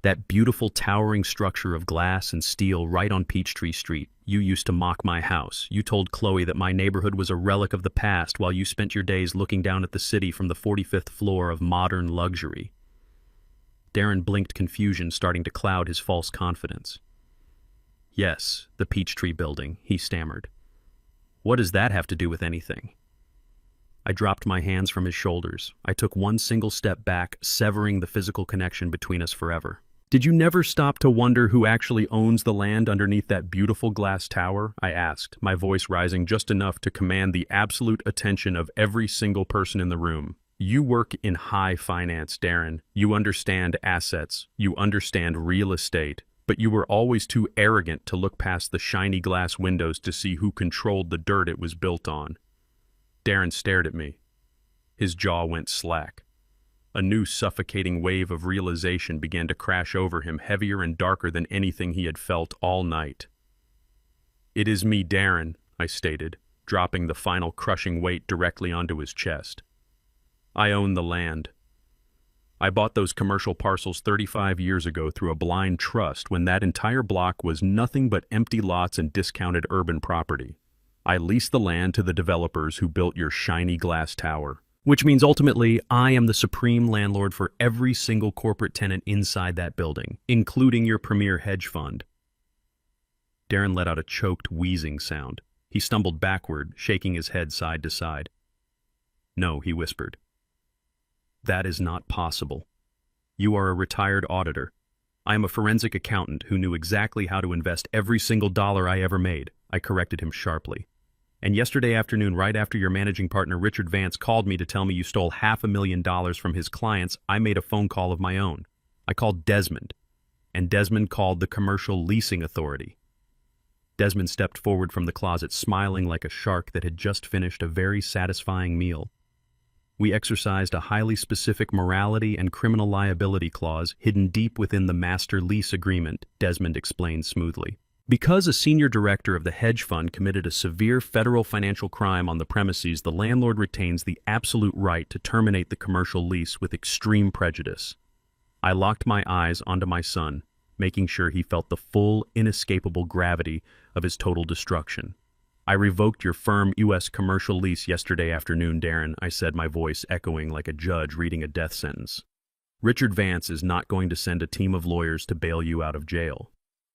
That beautiful, towering structure of glass and steel right on Peachtree Street. You used to mock my house. You told Chloe that my neighborhood was a relic of the past while you spent your days looking down at the city from the 45th floor of modern luxury." Darren blinked, confusion starting to cloud his false confidence. "Yes, the Peachtree building," he stammered. "What does that have to do with anything?" I dropped my hands from his shoulders. I took one single step back, severing the physical connection between us forever. "Did you never stop to wonder who actually owns the land underneath that beautiful glass tower?" I asked, my voice rising just enough to command the absolute attention of every single person in the room. "You work in high finance, Darren. You understand assets. You understand real estate. But you were always too arrogant to look past the shiny glass windows to see who controlled the dirt it was built on." Darren stared at me. His jaw went slack. A new suffocating wave of realization began to crash over him, heavier and darker than anything he had felt all night. "It is me, Darren," I stated, dropping the final crushing weight directly onto his chest. "I own the land. I bought those commercial parcels 35 years ago through a blind trust when that entire block was nothing but empty lots and discounted urban property. I leased the land to the developers who built your shiny glass tower. Which means ultimately, I am the supreme landlord for every single corporate tenant inside that building, including your premier hedge fund." Darren let out a choked, wheezing sound. He stumbled backward, shaking his head side to side. "No," he whispered. "That is not possible. You are a retired auditor. I am a forensic accountant who knew exactly how to invest every single dollar I ever made," I corrected him sharply. "And yesterday afternoon, right after your managing partner Richard Vance called me to tell me you stole $500,000 from his clients, I made a phone call of my own. I called Desmond, and Desmond called the Commercial Leasing Authority." Desmond stepped forward from the closet, smiling like a shark that had just finished a very satisfying meal. "We exercised a highly specific morality and criminal liability clause hidden deep within the master lease agreement," Desmond explained smoothly. "Because a senior director of the hedge fund committed a severe federal financial crime on the premises, the landlord retains the absolute right to terminate the commercial lease with extreme prejudice." I locked my eyes onto my son, making sure he felt the full, inescapable gravity of his total destruction. "I revoked your firm U.S. commercial lease yesterday afternoon, Darren," I said, my voice echoing like a judge reading a death sentence. "Richard Vance is not going to send a team of lawyers to bail you out of jail.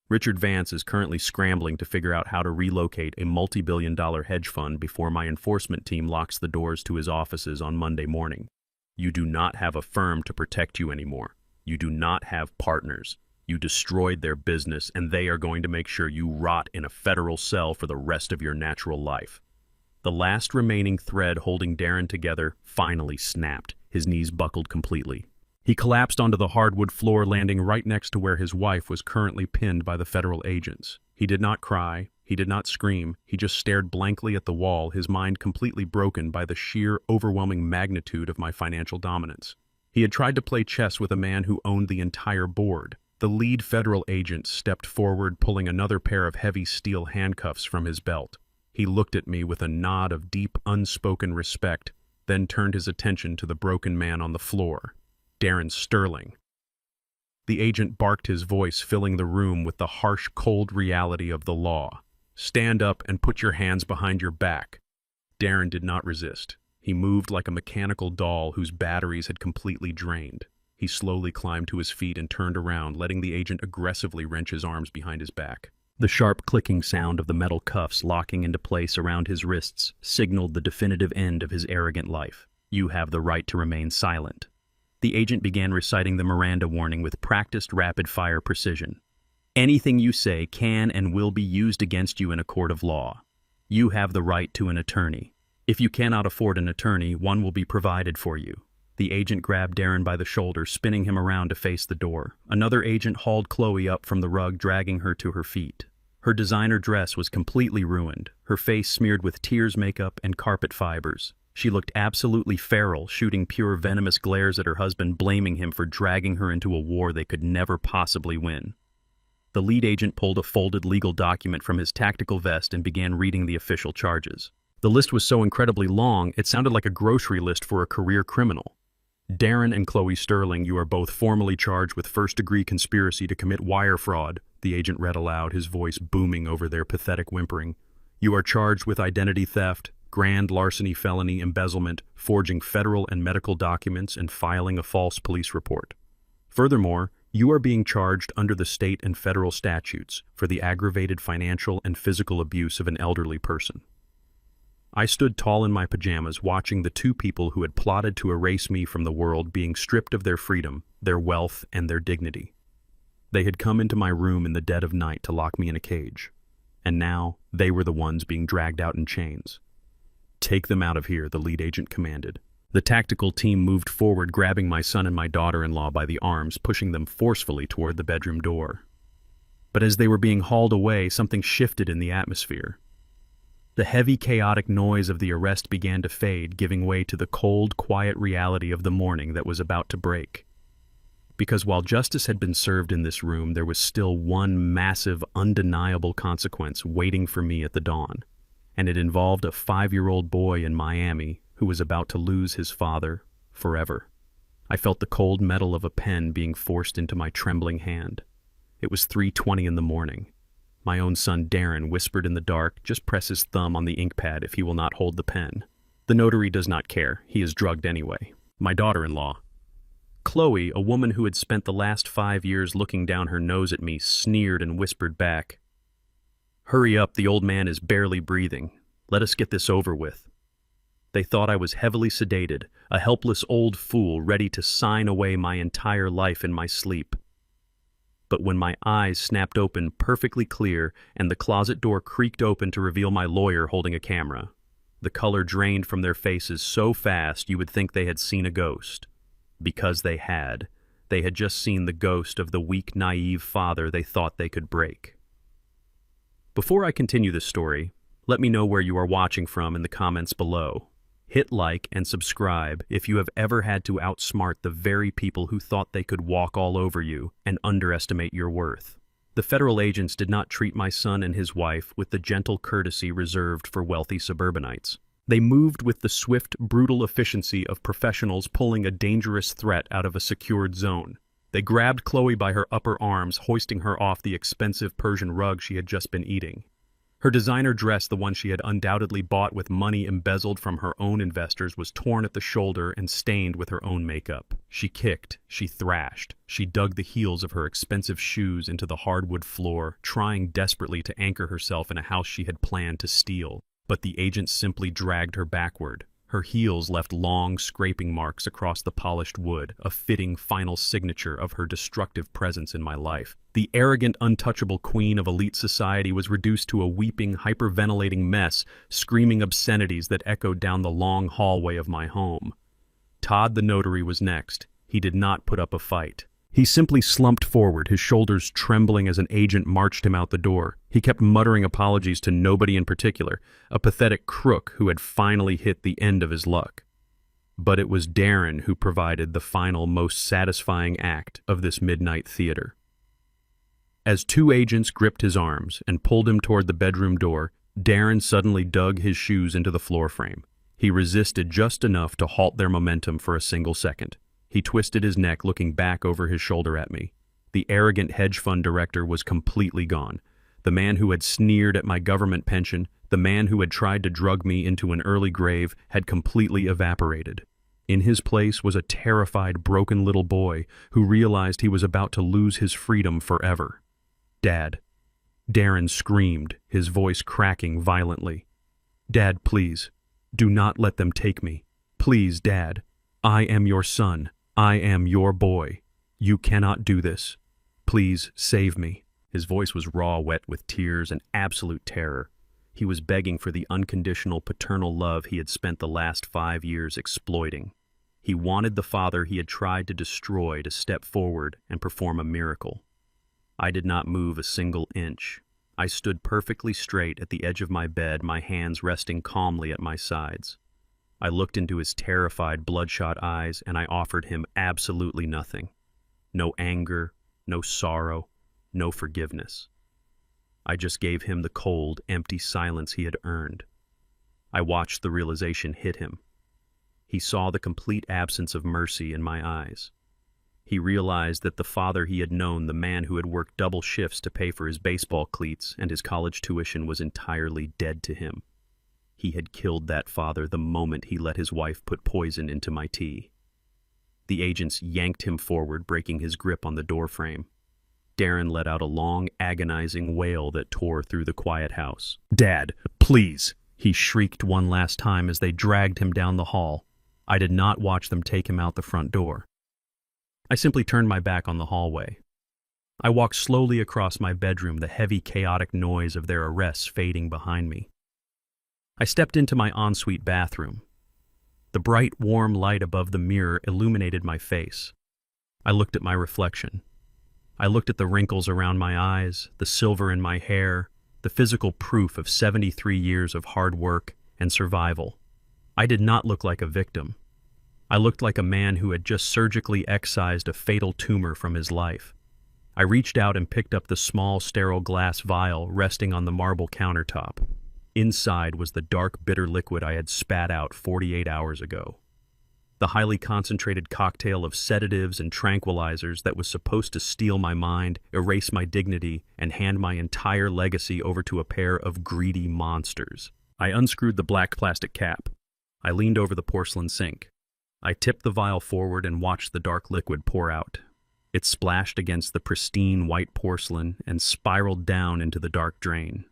Richard Vance is currently scrambling to figure out how to relocate a multi-billion-dollar hedge fund before my enforcement team locks the doors to his offices on Monday morning. You do not have a firm to protect you anymore. You do not have partners. You destroyed their business, and they are going to make sure you rot in a federal cell for the rest of your natural life." The last remaining thread holding Darren together finally snapped. His knees buckled completely. He collapsed onto the hardwood floor, landing right next to where his wife was currently pinned by the federal agents. He did not cry. He did not scream. He just stared blankly at the wall, his mind completely broken by the sheer, overwhelming magnitude of my financial dominance. He had tried to play chess with a man who owned the entire board. The lead federal agent stepped forward, pulling another pair of heavy steel handcuffs from his belt. He looked at me with a nod of deep, unspoken respect, then turned his attention to the broken man on the floor, Darren Sterling. The agent barked, his voice filling the room with the harsh, cold reality of the law. "Stand up and put your hands behind your back." Darren did not resist. He moved like a mechanical doll whose batteries had completely drained. He slowly climbed to his feet and turned around, letting the agent aggressively wrench his arms behind his back. The sharp clicking sound of the metal cuffs locking into place around his wrists signaled the definitive end of his arrogant life. "You have the right to remain silent." The agent began reciting the Miranda warning with practiced rapid-fire precision. "Anything you say can and will be used against you in a court of law. You have the right to an attorney. If you cannot afford an attorney, one will be provided for you. The agent grabbed Darren by the shoulder, spinning him around to face the door. Another agent hauled Chloe up from the rug, dragging her to her feet. Her designer dress was completely ruined, her face smeared with tears, makeup, and carpet fibers. She looked absolutely feral, shooting pure venomous glares at her husband, blaming him for dragging her into a war they could never possibly win. The lead agent pulled a folded legal document from his tactical vest and began reading the official charges. The list was so incredibly long, it sounded like a grocery list for a career criminal. Darren and Chloe Sterling, you are both formally charged with first-degree conspiracy to commit wire fraud, the agent read aloud, his voice booming over their pathetic whimpering. You are charged with identity theft, grand larceny felony, embezzlement, forging federal and medical documents, and filing a false police report. Furthermore, you are being charged under the state and federal statutes for the aggravated financial and physical abuse of an elderly person. I stood tall in my pajamas, watching the two people who had plotted to erase me from the world being stripped of their freedom, their wealth, and their dignity. They had come into my room in the dead of night to lock me in a cage, and now they were the ones being dragged out in chains. Take them out of here, the lead agent commanded. The tactical team moved forward, grabbing my son and my daughter-in-law by the arms, pushing them forcefully toward the bedroom door. But as they were being hauled away, something shifted in the atmosphere. The heavy, chaotic noise of the arrest began to fade, giving way to the cold, quiet reality of the morning that was about to break. Because while justice had been served in this room, there was still one massive, undeniable consequence waiting for me at the dawn, and it involved a 5-year-old boy in Miami who was about to lose his father forever. I felt the cold metal of a pen being forced into my trembling hand. It was 3:20 in the morning. My own son Darren whispered in the dark, "Just press his thumb on the ink pad if he will not hold the pen." The notary does not care. He is drugged anyway. My daughter-in-law, Chloe, a woman who had spent the last 5 years looking down her nose at me, sneered and whispered back, "Hurry up, the old man is barely breathing. Let us get this over with." They thought I was heavily sedated, a helpless old fool ready to sign away my entire life in my sleep. But when my eyes snapped open perfectly clear and the closet door creaked open to reveal my lawyer holding a camera, the color drained from their faces so fast you would think they had seen a ghost. Because they had. They had just seen the ghost of the weak, naive father they thought they could break. Before I continue this story, let me know where you are watching from in the comments below. Hit like and subscribe if you have ever had to outsmart the very people who thought they could walk all over you and underestimate your worth. The federal agents did not treat my son and his wife with the gentle courtesy reserved for wealthy suburbanites. They moved with the swift, brutal efficiency of professionals pulling a dangerous threat out of a secured zone. They grabbed Chloe by her upper arms, hoisting her off the expensive Persian rug she had just been eating. Her designer dress, the one she had undoubtedly bought with money embezzled from her own investors, was torn at the shoulder and stained with her own makeup. She kicked, she thrashed, she dug the heels of her expensive shoes into the hardwood floor, trying desperately to anchor herself in a house she had planned to steal. But the agent simply dragged her backward. Her heels left long, scraping marks across the polished wood, a fitting final signature of her destructive presence in my life. The arrogant, untouchable queen of elite society was reduced to a weeping, hyperventilating mess, screaming obscenities that echoed down the long hallway of my home. Todd the notary was next. He did not put up a fight. He simply slumped forward, his shoulders trembling as an agent marched him out the door. He kept muttering apologies to nobody in particular, a pathetic crook who had finally hit the end of his luck. But it was Darren who provided the final, most satisfying act of this midnight theater. As two agents gripped his arms and pulled him toward the bedroom door, Darren suddenly dug his shoes into the floor frame. He resisted just enough to halt their momentum for a single second. He twisted his neck, looking back over his shoulder at me. The arrogant hedge fund director was completely gone. The man who had sneered at my government pension, the man who had tried to drug me into an early grave, had completely evaporated. In his place was a terrified, broken little boy who realized he was about to lose his freedom forever. "Dad." Darren screamed, his voice cracking violently. "Dad, please. Do not let them take me. Please, Dad. I am your son. I am your boy. You cannot do this. Please save me." His voice was raw, wet with tears and absolute terror. He was begging for the unconditional paternal love he had spent the last 5 years exploiting. He wanted the father he had tried to destroy to step forward and perform a miracle. I did not move a single inch. I stood perfectly straight at the edge of my bed, my hands resting calmly at my sides. I looked into his terrified, bloodshot eyes, and I offered him absolutely nothing. No anger, no sorrow, no forgiveness. I just gave him the cold, empty silence he had earned. I watched the realization hit him. He saw the complete absence of mercy in my eyes. He realized that the father he had known, the man who had worked double shifts to pay for his baseball cleats and his college tuition, was entirely dead to him. He had killed that father the moment he let his wife put poison into my tea. The agents yanked him forward, breaking his grip on the doorframe. Darren let out a long, agonizing wail that tore through the quiet house. "Dad, please!" he shrieked one last time as they dragged him down the hall. I did not watch them take him out the front door. I simply turned my back on the hallway. I walked slowly across my bedroom, the heavy, chaotic noise of their arrests fading behind me. I stepped into my ensuite bathroom. The bright, warm light above the mirror illuminated my face. I looked at my reflection. I looked at the wrinkles around my eyes, the silver in my hair, the physical proof of 73 years of hard work and survival. I did not look like a victim. I looked like a man who had just surgically excised a fatal tumor from his life. I reached out and picked up the small, sterile glass vial resting on the marble countertop. Inside was the dark, bitter liquid I had spat out 48 hours ago. The highly concentrated cocktail of sedatives and tranquilizers that was supposed to steal my mind, erase my dignity, and hand my entire legacy over to a pair of greedy monsters. I unscrewed the black plastic cap. I leaned over the porcelain sink. I tipped the vial forward and watched the dark liquid pour out. It splashed against the pristine white porcelain and spiraled down into the dark drain.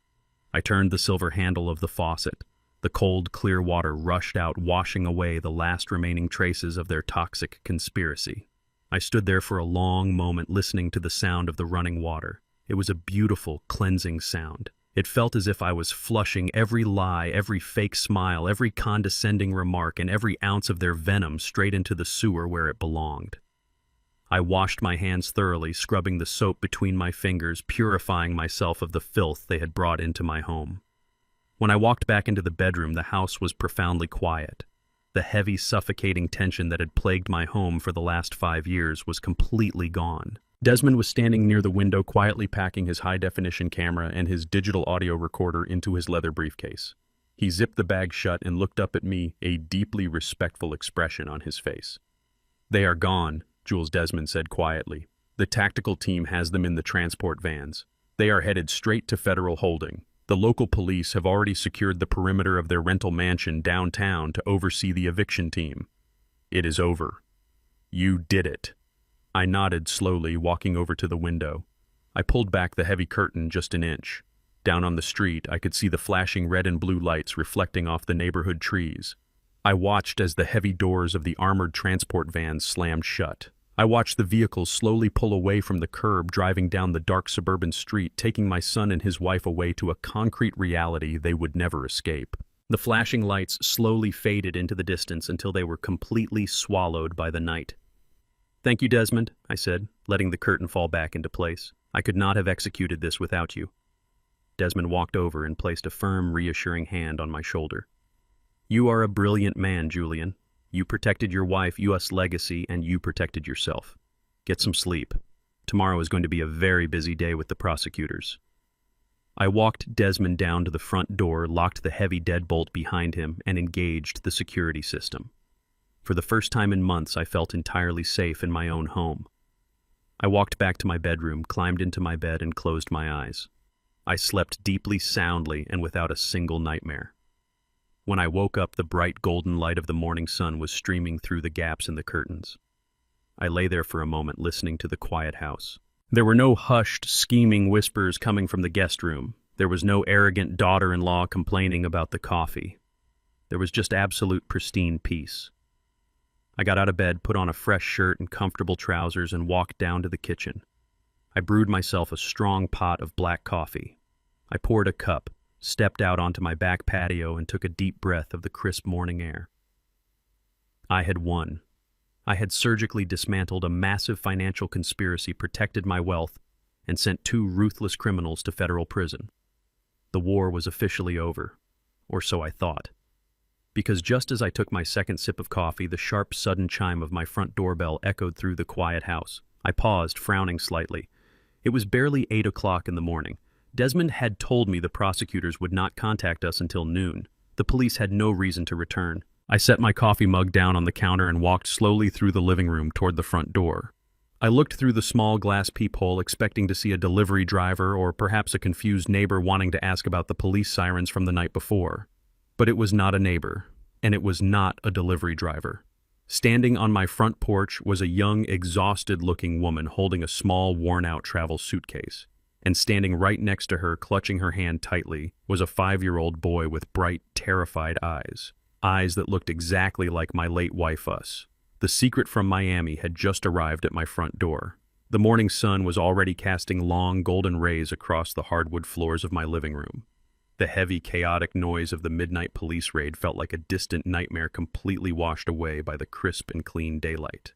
I turned the silver handle of the faucet. The cold, clear water rushed out, washing away the last remaining traces of their toxic conspiracy. I stood there for a long moment, listening to the sound of the running water. It was a beautiful, cleansing sound. It felt as if I was flushing every lie, every fake smile, every condescending remark, and every ounce of their venom straight into the sewer where it belonged. I washed my hands thoroughly, scrubbing the soap between my fingers, purifying myself of the filth they had brought into my home. When I walked back into the bedroom, the house was profoundly quiet. The heavy, suffocating tension that had plagued my home for the last 5 years was completely gone. Desmond was standing near the window, quietly packing his high-definition camera and his digital audio recorder into his leather briefcase. He zipped the bag shut and looked up at me, a deeply respectful expression on his face. "They are gone," Jules Desmond said quietly. "The tactical team has them in the transport vans. They are headed straight to federal holding. The local police have already secured the perimeter of their rental mansion downtown to oversee the eviction team. It is over. You did it." I nodded slowly, walking over to the window. I pulled back the heavy curtain just an inch. Down on the street, I could see the flashing red and blue lights reflecting off the neighborhood trees. I watched as the heavy doors of the armored transport vans slammed shut. I watched the vehicles slowly pull away from the curb, driving down the dark suburban street, taking my son and his wife away to a concrete reality they would never escape. The flashing lights slowly faded into the distance until they were completely swallowed by the night. "Thank you, Desmond," I said, letting the curtain fall back into place. "I could not have executed this without you." Desmond walked over and placed a firm, reassuring hand on my shoulder. "You are a brilliant man, Julian. You protected your wife, U.S. legacy, and you protected yourself. Get some sleep. Tomorrow is going to be a very busy day with the prosecutors." I walked Desmond down to the front door, locked the heavy deadbolt behind him, and engaged the security system. For the first time in months, I felt entirely safe in my own home. I walked back to my bedroom, climbed into my bed, and closed my eyes. I slept deeply, soundly, and without a single nightmare. When I woke up, the bright golden light of the morning sun was streaming through the gaps in the curtains. I lay there for a moment, listening to the quiet house. There were no hushed, scheming whispers coming from the guest room. There was no arrogant daughter-in-law complaining about the coffee. There was just absolute pristine peace. I got out of bed, put on a fresh shirt and comfortable trousers, and walked down to the kitchen. I brewed myself a strong pot of black coffee. I poured a cup, stepped out onto my back patio, and took a deep breath of the crisp morning air. I had won. I had surgically dismantled a massive financial conspiracy, protected my wealth, and sent 2 ruthless criminals to federal prison. The war was officially over, or so I thought. Because just as I took my second sip of coffee, the sharp, sudden chime of my front doorbell echoed through the quiet house. I paused, frowning slightly. It was barely 8 o'clock in the morning. Desmond had told me the prosecutors would not contact us until noon. The police had no reason to return. I set my coffee mug down on the counter and walked slowly through the living room toward the front door. I looked through the small glass peephole, expecting to see a delivery driver or perhaps a confused neighbor wanting to ask about the police sirens from the night before. But it was not a neighbor, and it was not a delivery driver. Standing on my front porch was a young, exhausted-looking woman holding a small, worn-out travel suitcase. And standing right next to her, clutching her hand tightly, was a 5-year-old boy with bright, terrified eyes. Eyes that looked exactly like my late wife us. The secret from Miami had just arrived at my front door. The morning sun was already casting long, golden rays across the hardwood floors of my living room. The heavy, chaotic noise of the midnight police raid felt like a distant nightmare, completely washed away by the crisp and clean daylight.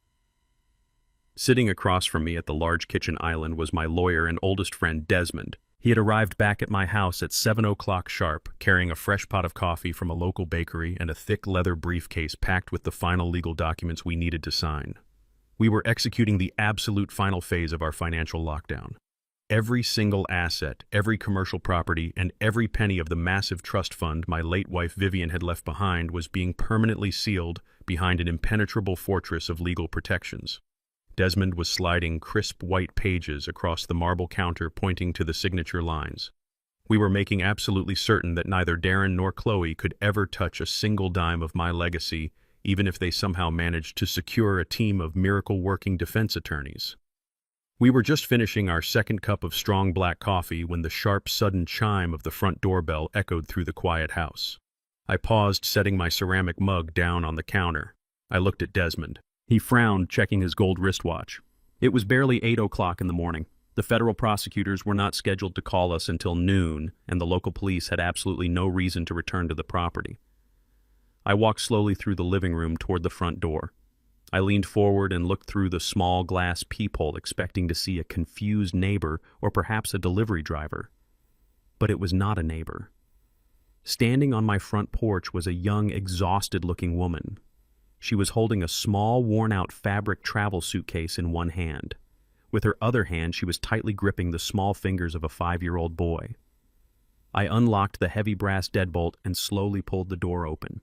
Sitting across from me at the large kitchen island was my lawyer and oldest friend, Desmond. He had arrived back at my house at 7 o'clock sharp, carrying a fresh pot of coffee from a local bakery and a thick leather briefcase packed with the final legal documents we needed to sign. We were executing the absolute final phase of our financial lockdown. Every single asset, every commercial property, and every penny of the massive trust fund my late wife Vivian had left behind was being permanently sealed behind an impenetrable fortress of legal protections. Desmond was sliding crisp white pages across the marble counter, pointing to the signature lines. We were making absolutely certain that neither Darren nor Chloe could ever touch a single dime of my legacy, even if they somehow managed to secure a team of miracle-working defense attorneys. We were just finishing our second cup of strong black coffee when the sharp, sudden chime of the front doorbell echoed through the quiet house. I paused, setting my ceramic mug down on the counter. I looked at Desmond. He frowned, checking his gold wristwatch. It was barely 8 o'clock in the morning. The federal prosecutors were not scheduled to call us until noon, and the local police had absolutely no reason to return to the property. I walked slowly through the living room toward the front door. I leaned forward and looked through the small glass peephole, expecting to see a confused neighbor or perhaps a delivery driver. But it was not a neighbor. Standing on my front porch was a young, exhausted-looking woman. She was holding a small, worn-out fabric travel suitcase in one hand. With her other hand, she was tightly gripping the small fingers of a 5-year-old boy. I unlocked the heavy brass deadbolt and slowly pulled the door open.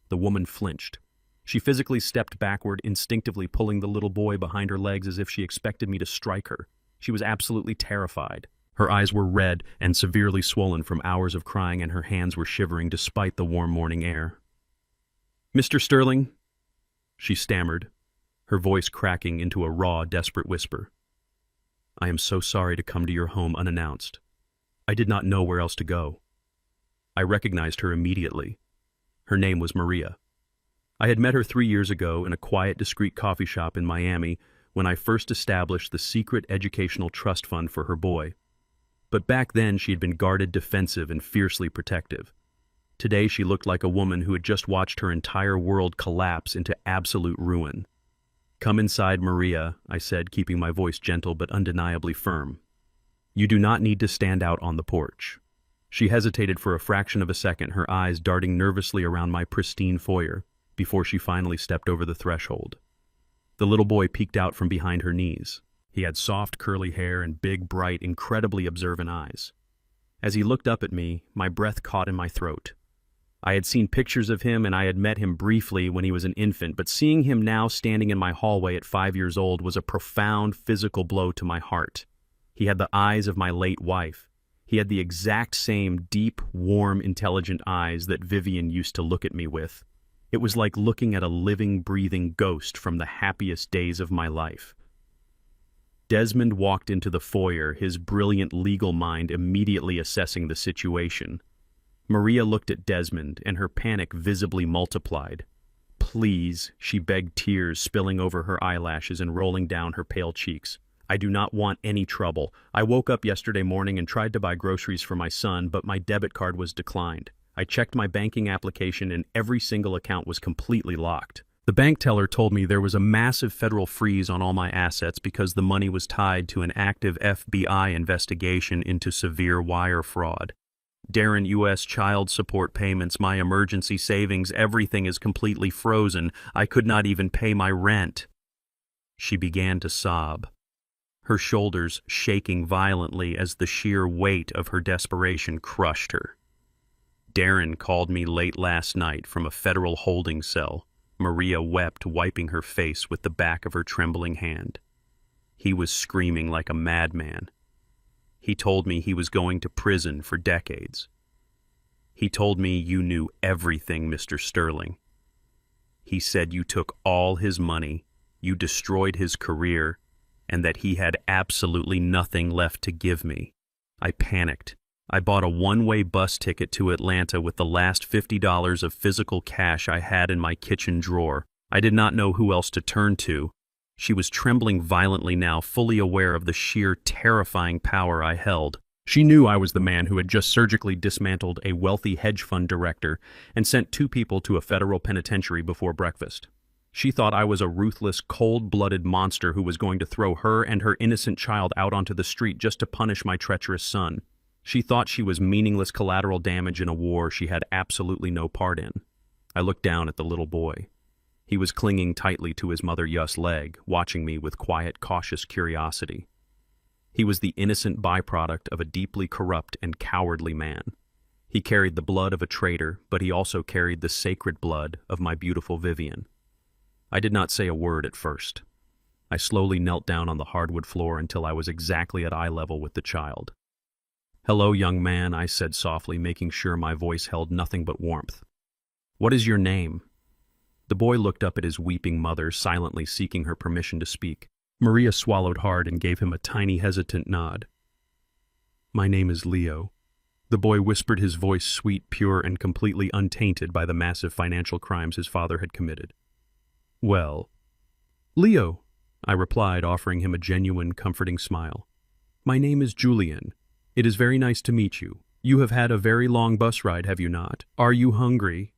The woman flinched. She physically stepped backward, instinctively pulling the little boy behind her legs as if she expected me to strike her. She was absolutely terrified. Her eyes were red and severely swollen from hours of crying, and her hands were shivering despite the warm morning air. "Mr. Sterling," she stammered, her voice cracking into a raw, desperate whisper. "I am so sorry to come to your home unannounced. I did not know where else to go." I recognized her immediately. Her name was Maria. I had met her 3 years ago in a quiet, discreet coffee shop in Miami when I first established the secret educational trust fund for her boy. But back then she had been guarded, defensive, and fiercely protective. Today she looked like a woman who had just watched her entire world collapse into absolute ruin. "Come inside, Maria," I said, keeping my voice gentle but undeniably firm. "You do not need to stand out on the porch." She hesitated for a fraction of a second, her eyes darting nervously around my pristine foyer, before she finally stepped over the threshold. The little boy peeked out from behind her knees. He had soft, curly hair and big, bright, incredibly observant eyes. As he looked up at me, my breath caught in my throat. I had seen pictures of him and I had met him briefly when he was an infant, but seeing him now standing in my hallway at 5 years old was a profound physical blow to my heart. He had the eyes of my late wife. He had the exact same deep, warm, intelligent eyes that Vivian used to look at me with. It was like looking at a living, breathing ghost from the happiest days of my life. Desmond walked into the foyer, his brilliant legal mind immediately assessing the situation. Maria looked at Desmond, and her panic visibly multiplied. "Please," she begged, tears spilling over her eyelashes and rolling down her pale cheeks. "I do not want any trouble. I woke up yesterday morning and tried to buy groceries for my son, but my debit card was declined. I checked my banking application and every single account was completely locked. The bank teller told me there was a massive federal freeze on all my assets because the money was tied to an active FBI investigation into severe wire fraud. Darren, U.S. child support payments, my emergency savings, everything is completely frozen. I could not even pay my rent. She began to sob, her shoulders shaking violently as the sheer weight of her desperation crushed her. Darren called me late last night from a federal holding cell. Maria wept, wiping her face with the back of her trembling hand. He was screaming like a madman. He told me he was going to prison for decades. He told me you knew everything, Mr. Sterling. He said you took all his money, you destroyed his career, and that he had absolutely nothing left to give me. I panicked. I bought a one-way bus ticket to Atlanta with the last $50 of physical cash I had in my kitchen drawer. I did not know who else to turn to. She was trembling violently now, fully aware of the sheer, terrifying power I held. She knew I was the man who had just surgically dismantled a wealthy hedge fund director and sent 2 people to a federal penitentiary before breakfast. She thought I was a ruthless, cold-blooded monster who was going to throw her and her innocent child out onto the street just to punish my treacherous son. She thought she was meaningless collateral damage in a war she had absolutely no part in. I looked down at the little boy. He was clinging tightly to his mother Yus's leg, watching me with quiet, cautious curiosity. He was the innocent byproduct of a deeply corrupt and cowardly man. He carried the blood of a traitor, but he also carried the sacred blood of my beautiful Vivian. I did not say a word at first. I slowly knelt down on the hardwood floor until I was exactly at eye level with the child. "Hello, young man," I said softly, making sure my voice held nothing but warmth. "What is your name?" The boy looked up at his weeping mother, silently seeking her permission to speak. Maria swallowed hard and gave him a tiny, hesitant nod. "My name is Leo." The boy whispered, his voice sweet, pure, and completely untainted by the massive financial crimes his father had committed. "Well, Leo," I replied, offering him a genuine, comforting smile. "My name is Julian. It is very nice to meet you. You have had a very long bus ride, have you not? Are you hungry?"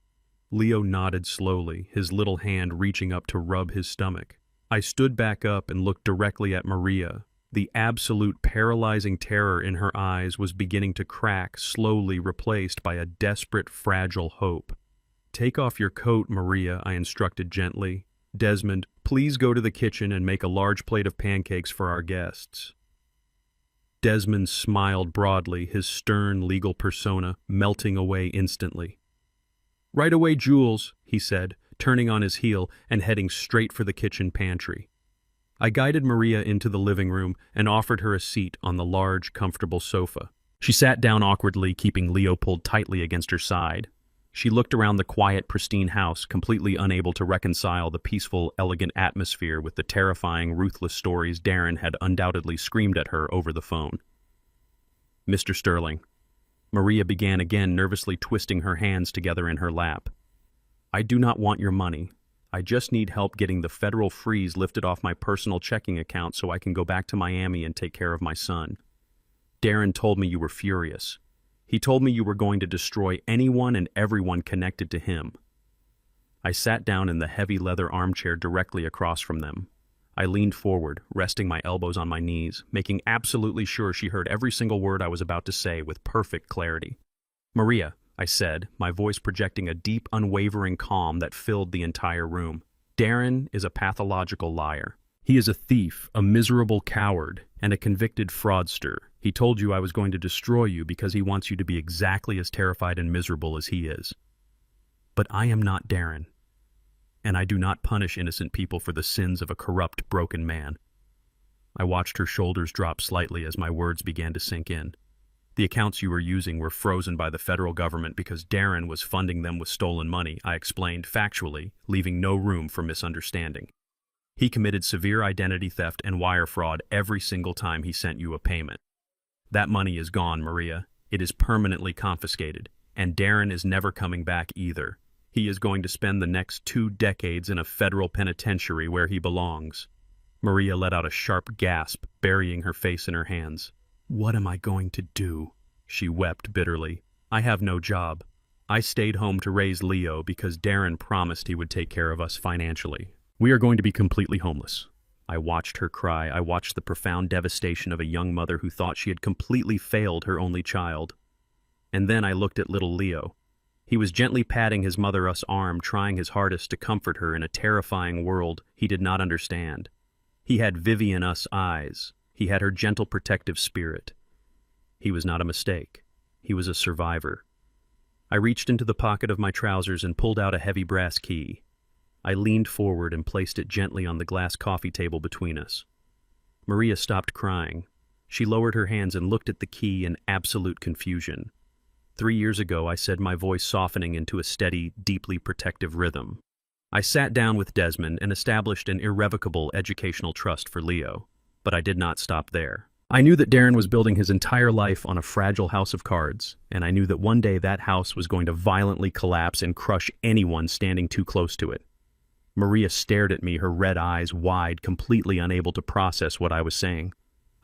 Leo nodded slowly, his little hand reaching up to rub his stomach. I stood back up and looked directly at Maria. The absolute paralyzing terror in her eyes was beginning to crack, slowly replaced by a desperate, fragile hope. "Take off your coat, Maria," I instructed gently. "Desmond, please go to the kitchen and make a large plate of pancakes for our guests." Desmond smiled broadly, his stern legal persona melting away instantly. "Right away, Jules," he said, turning on his heel and heading straight for the kitchen pantry. I guided Maria into the living room and offered her a seat on the large, comfortable sofa. She sat down awkwardly, keeping Leo pulled tightly against her side. She looked around the quiet, pristine house, completely unable to reconcile the peaceful, elegant atmosphere with the terrifying, ruthless stories Darren had undoubtedly screamed at her over the phone. "Mr. Sterling," Maria began again, nervously twisting her hands together in her lap. "I do not want your money. I just need help getting the federal freeze lifted off my personal checking account so I can go back to Miami and take care of my son. Darren told me you were furious. He told me you were going to destroy anyone and everyone connected to him." I sat down in the heavy leather armchair directly across from them. I leaned forward, resting my elbows on my knees, making absolutely sure she heard every single word I was about to say with perfect clarity. "Maria," I said, my voice projecting a deep, unwavering calm that filled the entire room. "Darren is a pathological liar. He is a thief, a miserable coward, and a convicted fraudster. He told you I was going to destroy you because he wants you to be exactly as terrified and miserable as he is. But I am not Darren, and I do not punish innocent people for the sins of a corrupt, broken man." I watched her shoulders drop slightly as my words began to sink in. "The accounts you were using were frozen by the federal government because Darren was funding them with stolen money," I explained factually, leaving no room for misunderstanding. "He committed severe identity theft and wire fraud every single time he sent you a payment. That money is gone, Maria. It is permanently confiscated, and Darren is never coming back either. He is going to spend the next 2 decades in a federal penitentiary where he belongs." Maria let out a sharp gasp, burying her face in her hands. "What am I going to do?" she wept bitterly. "I have no job. I stayed home to raise Leo because Darren promised he would take care of us financially. We are going to be completely homeless. I watched her cry. I watched the profound devastation of a young mother who thought she had completely failed her only child. And then I looked at little Leo. He was gently patting his mother's arm, trying his hardest to comfort her in a terrifying world he did not understand. He had Vivian-us eyes. He had her gentle protective spirit. He was not a mistake. He was a survivor. I reached into the pocket of my trousers and pulled out a heavy brass key. I leaned forward and placed it gently on the glass coffee table between us. Maria stopped crying. She lowered her hands and looked at the key in absolute confusion. 3 years ago, I said, my voice softening into a steady, deeply protective rhythm. I sat down with Desmond and established an irrevocable educational trust for Leo. But I did not stop there. I knew that Darren was building his entire life on a fragile house of cards, and I knew that one day that house was going to violently collapse and crush anyone standing too close to it. Maria stared at me, her red eyes wide, completely unable to process what I was saying.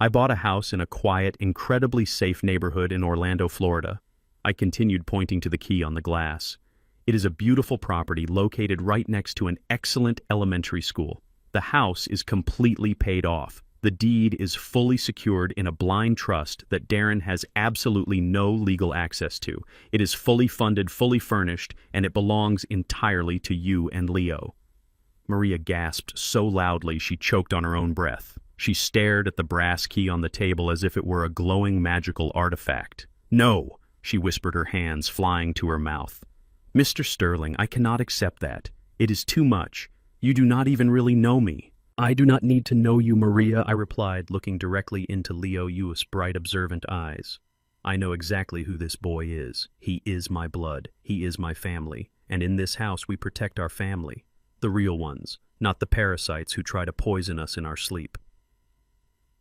I bought a house in a quiet, incredibly safe neighborhood in Orlando, Florida. I continued, pointing to the key on the glass. It is a beautiful property located right next to an excellent elementary school. The house is completely paid off. The deed is fully secured in a blind trust that Darren has absolutely no legal access to. It is fully funded, fully furnished, and it belongs entirely to you and Leo. Maria gasped so loudly she choked on her own breath. She stared at the brass key on the table as if it were a glowing magical artifact. "No!" she whispered, her hands flying to her mouth. "Mr. Sterling, I cannot accept that. It is too much. You do not even really know me." "I do not need to know you, Maria," I replied, looking directly into Leo Yu's bright, observant eyes. "I know exactly who this boy is. He is my blood. He is my family. And in this house we protect our family. The real ones, not the parasites who try to poison us in our sleep."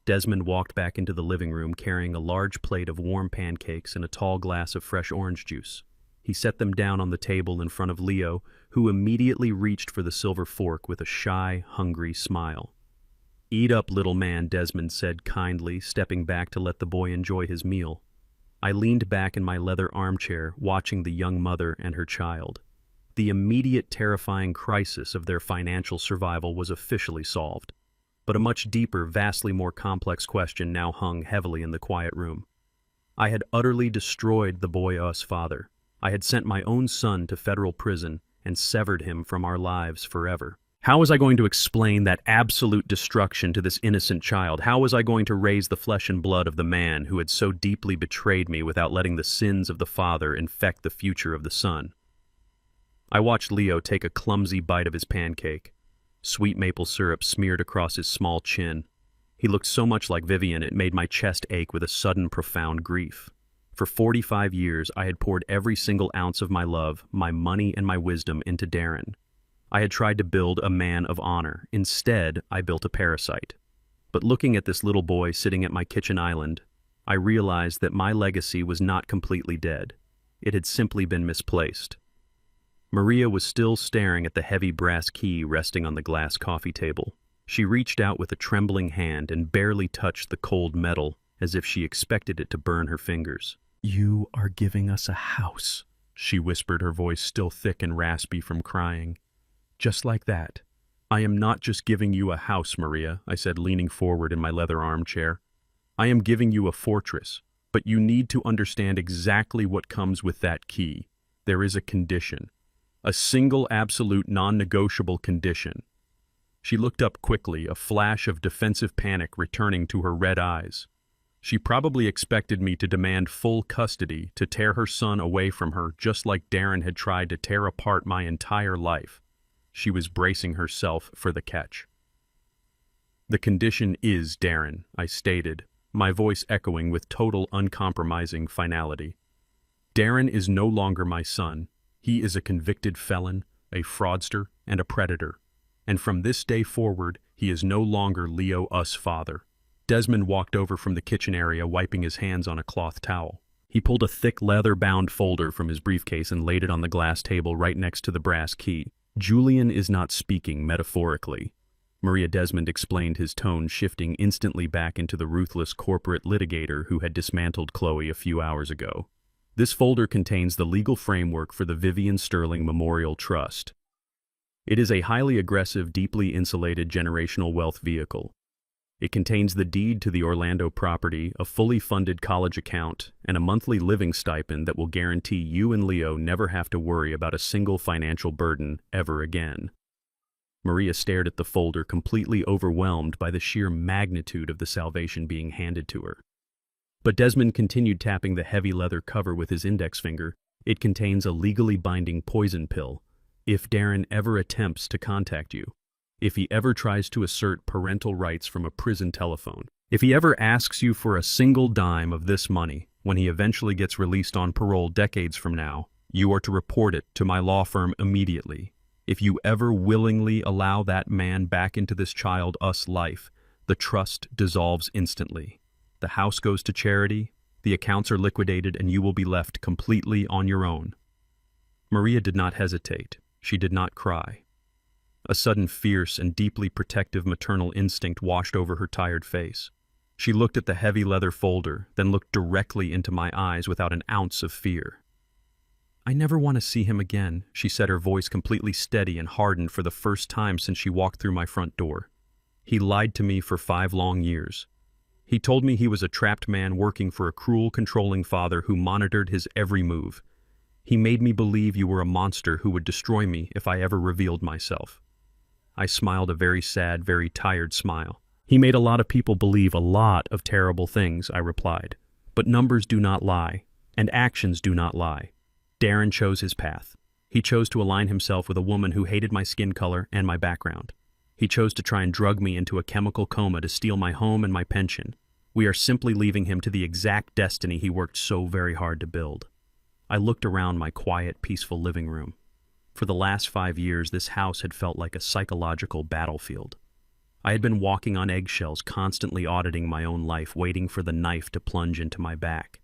Desmond walked back into the living room carrying a large plate of warm pancakes and a tall glass of fresh orange juice. He set them down on the table in front of Leo, who immediately reached for the silver fork with a shy, hungry smile. "Eat up, little man," Desmond said kindly, stepping back to let the boy enjoy his meal. I leaned back in my leather armchair, watching the young mother and her child. The immediate terrifying crisis of their financial survival was officially solved. But a much deeper, vastly more complex question now hung heavily in the quiet room. I had utterly destroyed the boy's father. I had sent my own son to federal prison and severed him from our lives forever. How was I going to explain that absolute destruction to this innocent child? How was I going to raise the flesh and blood of the man who had so deeply betrayed me without letting the sins of the father infect the future of the son? I watched Leo take a clumsy bite of his pancake. Sweet maple syrup smeared across his small chin. He looked so much like Vivian it made my chest ache with a sudden profound grief. For 45 years I had poured every single ounce of my love, my money, and my wisdom into Darren. I had tried to build a man of honor. Instead, I built a parasite. But looking at this little boy sitting at my kitchen island, I realized that my legacy was not completely dead. It had simply been misplaced. Maria was still staring at the heavy brass key resting on the glass coffee table. She reached out with a trembling hand and barely touched the cold metal, as if she expected it to burn her fingers. "You are giving us a house," she whispered, her voice still thick and raspy from crying. "Just like that." "I am not just giving you a house, Maria," I said, leaning forward in my leather armchair. "I am giving you a fortress, but you need to understand exactly what comes with that key. There is a condition. A single, absolute, non-negotiable condition." She looked up quickly, a flash of defensive panic returning to her red eyes. She probably expected me to demand full custody, to tear her son away from her, just like Darren had tried to tear apart my entire life. She was bracing herself for the catch. "The condition is Darren," I stated, my voice echoing with total uncompromising finality. "Darren is no longer my son. He is a convicted felon, a fraudster, and a predator. And from this day forward, he is no longer Leo-us father." Desmond walked over from the kitchen area, wiping his hands on a cloth towel. He pulled a thick leather-bound folder from his briefcase and laid it on the glass table right next to the brass key. "Julian is not speaking metaphorically." Maria Desmond explained, his tone shifting instantly back into the ruthless corporate litigator who had dismantled Chloe a few hours ago. This folder contains the legal framework for the Vivian Sterling Memorial Trust. It is a highly aggressive, deeply insulated generational wealth vehicle. It contains the deed to the Orlando property, a fully funded college account, and a monthly living stipend that will guarantee you and Leo never have to worry about a single financial burden ever again. Maria stared at the folder, completely overwhelmed by the sheer magnitude of the salvation being handed to her. But Desmond continued tapping the heavy leather cover with his index finger. It contains a legally binding poison pill. If Darren ever attempts to contact you, if he ever tries to assert parental rights from a prison telephone, if he ever asks you for a single dime of this money when he eventually gets released on parole decades from now, you are to report it to my law firm immediately. If you ever willingly allow that man back into this child-us life, the trust dissolves instantly. The house goes to charity, the accounts are liquidated, and you will be left completely on your own. Maria did not hesitate. She did not cry. A sudden fierce and deeply protective maternal instinct washed over her tired face. She looked at the heavy leather folder, then looked directly into my eyes without an ounce of fear. "I never want to see him again," she said, her voice completely steady and hardened for the first time since she walked through my front door. "He lied to me for 5 long years. He told me he was a trapped man working for a cruel, controlling father who monitored his every move. He made me believe you were a monster who would destroy me if I ever revealed myself." I smiled a very sad, very tired smile. "He made a lot of people believe a lot of terrible things," I replied. "But numbers do not lie, and actions do not lie. Darren chose his path. He chose to align himself with a woman who hated my skin color and my background. He chose to try and drug me into a chemical coma to steal my home and my pension. We are simply leaving him to the exact destiny he worked so very hard to build." I looked around my quiet, peaceful living room. For the last 5 years, this house had felt like a psychological battlefield. I had been walking on eggshells, constantly auditing my own life, waiting for the knife to plunge into my back.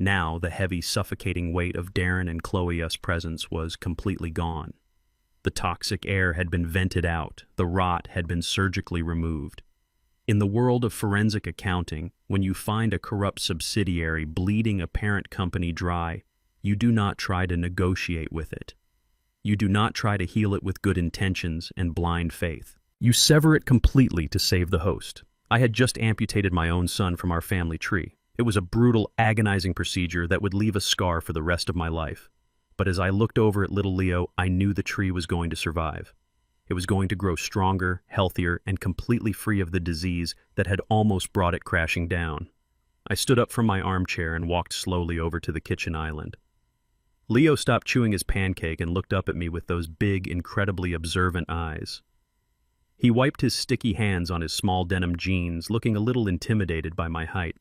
Now, the heavy, suffocating weight of Darren and Chloe's presence was completely gone. The toxic air had been vented out, the rot had been surgically removed. In the world of forensic accounting, when you find a corrupt subsidiary bleeding a parent company dry, you do not try to negotiate with it. You do not try to heal it with good intentions and blind faith. You sever it completely to save the host. I had just amputated my own son from our family tree. It was a brutal, agonizing procedure that would leave a scar for the rest of my life. But as I looked over at little Leo, I knew the tree was going to survive. It was going to grow stronger, healthier, and completely free of the disease that had almost brought it crashing down. I stood up from my armchair and walked slowly over to the kitchen island. Leo stopped chewing his pancake and looked up at me with those big, incredibly observant eyes. He wiped his sticky hands on his small denim jeans, looking a little intimidated by my height.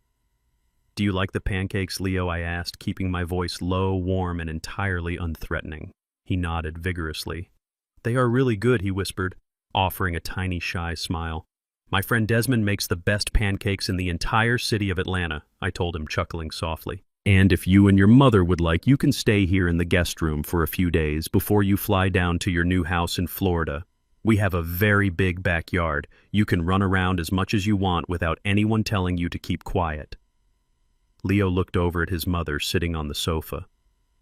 "Do you like the pancakes, Leo?" I asked, keeping my voice low, warm, and entirely unthreatening. He nodded vigorously. "They are really good," he whispered, offering a tiny, shy smile. "My friend Desmond makes the best pancakes in the entire city of Atlanta," I told him, chuckling softly. "And if you and your mother would like, you can stay here in the guest room for a few days before you fly down to your new house in Florida. We have a very big backyard. You can run around as much as you want without anyone telling you to keep quiet." Leo looked over at his mother sitting on the sofa.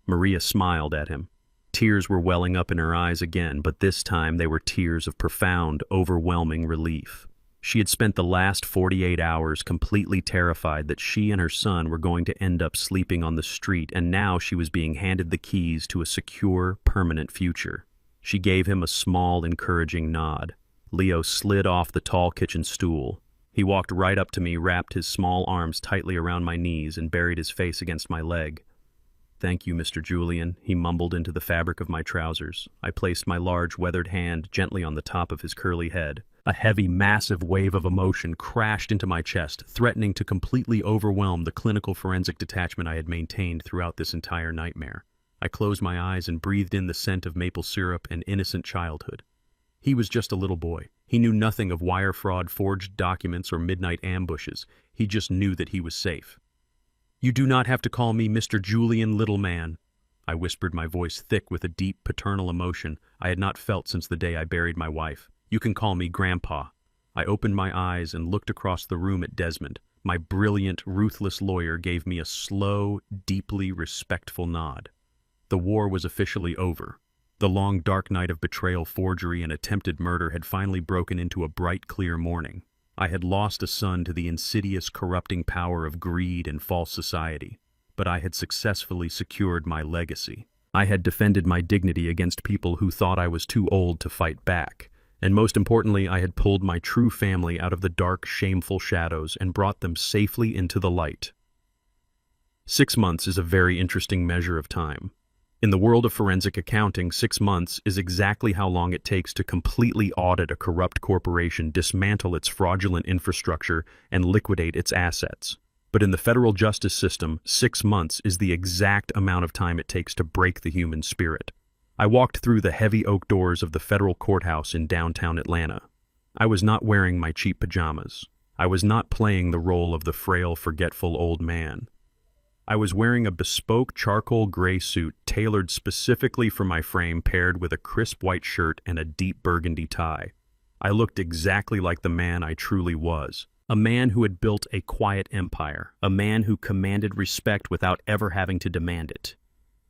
Maria smiled at him. Tears were welling up in her eyes again, but this time they were tears of profound, overwhelming relief. She had spent the last 48 hours completely terrified that she and her son were going to end up sleeping on the street, and now she was being handed the keys to a secure, permanent future. She gave him a small, encouraging nod. Leo slid off the tall kitchen stool. He walked right up to me, wrapped his small arms tightly around my knees, and buried his face against my leg. "Thank you, Mr. Julian," he mumbled into the fabric of my trousers. I placed my large, weathered hand gently on the top of his curly head. A heavy, massive wave of emotion crashed into my chest, threatening to completely overwhelm the clinical forensic detachment I had maintained throughout this entire nightmare. I closed my eyes and breathed in the scent of maple syrup and innocent childhood. He was just a little boy. He knew nothing of wire fraud, forged documents, or midnight ambushes. He just knew that he was safe. "You do not have to call me Mr. Julian, little man," I whispered, my voice thick with a deep paternal emotion I had not felt since the day I buried my wife. "You can call me Grandpa." I opened my eyes and looked across the room at Desmond. My brilliant, ruthless lawyer gave me a slow, deeply respectful nod. The war was officially over. The long, dark night of betrayal, forgery, and attempted murder had finally broken into a bright, clear morning. I had lost a son to the insidious, corrupting power of greed and false society, but I had successfully secured my legacy. I had defended my dignity against people who thought I was too old to fight back. And most importantly, I had pulled my true family out of the dark, shameful shadows and brought them safely into the light. 6 months is a very interesting measure of time. In the world of forensic accounting, 6 months is exactly how long it takes to completely audit a corrupt corporation, dismantle its fraudulent infrastructure, and liquidate its assets. But in the federal justice system, 6 months is the exact amount of time it takes to break the human spirit. I walked through the heavy oak doors of the federal courthouse in downtown Atlanta. I was not wearing my cheap pajamas. I was not playing the role of the frail, forgetful old man. I was wearing a bespoke charcoal gray suit tailored specifically for my frame, paired with a crisp white shirt and a deep burgundy tie. I looked exactly like the man I truly was. A man who had built a quiet empire. A man who commanded respect without ever having to demand it.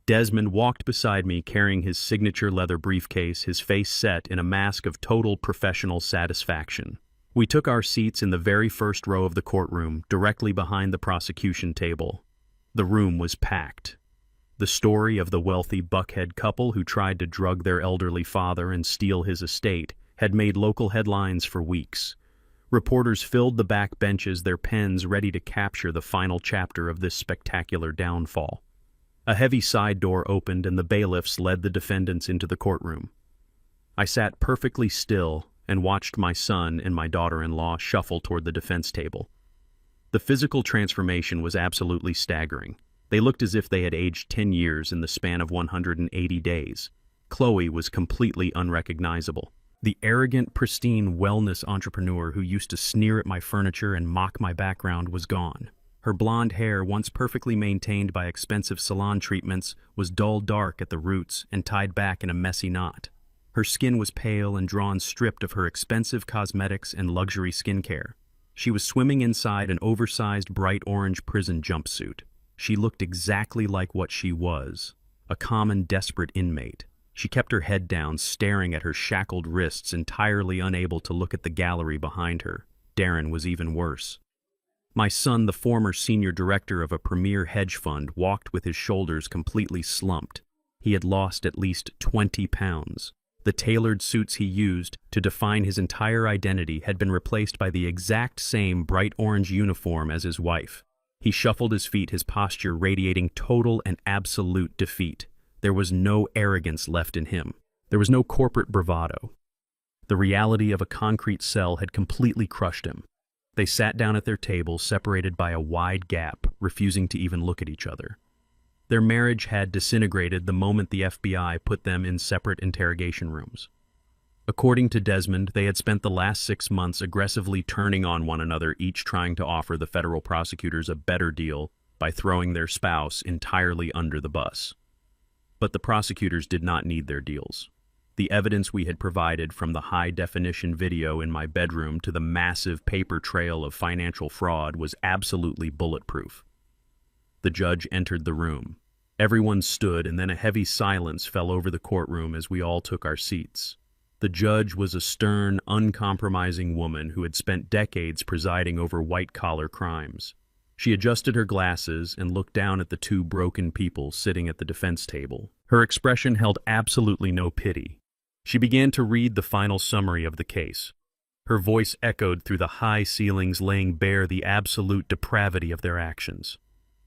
Desmond walked beside me carrying his signature leather briefcase, his face set in a mask of total professional satisfaction. We took our seats in the very first row of the courtroom, directly behind the prosecution table. The room was packed. The story of the wealthy Buckhead couple who tried to drug their elderly father and steal his estate had made local headlines for weeks. Reporters filled the back benches, their pens ready to capture the final chapter of this spectacular downfall. A heavy side door opened and the bailiffs led the defendants into the courtroom. I sat perfectly still and watched my son and my daughter-in-law shuffle toward the defense table. The physical transformation was absolutely staggering. They looked as if they had aged 10 years in the span of 180 days. Chloe was completely unrecognizable. The arrogant, pristine wellness entrepreneur who used to sneer at my furniture and mock my background was gone. Her blonde hair, once perfectly maintained by expensive salon treatments, was dull dark at the roots and tied back in a messy knot. Her skin was pale and drawn, stripped of her expensive cosmetics and luxury skincare. She was swimming inside an oversized bright orange prison jumpsuit. She looked exactly like what she was, a common, desperate inmate. She kept her head down, staring at her shackled wrists, entirely unable to look at the gallery behind her. Darren was even worse. My son, the former senior director of a premier hedge fund, walked with his shoulders completely slumped. He had lost at least 20 pounds. The tailored suits he used to define his entire identity had been replaced by the exact same bright orange uniform as his wife. He shuffled his feet, his posture radiating total and absolute defeat. There was no arrogance left in him. There was no corporate bravado. The reality of a concrete cell had completely crushed him. They sat down at their table, separated by a wide gap, refusing to even look at each other. Their marriage had disintegrated the moment the FBI put them in separate interrogation rooms. According to Desmond, they had spent the last 6 months aggressively turning on one another, each trying to offer the federal prosecutors a better deal by throwing their spouse entirely under the bus. But the prosecutors did not need their deals. The evidence we had provided, from the high-definition video in my bedroom to the massive paper trail of financial fraud, was absolutely bulletproof. The judge entered the room. Everyone stood, and then a heavy silence fell over the courtroom as we all took our seats. The judge was a stern, uncompromising woman who had spent decades presiding over white-collar crimes. She adjusted her glasses and looked down at the two broken people sitting at the defense table. Her expression held absolutely no pity. She began to read the final summary of the case. Her voice echoed through the high ceilings, laying bare the absolute depravity of their actions.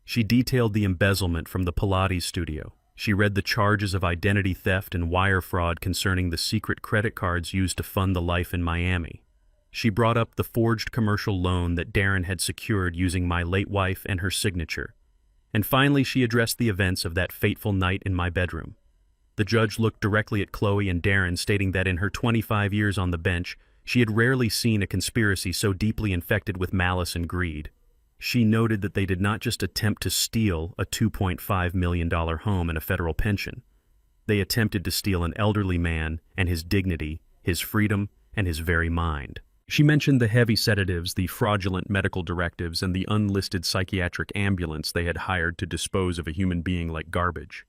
She detailed the embezzlement from the Pilates studio. She read the charges of identity theft and wire fraud concerning the secret credit cards used to fund the life in Miami. She brought up the forged commercial loan that Darren had secured using my late wife and her signature. And finally, she addressed the events of that fateful night in my bedroom. The judge looked directly at Chloe and Darren, stating that in her 25 years on the bench, she had rarely seen a conspiracy so deeply infected with malice and greed. She noted that they did not just attempt to steal a $2.5 million home and a federal pension. They attempted to steal an elderly man and his dignity, his freedom, and his very mind. She mentioned the heavy sedatives, the fraudulent medical directives, and the unlisted psychiatric ambulance they had hired to dispose of a human being like garbage.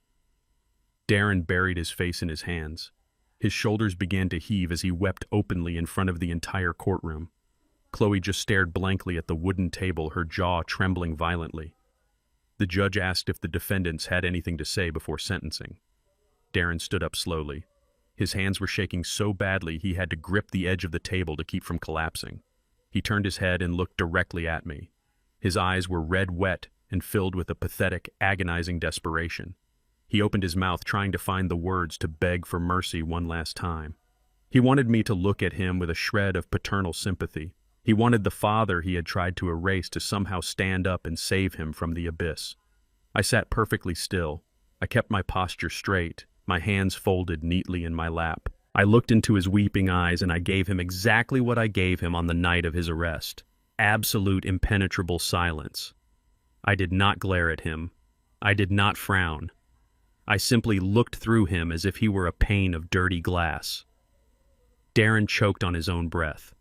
Darren buried his face in his hands. His shoulders began to heave as he wept openly in front of the entire courtroom. Chloe just stared blankly at the wooden table, her jaw trembling violently. The judge asked if the defendants had anything to say before sentencing. Darren stood up slowly. His hands were shaking so badly he had to grip the edge of the table to keep from collapsing. He turned his head and looked directly at me. His eyes were red wet and filled with a pathetic, agonizing desperation. He opened his mouth, trying to find the words to beg for mercy one last time. He wanted me to look at him with a shred of paternal sympathy. He wanted the father he had tried to erase to somehow stand up and save him from the abyss. I sat perfectly still. I kept my posture straight, my hands folded neatly in my lap. I looked into his weeping eyes and I gave him exactly what I gave him on the night of his arrest. Absolute impenetrable silence. I did not glare at him. I did not frown. I simply looked through him as if he were a pane of dirty glass. Darren choked on his own breath.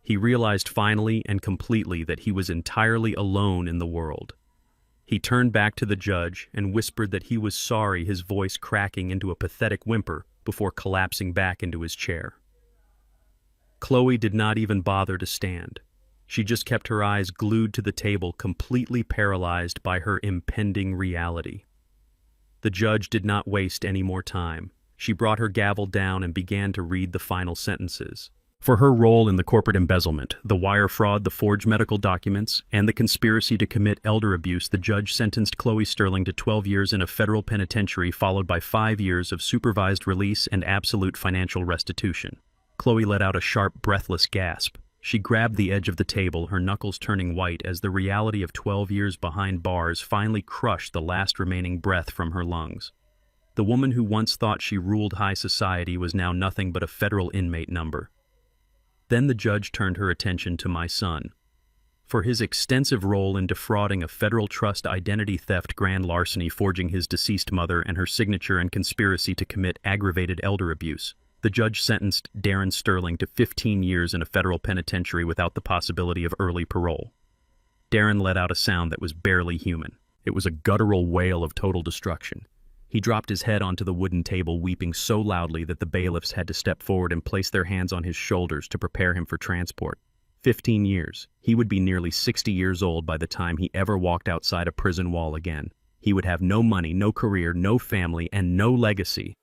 He realized finally and completely that he was entirely alone in the world. He turned back to the judge and whispered that he was sorry, his voice cracking into a pathetic whimper before collapsing back into his chair. Chloe did not even bother to stand. She just kept her eyes glued to the table, completely paralyzed by her impending reality. The judge did not waste any more time. She brought her gavel down and began to read the final sentences. For her role in the corporate embezzlement, the wire fraud, the forged medical documents, and the conspiracy to commit elder abuse, the judge sentenced Chloe Sterling to 12 years in a federal penitentiary, followed by 5 years of supervised release and absolute financial restitution. Chloe let out a sharp, breathless gasp. She grabbed the edge of the table, her knuckles turning white as the reality of 12 years behind bars finally crushed the last remaining breath from her lungs. The woman who once thought she ruled high society was now nothing but a federal inmate number. Then the judge turned her attention to my son. For his extensive role in defrauding a federal trust, identity theft, grand larceny, forging his deceased mother and her signature, and conspiracy to commit aggravated elder abuse, the judge sentenced Darren Sterling to 15 years in a federal penitentiary without the possibility of early parole. Darren let out a sound that was barely human. It was a guttural wail of total destruction. He dropped his head onto the wooden table, weeping so loudly that the bailiffs had to step forward and place their hands on his shoulders to prepare him for transport. 15 years. He would be nearly 60 years old by the time he ever walked outside a prison wall again. He would have no money, no career, no family, and no legacy.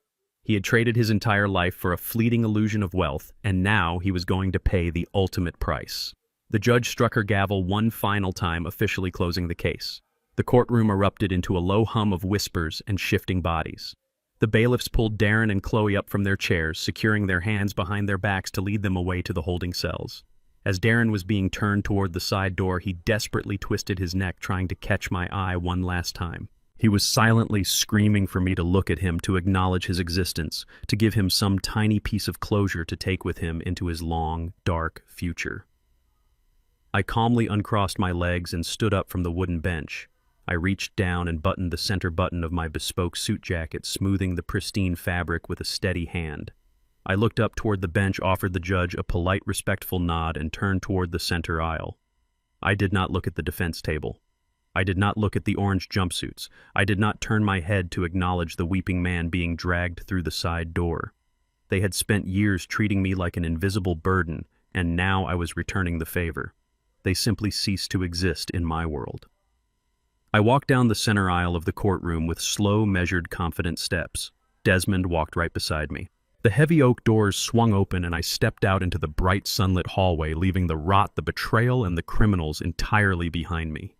He had traded his entire life for a fleeting illusion of wealth, and now he was going to pay the ultimate price. The judge struck her gavel one final time, officially closing the case. The courtroom erupted into a low hum of whispers and shifting bodies. The bailiffs pulled Darren and Chloe up from their chairs, securing their hands behind their backs to lead them away to the holding cells. As Darren was being turned toward the side door, he desperately twisted his neck, trying to catch my eye one last time. He was silently screaming for me to look at him, to acknowledge his existence, to give him some tiny piece of closure to take with him into his long, dark future. I calmly uncrossed my legs and stood up from the wooden bench. I reached down and buttoned the center button of my bespoke suit jacket, smoothing the pristine fabric with a steady hand. I looked up toward the bench, offered the judge a polite, respectful nod, and turned toward the center aisle. I did not look at the defense table. I did not look at the orange jumpsuits. I did not turn my head to acknowledge the weeping man being dragged through the side door. They had spent years treating me like an invisible burden, and now I was returning the favor. They simply ceased to exist in my world. I walked down the center aisle of the courtroom with slow, measured, confident steps. Desmond walked right beside me. The heavy oak doors swung open and I stepped out into the bright, sunlit hallway, leaving the rot, the betrayal, and the criminals entirely behind me.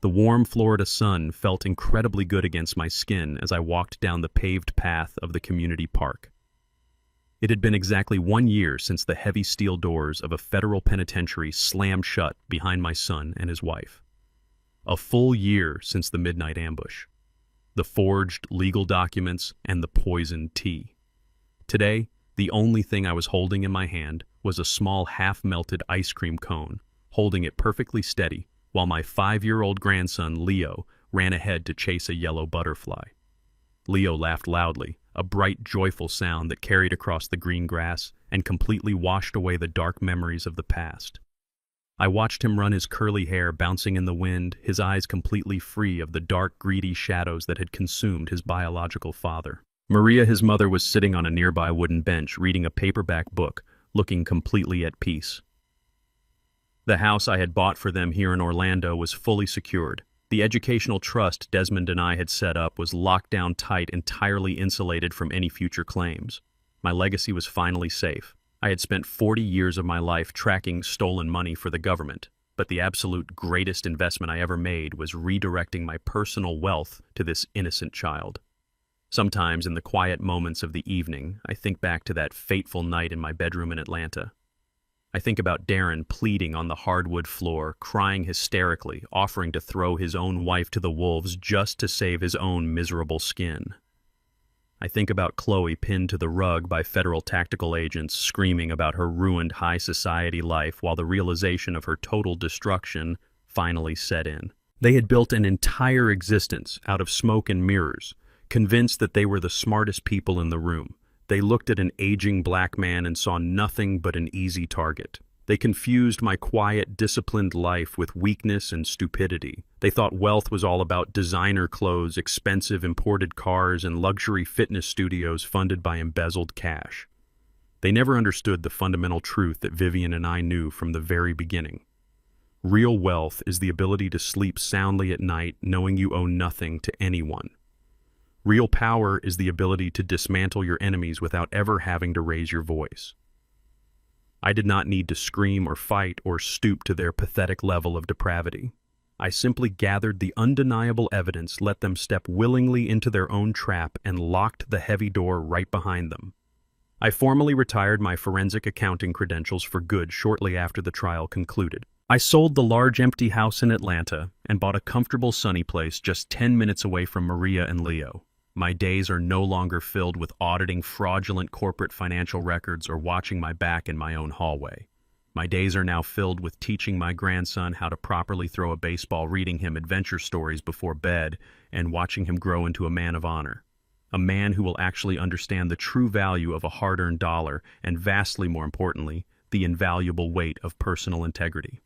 The warm Florida sun felt incredibly good against my skin as I walked down the paved path of the community park. It had been exactly 1 year since the heavy steel doors of a federal penitentiary slammed shut behind my son and his wife. A full year since the midnight ambush, the forged legal documents, and the poisoned tea. Today, the only thing I was holding in my hand was a small half-melted ice cream cone, holding it perfectly steady while my 5-year-old grandson, Leo, ran ahead to chase a yellow butterfly. Leo laughed loudly, a bright, joyful sound that carried across the green grass and completely washed away the dark memories of the past. I watched him run his curly hair bouncing in the wind, his eyes completely free of the dark, greedy shadows that had consumed his biological father. Maria, his mother, was sitting on a nearby wooden bench reading a paperback book, looking completely at peace. The house I had bought for them here in Orlando was fully secured. The educational trust Desmond and I had set up was locked down tight, entirely insulated from any future claims. My legacy was finally safe. I had spent 40 years of my life tracking stolen money for the government, but the absolute greatest investment I ever made was redirecting my personal wealth to this innocent child. Sometimes in the quiet moments of the evening, I think back to that fateful night in my bedroom in Atlanta. I think about Darren pleading on the hardwood floor, crying hysterically, offering to throw his own wife to the wolves just to save his own miserable skin. I think about Chloe pinned to the rug by federal tactical agents, screaming about her ruined high society life while the realization of her total destruction finally set in. They had built an entire existence out of smoke and mirrors, convinced that they were the smartest people in the room. They looked at an aging black man and saw nothing but an easy target. They confused my quiet, disciplined life with weakness and stupidity. They thought wealth was all about designer clothes, expensive imported cars, and luxury fitness studios funded by embezzled cash. They never understood the fundamental truth that Vivian and I knew from the very beginning. Real wealth is the ability to sleep soundly at night knowing you owe nothing to anyone. Real power is the ability to dismantle your enemies without ever having to raise your voice. I did not need to scream or fight or stoop to their pathetic level of depravity. I simply gathered the undeniable evidence, let them step willingly into their own trap, and locked the heavy door right behind them. I formally retired my forensic accounting credentials for good shortly after the trial concluded. I sold the large empty house in Atlanta and bought a comfortable sunny place just 10 minutes away from Maria and Leo. My days are no longer filled with auditing fraudulent corporate financial records or watching my back in my own hallway. My days are now filled with teaching my grandson how to properly throw a baseball, reading him adventure stories before bed, and watching him grow into a man of honor. A man who will actually understand the true value of a hard-earned dollar and, vastly more importantly, the invaluable weight of personal integrity.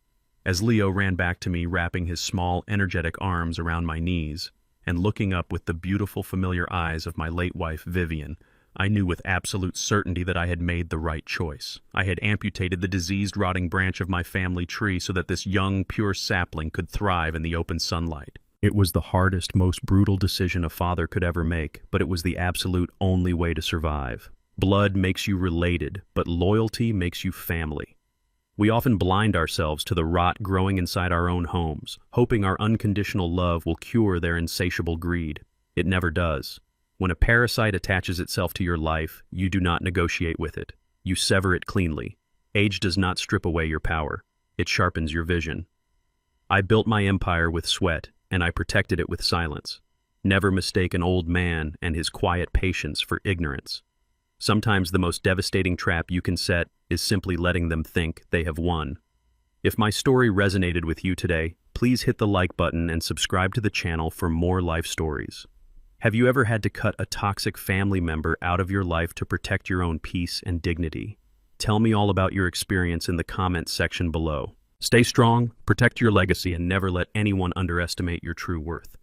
As Leo ran back to me, wrapping his small, energetic arms around my knees, and looking up with the beautiful, familiar eyes of my late wife, Vivian, I knew with absolute certainty that I had made the right choice. I had amputated the diseased, rotting branch of my family tree so that this young, pure sapling could thrive in the open sunlight. It was the hardest, most brutal decision a father could ever make, but it was the absolute only way to survive. Blood makes you related, but loyalty makes you family. We often blind ourselves to the rot growing inside our own homes, hoping our unconditional love will cure their insatiable greed. It never does. When a parasite attaches itself to your life, you do not negotiate with it. You sever it cleanly. Age does not strip away your power. It sharpens your vision. I built my empire with sweat, and I protected it with silence. Never mistake an old man and his quiet patience for ignorance. Sometimes the most devastating trap you can set is simply letting them think they have won. If my story resonated with you today, please hit the like button and subscribe to the channel for more life stories. Have you ever had to cut a toxic family member out of your life to protect your own peace and dignity? Tell me all about your experience in the comments section below. Stay strong, protect your legacy, and never let anyone underestimate your true worth.